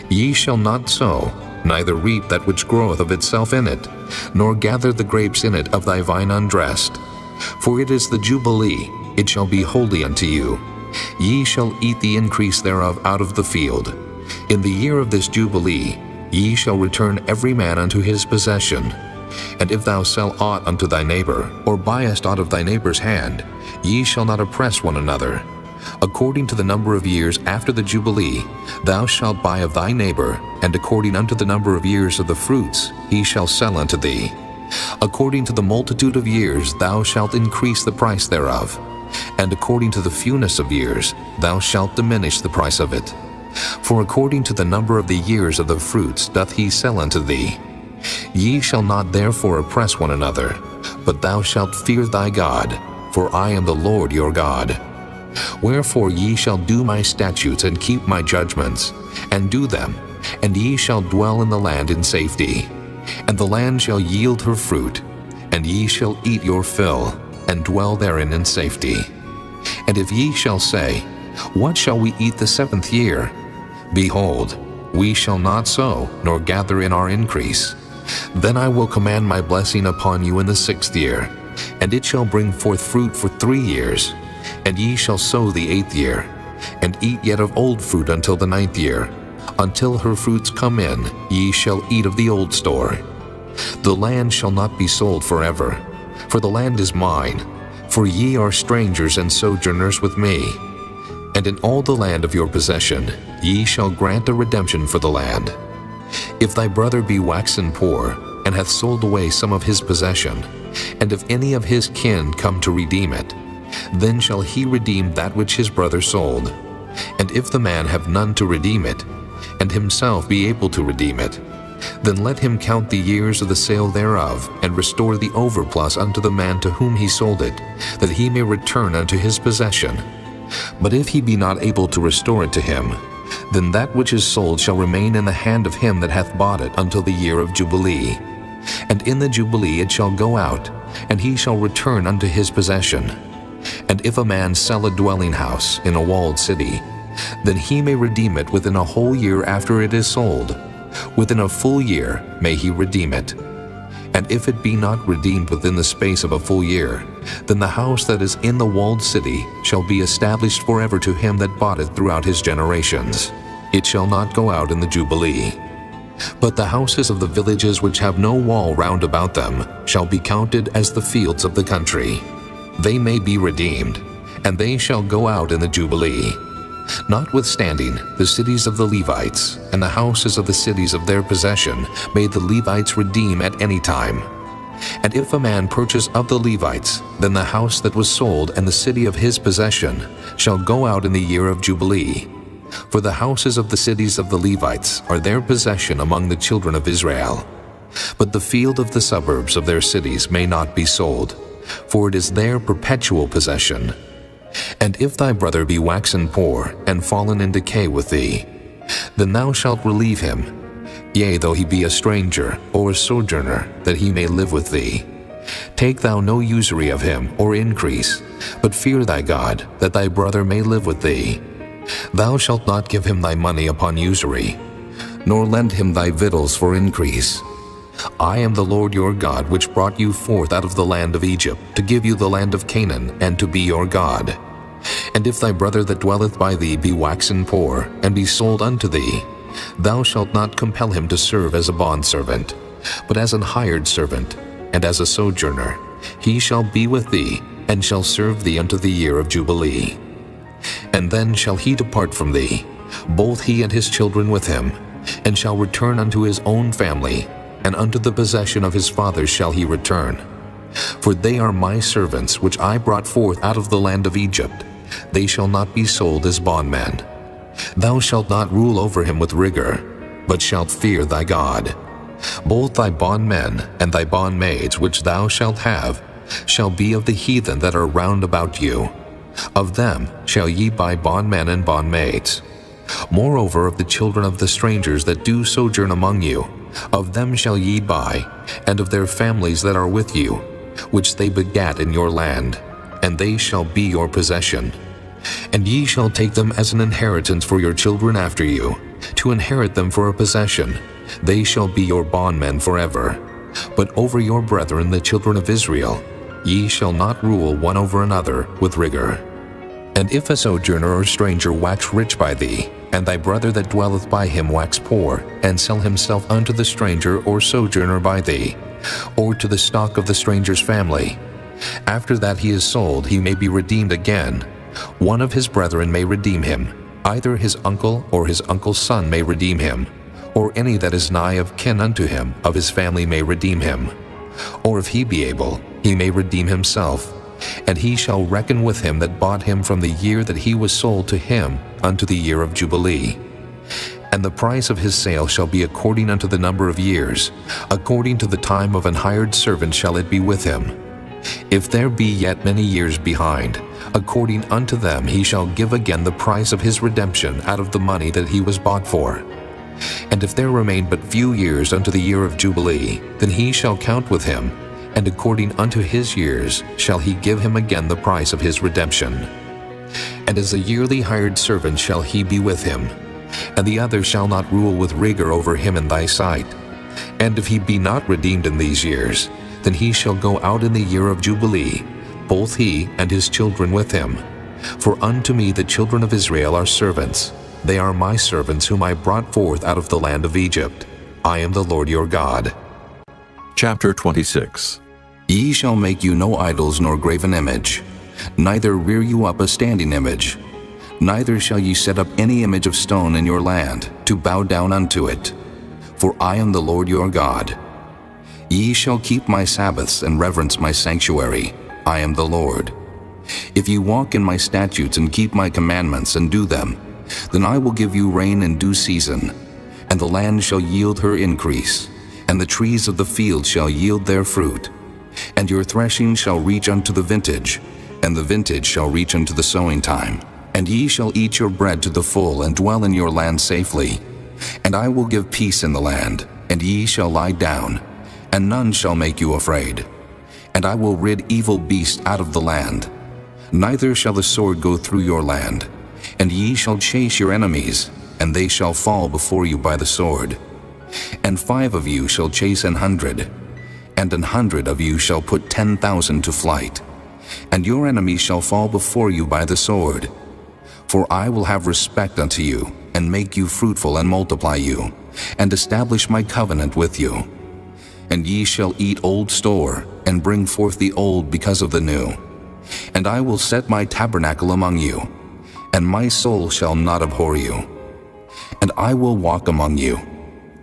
Ye shall not sow, neither reap that which groweth of itself in it, nor gather the grapes in it of thy vine undressed. For it is the jubilee, it shall be holy unto you. Ye shall eat the increase thereof out of the field. In the year of this jubilee ye shall return every man unto his possession. And if thou sell aught unto thy neighbor, or buyest aught of thy neighbor's hand, ye shall not oppress one another. According to the number of years after the Jubilee, thou shalt buy of thy neighbor, and according unto the number of years of the fruits, he shall sell unto thee. According to the multitude of years thou shalt increase the price thereof, and according to the fewness of years thou shalt diminish the price of it. For according to the number of the years of the fruits doth he sell unto thee. Ye shall not therefore oppress one another, but thou shalt fear thy God, for I am the Lord your God. Wherefore ye shall do my statutes and keep my judgments, and do them, and ye shall dwell in the land in safety. And the land shall yield her fruit, and ye shall eat your fill, and dwell therein in safety. And if ye shall say, What shall we eat the 7th year? Behold, we shall not sow, nor gather in our increase. Then I will command my blessing upon you in the 6th year, and it shall bring forth fruit for 3 years. And ye shall sow the 8th year, and eat yet of old fruit until the 9th year. Until her fruits come in, ye shall eat of the old store. The land shall not be sold forever, for the land is mine, for ye are strangers and sojourners with me. And in all the land of your possession ye shall grant a redemption for the land. If thy brother be waxen poor, and hath sold away some of his possession, and if any of his kin come to redeem it, then shall he redeem that which his brother sold. And if the man have none to redeem it, and himself be able to redeem it, then let him count the years of the sale thereof, and restore the overplus unto the man to whom he sold it, that he may return unto his possession. But if he be not able to restore it to him, then that which is sold shall remain in the hand of him that hath bought it until the year of Jubilee. And in the Jubilee it shall go out, and he shall return unto his possession. And if a man sell a dwelling house in a walled city, then he may redeem it within a whole year after it is sold. Within a full year may he redeem it. And if it be not redeemed within the space of a full year, then the house that is in the walled city shall be established forever to him that bought it throughout his generations. It shall not go out in the Jubilee. But the houses of the villages which have no wall round about them shall be counted as the fields of the country. They may be redeemed, and they shall go out in the Jubilee. Notwithstanding, the cities of the Levites and the houses of the cities of their possession may the Levites redeem at any time. And if a man purchase of the Levites, then the house that was sold and the city of his possession shall go out in the year of Jubilee. For the houses of the cities of the Levites are their possession among the children of Israel. But the field of the suburbs of their cities may not be sold, for it is their perpetual possession. And if thy brother be waxen poor, and fallen in decay with thee, then thou shalt relieve him, yea, though he be a stranger or a sojourner, that he may live with thee. Take thou no usury of him, or increase, but fear thy God, that thy brother may live with thee. Thou shalt not give him thy money upon usury, nor lend him thy victuals for increase. I am the Lord your God, which brought you forth out of the land of Egypt, to give you the land of Canaan, and to be your God. And if thy brother that dwelleth by thee be waxen poor, and be sold unto thee, thou shalt not compel him to serve as a bondservant, but as an hired servant, and as a sojourner. He shall be with thee, and shall serve thee unto the year of Jubilee. And then shall he depart from thee, both he and his children with him, and shall return unto his own family, and unto the possession of his fathers shall he return. For they are my servants, which I brought forth out of the land of Egypt. They shall not be sold as bondmen. Thou shalt not rule over him with rigor, but shalt fear thy God. Both thy bondmen and thy bondmaids which thou shalt have shall be of the heathen that are round about you. Of them shall ye buy bondmen and bondmaids. Moreover, of the children of the strangers that do sojourn among you, of them shall ye buy, and of their families that are with you, which they begat in your land, and they shall be your possession. And ye shall take them as an inheritance for your children after you, to inherit them for a possession. They shall be your bondmen forever. But over your brethren the children of Israel, ye shall not rule one over another with rigor. And if a sojourner or stranger wax rich by thee, and thy brother that dwelleth by him wax poor, and sell himself unto the stranger or sojourner by thee, or to the stock of the stranger's family, after that he is sold, he may be redeemed again. One of his brethren may redeem him, either his uncle or his uncle's son may redeem him, or any that is nigh of kin unto him of his family may redeem him. Or if he be able, he may redeem himself, and he shall reckon with him that bought him from the year that he was sold to him unto the year of Jubilee. And the price of his sale shall be according unto the number of years, according to the time of an hired servant shall it be with him. If there be yet many years behind, according unto them he shall give again the price of his redemption out of the money that he was bought for. And if there remain but few years unto the year of Jubilee, then he shall count with him, and according unto his years shall he give him again the price of his redemption. And as a yearly hired servant shall he be with him, and the other shall not rule with rigor over him in thy sight. And if he be not redeemed in these years, then he shall go out in the year of Jubilee, both he and his children with him. For unto me the children of Israel are servants. They are my servants whom I brought forth out of the land of Egypt. I am the Lord your God. Chapter 26. Ye shall make you no idols nor graven image, neither rear you up a standing image. Neither shall ye set up any image of stone in your land, to bow down unto it. For I am the Lord your God. Ye shall keep my Sabbaths and reverence my sanctuary. I am the Lord. If ye walk in my statutes and keep my commandments and do them, then I will give you rain in due season, and the land shall yield her increase, and the trees of the field shall yield their fruit. And your threshing shall reach unto the vintage, and the vintage shall reach unto the sowing time. And ye shall eat your bread to the full, and dwell in your land safely. And I will give peace in the land, and ye shall lie down, and none shall make you afraid. And I will rid evil beasts out of the land. Neither shall the sword go through your land. And ye shall chase your enemies, and they shall fall before you by the sword. And 5 of you shall chase 100, and 100 of you shall put 10,000 to flight. And your enemies shall fall before you by the sword. For I will have respect unto you, and make you fruitful, and multiply you, and establish my covenant with you. And ye shall eat old store, and bring forth the old because of the new. And I will set my tabernacle among you, and my soul shall not abhor you. And I will walk among you,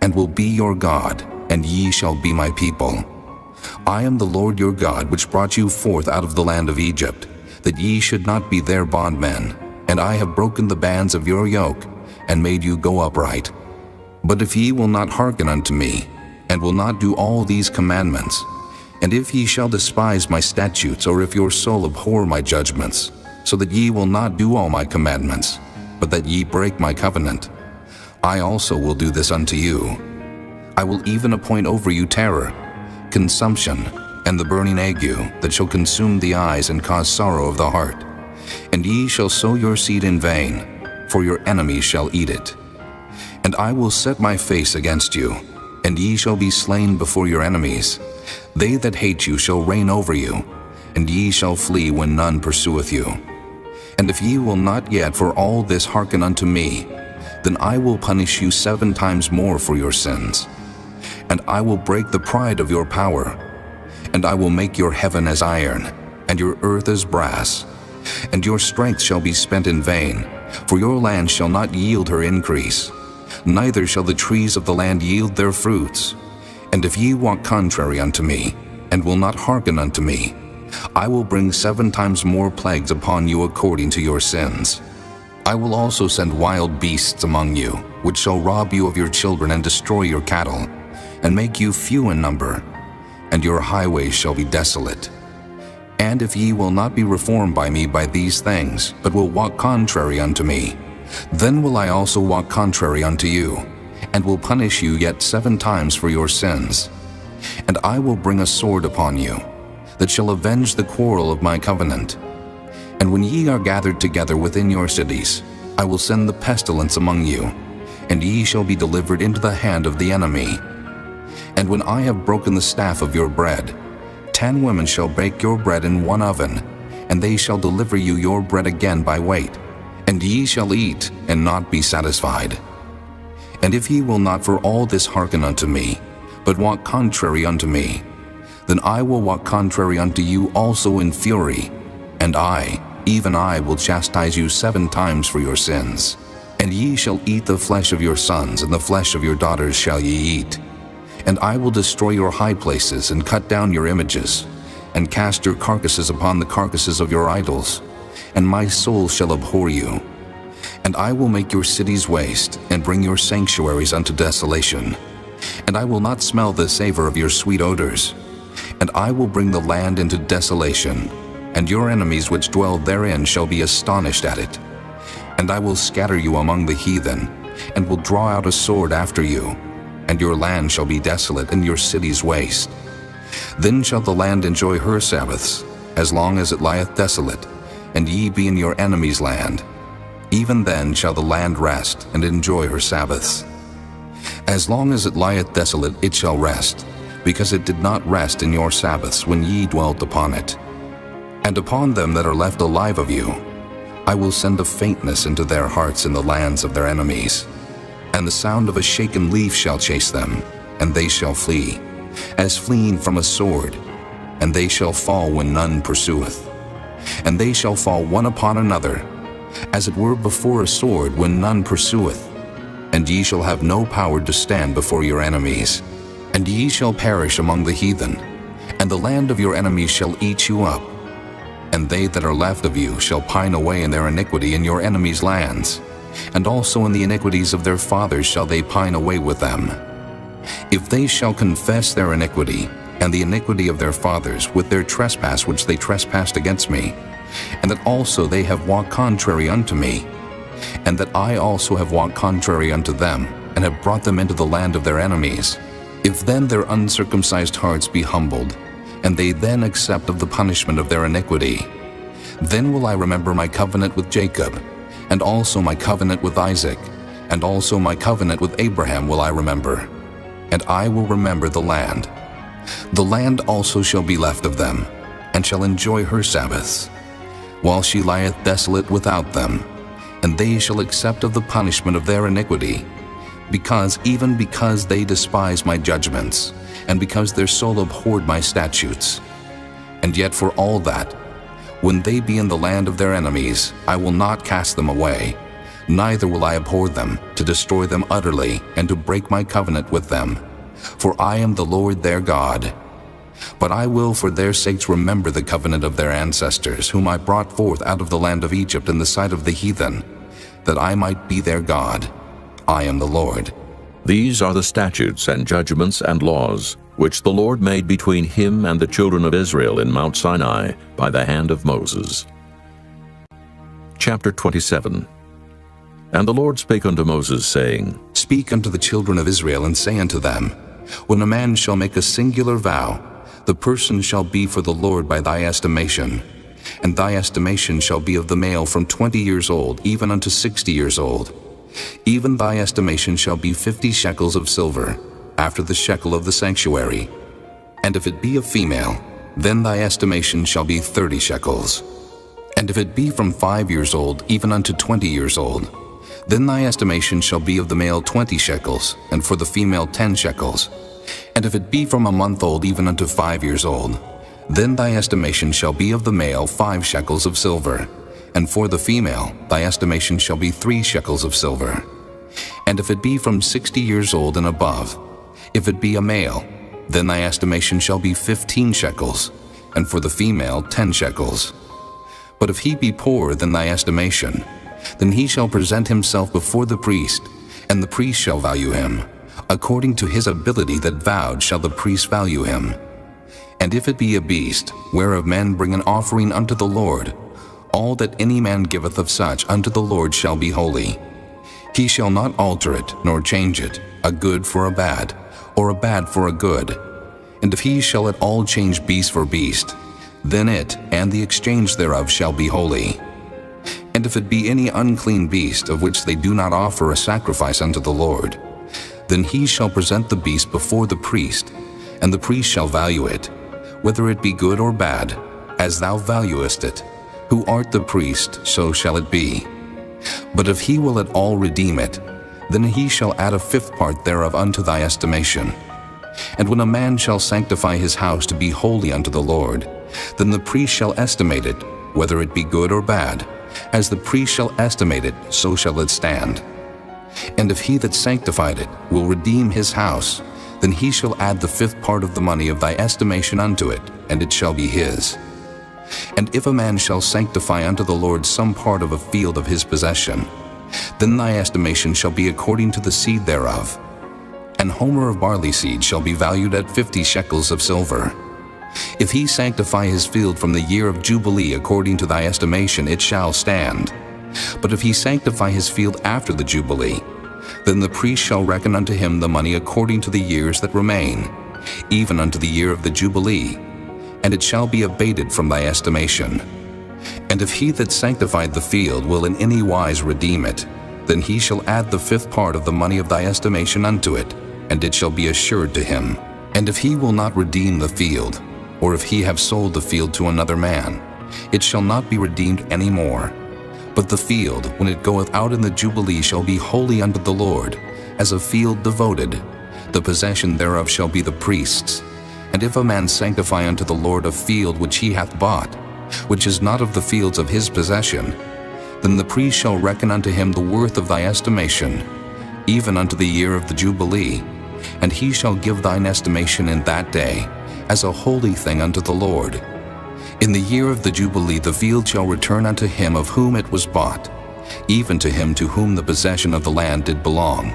and will be your God, and ye shall be my people. I am the Lord your God, which brought you forth out of the land of Egypt, that ye should not be their bondmen. And I have broken the bands of your yoke, and made you go upright. But if ye will not hearken unto me, and will not do all these commandments, and if ye shall despise my statutes, or if your soul abhor my judgments, so that ye will not do all my commandments, but that ye break my covenant, I also will do this unto you. I will even appoint over you terror, consumption, and the burning ague, that shall consume the eyes and cause sorrow of the heart. And ye shall sow your seed in vain, for your enemies shall eat it. And I will set my face against you, and ye shall be slain before your enemies. They that hate you shall reign over you, and ye shall flee when none pursueth you. And if ye will not yet for all this hearken unto me, then I will punish you 7 times more for your sins. And I will break the pride of your power, and I will make your heaven as iron, and your earth as brass. And your strength shall be spent in vain, for your land shall not yield her increase, neither shall the trees of the land yield their fruits. And if ye walk contrary unto me, and will not hearken unto me, I will bring 7 times more plagues upon you according to your sins. I will also send wild beasts among you, which shall rob you of your children and destroy your cattle, and make you few in number, and your highways shall be desolate. And if ye will not be reformed by me by these things, but will walk contrary unto me, then will I also walk contrary unto you, and will punish you yet 7 times for your sins. And I will bring a sword upon you, that shall avenge the quarrel of my covenant. And when ye are gathered together within your cities, I will send the pestilence among you, and ye shall be delivered into the hand of the enemy. And when I have broken the staff of your bread, 10 women shall bake your bread in one oven, and they shall deliver you your bread again by weight, and ye shall eat and not be satisfied. And if ye will not for all this hearken unto me, but walk contrary unto me, then I will walk contrary unto you also in fury, and I, even I, will chastise you 7 times for your sins. And ye shall eat the flesh of your sons, and the flesh of your daughters shall ye eat. And I will destroy your high places, and cut down your images, and cast your carcasses upon the carcasses of your idols, and my soul shall abhor you. And I will make your cities waste, and bring your sanctuaries unto desolation. And I will not smell the savor of your sweet odors. And I will bring the land into desolation, and your enemies which dwell therein shall be astonished at it. And I will scatter you among the heathen, and will draw out a sword after you, and your land shall be desolate, and your cities waste. Then shall the land enjoy her Sabbaths, as long as it lieth desolate, and ye be in your enemy's land. Even then shall the land rest, and enjoy her Sabbaths. As long as it lieth desolate, it shall rest, because it did not rest in your Sabbaths when ye dwelt upon it. And upon them that are left alive of you, I will send a faintness into their hearts in the lands of their enemies. And the sound of a shaken leaf shall chase them, and they shall flee, as fleeing from a sword, and they shall fall when none pursueth. And they shall fall one upon another, as it were before a sword when none pursueth. And ye shall have no power to stand before your enemies. And ye shall perish among the heathen, and the land of your enemies shall eat you up. And they that are left of you shall pine away in their iniquity in your enemies' lands, and also in the iniquities of their fathers shall they pine away with them. If they shall confess their iniquity, and the iniquity of their fathers, with their trespass which they trespassed against me, and that also they have walked contrary unto me, and that I also have walked contrary unto them, and have brought them into the land of their enemies, if then their uncircumcised hearts be humbled, and they then accept of the punishment of their iniquity, then will I remember my covenant with Jacob, and also my covenant with Isaac, and also my covenant with Abraham will I remember, and I will remember the land. The land also shall be left of them, and shall enjoy her Sabbaths, while she lieth desolate without them, and they shall accept of the punishment of their iniquity, because they despise my judgments, and because their soul abhorred my statutes. And yet for all that, when they be in the land of their enemies, I will not cast them away, neither will I abhor them, to destroy them utterly, and to break my covenant with them. For I am the Lord their God. But I will for their sakes remember the covenant of their ancestors, whom I brought forth out of the land of Egypt in the sight of the heathen, that I might be their God. I am the Lord. These are the statutes and judgments and laws which the Lord made between him and the children of Israel in Mount Sinai by the hand of Moses. Chapter 27. And the Lord spake unto Moses, saying, Speak unto the children of Israel, and say unto them, When a man shall make a singular vow, the person shall be for the Lord by thy estimation. And thy estimation shall be of the male from 20 years old, even unto 60 years old. Even thy estimation shall be 50 shekels of silver, after the shekel of the sanctuary. And if it be a female, then thy estimation shall be 30 shekels. And if it be from 5 years old, even unto 20 years old, then thy estimation shall be of the male 20 shekels, and for the female 10 shekels. And if it be from a month old, even unto 5 years old, then thy estimation shall be of the male 5 shekels of silver, and for the female thy estimation shall be 3 shekels of silver. And if it be from 60 years old and above, if it be a male, then thy estimation shall be 15 shekels, and for the female 10 shekels. But if he be poorer than thy estimation, then he shall present himself before the priest, and the priest shall value him. According to his ability that vowed shall the priest value him. And if it be a beast, whereof men bring an offering unto the Lord, all that any man giveth of such unto the Lord shall be holy. He shall not alter it, nor change it, a good for a bad, or a bad for a good. And if he shall at all change beast for beast, then it and the exchange thereof shall be holy. And if it be any unclean beast of which they do not offer a sacrifice unto the Lord, then he shall present the beast before the priest, and the priest shall value it, whether it be good or bad, as thou valuest it. Who art the priest, so shall it be. But if he will at all redeem it, then he shall add a 5th part thereof unto thy estimation. And when a man shall sanctify his house to be holy unto the Lord, then the priest shall estimate it, whether it be good or bad. As the priest shall estimate it, so shall it stand. And if he that sanctified it will redeem his house, then he shall add the 5th part of the money of thy estimation unto it, and it shall be his. And if a man shall sanctify unto the Lord some part of a field of his possession, Then thy estimation shall be according to the seed thereof. An homer of barley seed shall be valued at 50 shekels of silver. If he sanctify his field from the year of Jubilee according to thy estimation, it shall stand. But if he sanctify his field after the Jubilee, then the priest shall reckon unto him the money according to the years that remain, even unto the year of the Jubilee, and it shall be abated from thy estimation. And if he that sanctified the field will in any wise redeem it, then he shall add the 5th part of the money of thy estimation unto it, and it shall be assured to him. And if he will not redeem the field, or if he have sold the field to another man, it shall not be redeemed any more. But the field, when it goeth out in the Jubilee, shall be holy unto the Lord, as a field devoted. The possession thereof shall be the priest's. And if a man sanctify unto the Lord a field which he hath bought, which is not of the fields of his possession, then the priest shall reckon unto him the worth of thy estimation, even unto the year of the Jubilee, and he shall give thine estimation in that day, as a holy thing unto the Lord. In the year of the Jubilee the field shall return unto him of whom it was bought, even to him to whom the possession of the land did belong.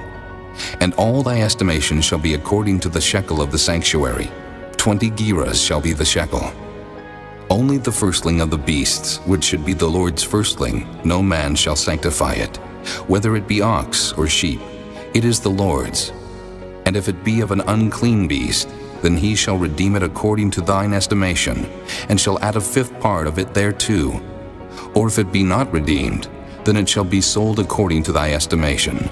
And all thy estimation shall be according to the shekel of the sanctuary. 20 gerahs shall be the shekel. Only the firstling of the beasts, which should be the Lord's firstling, no man shall sanctify it. Whether it be ox or sheep, it is the Lord's. And if it be of an unclean beast, then he shall redeem it according to thine estimation, and shall add a 5th part of it thereto. Or if it be not redeemed, then it shall be sold according to thy estimation.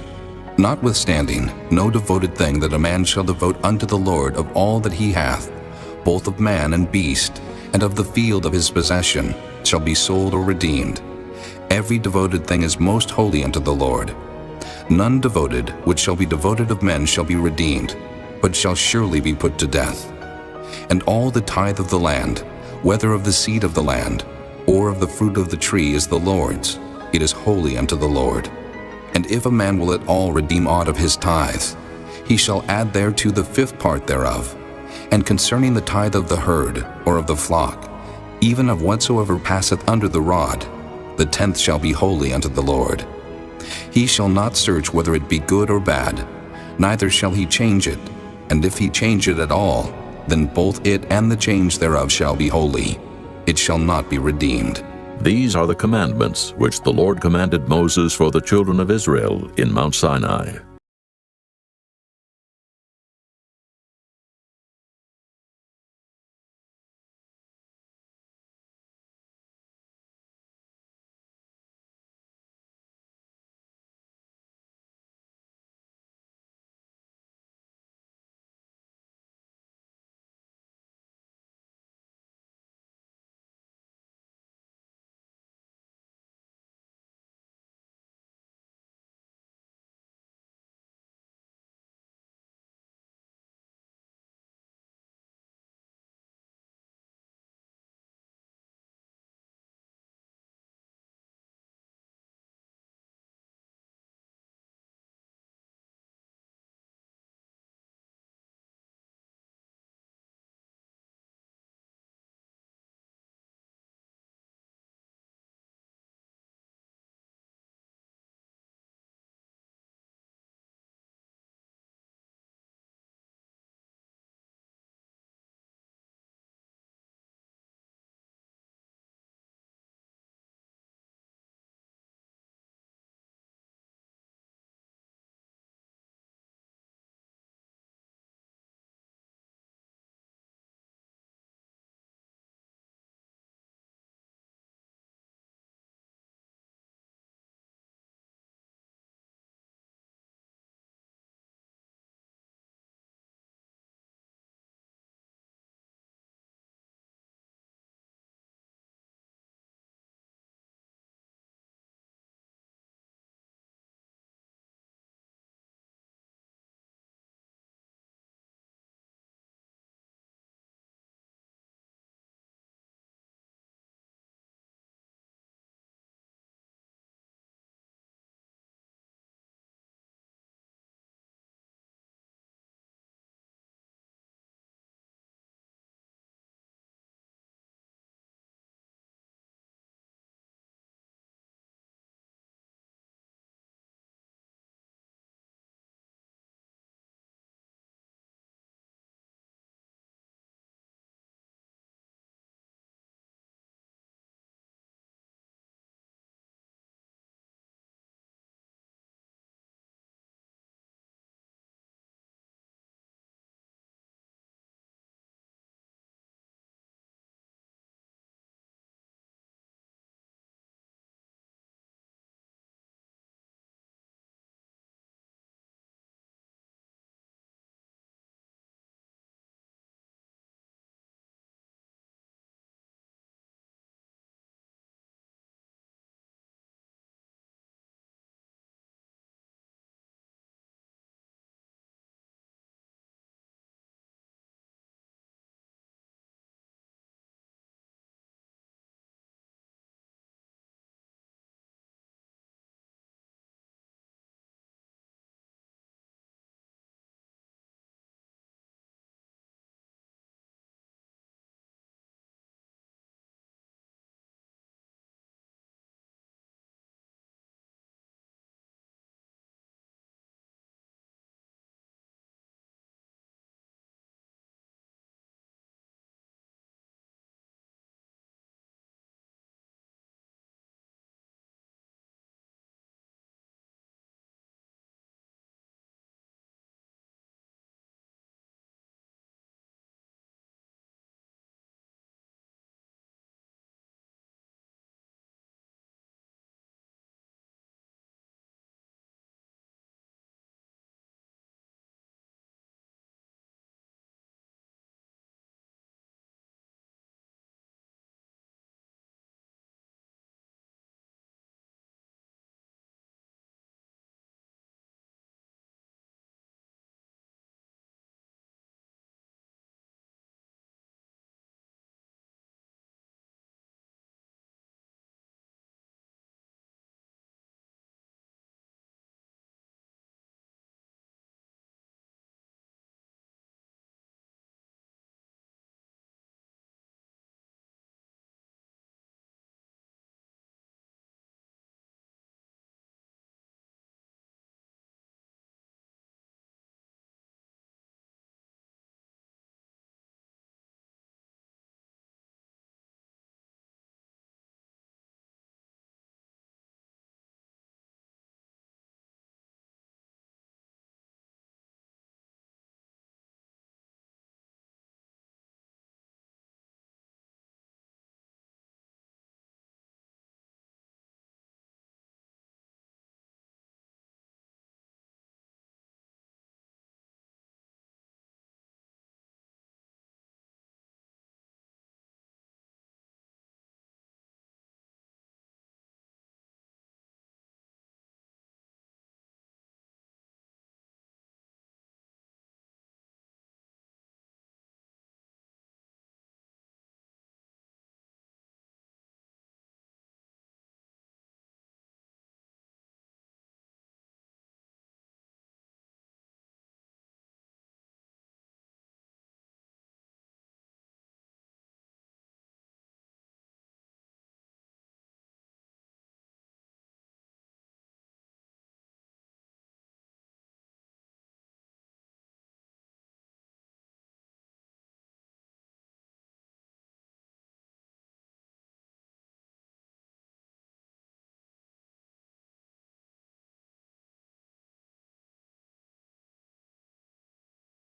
Notwithstanding, no devoted thing that a man shall devote unto the Lord of all that he hath, both of man and beast, and of the field of his possession, shall be sold or redeemed. Every devoted thing is most holy unto the Lord. None devoted, which shall be devoted of men, shall be redeemed, but shall surely be put to death. And all the tithe of the land, whether of the seed of the land, or of the fruit of the tree, is the Lord's. It is holy unto the Lord. And if a man will at all redeem aught of his tithes, he shall add thereto the 5th part thereof. And concerning the tithe of the herd, or of the flock, even of whatsoever passeth under the rod, the 10th shall be holy unto the Lord. He shall not search whether it be good or bad, neither shall he change it. And if he change it at all, then both it and the change thereof shall be holy. It shall not be redeemed. These are the commandments which the Lord commanded Moses for the children of Israel in Mount Sinai.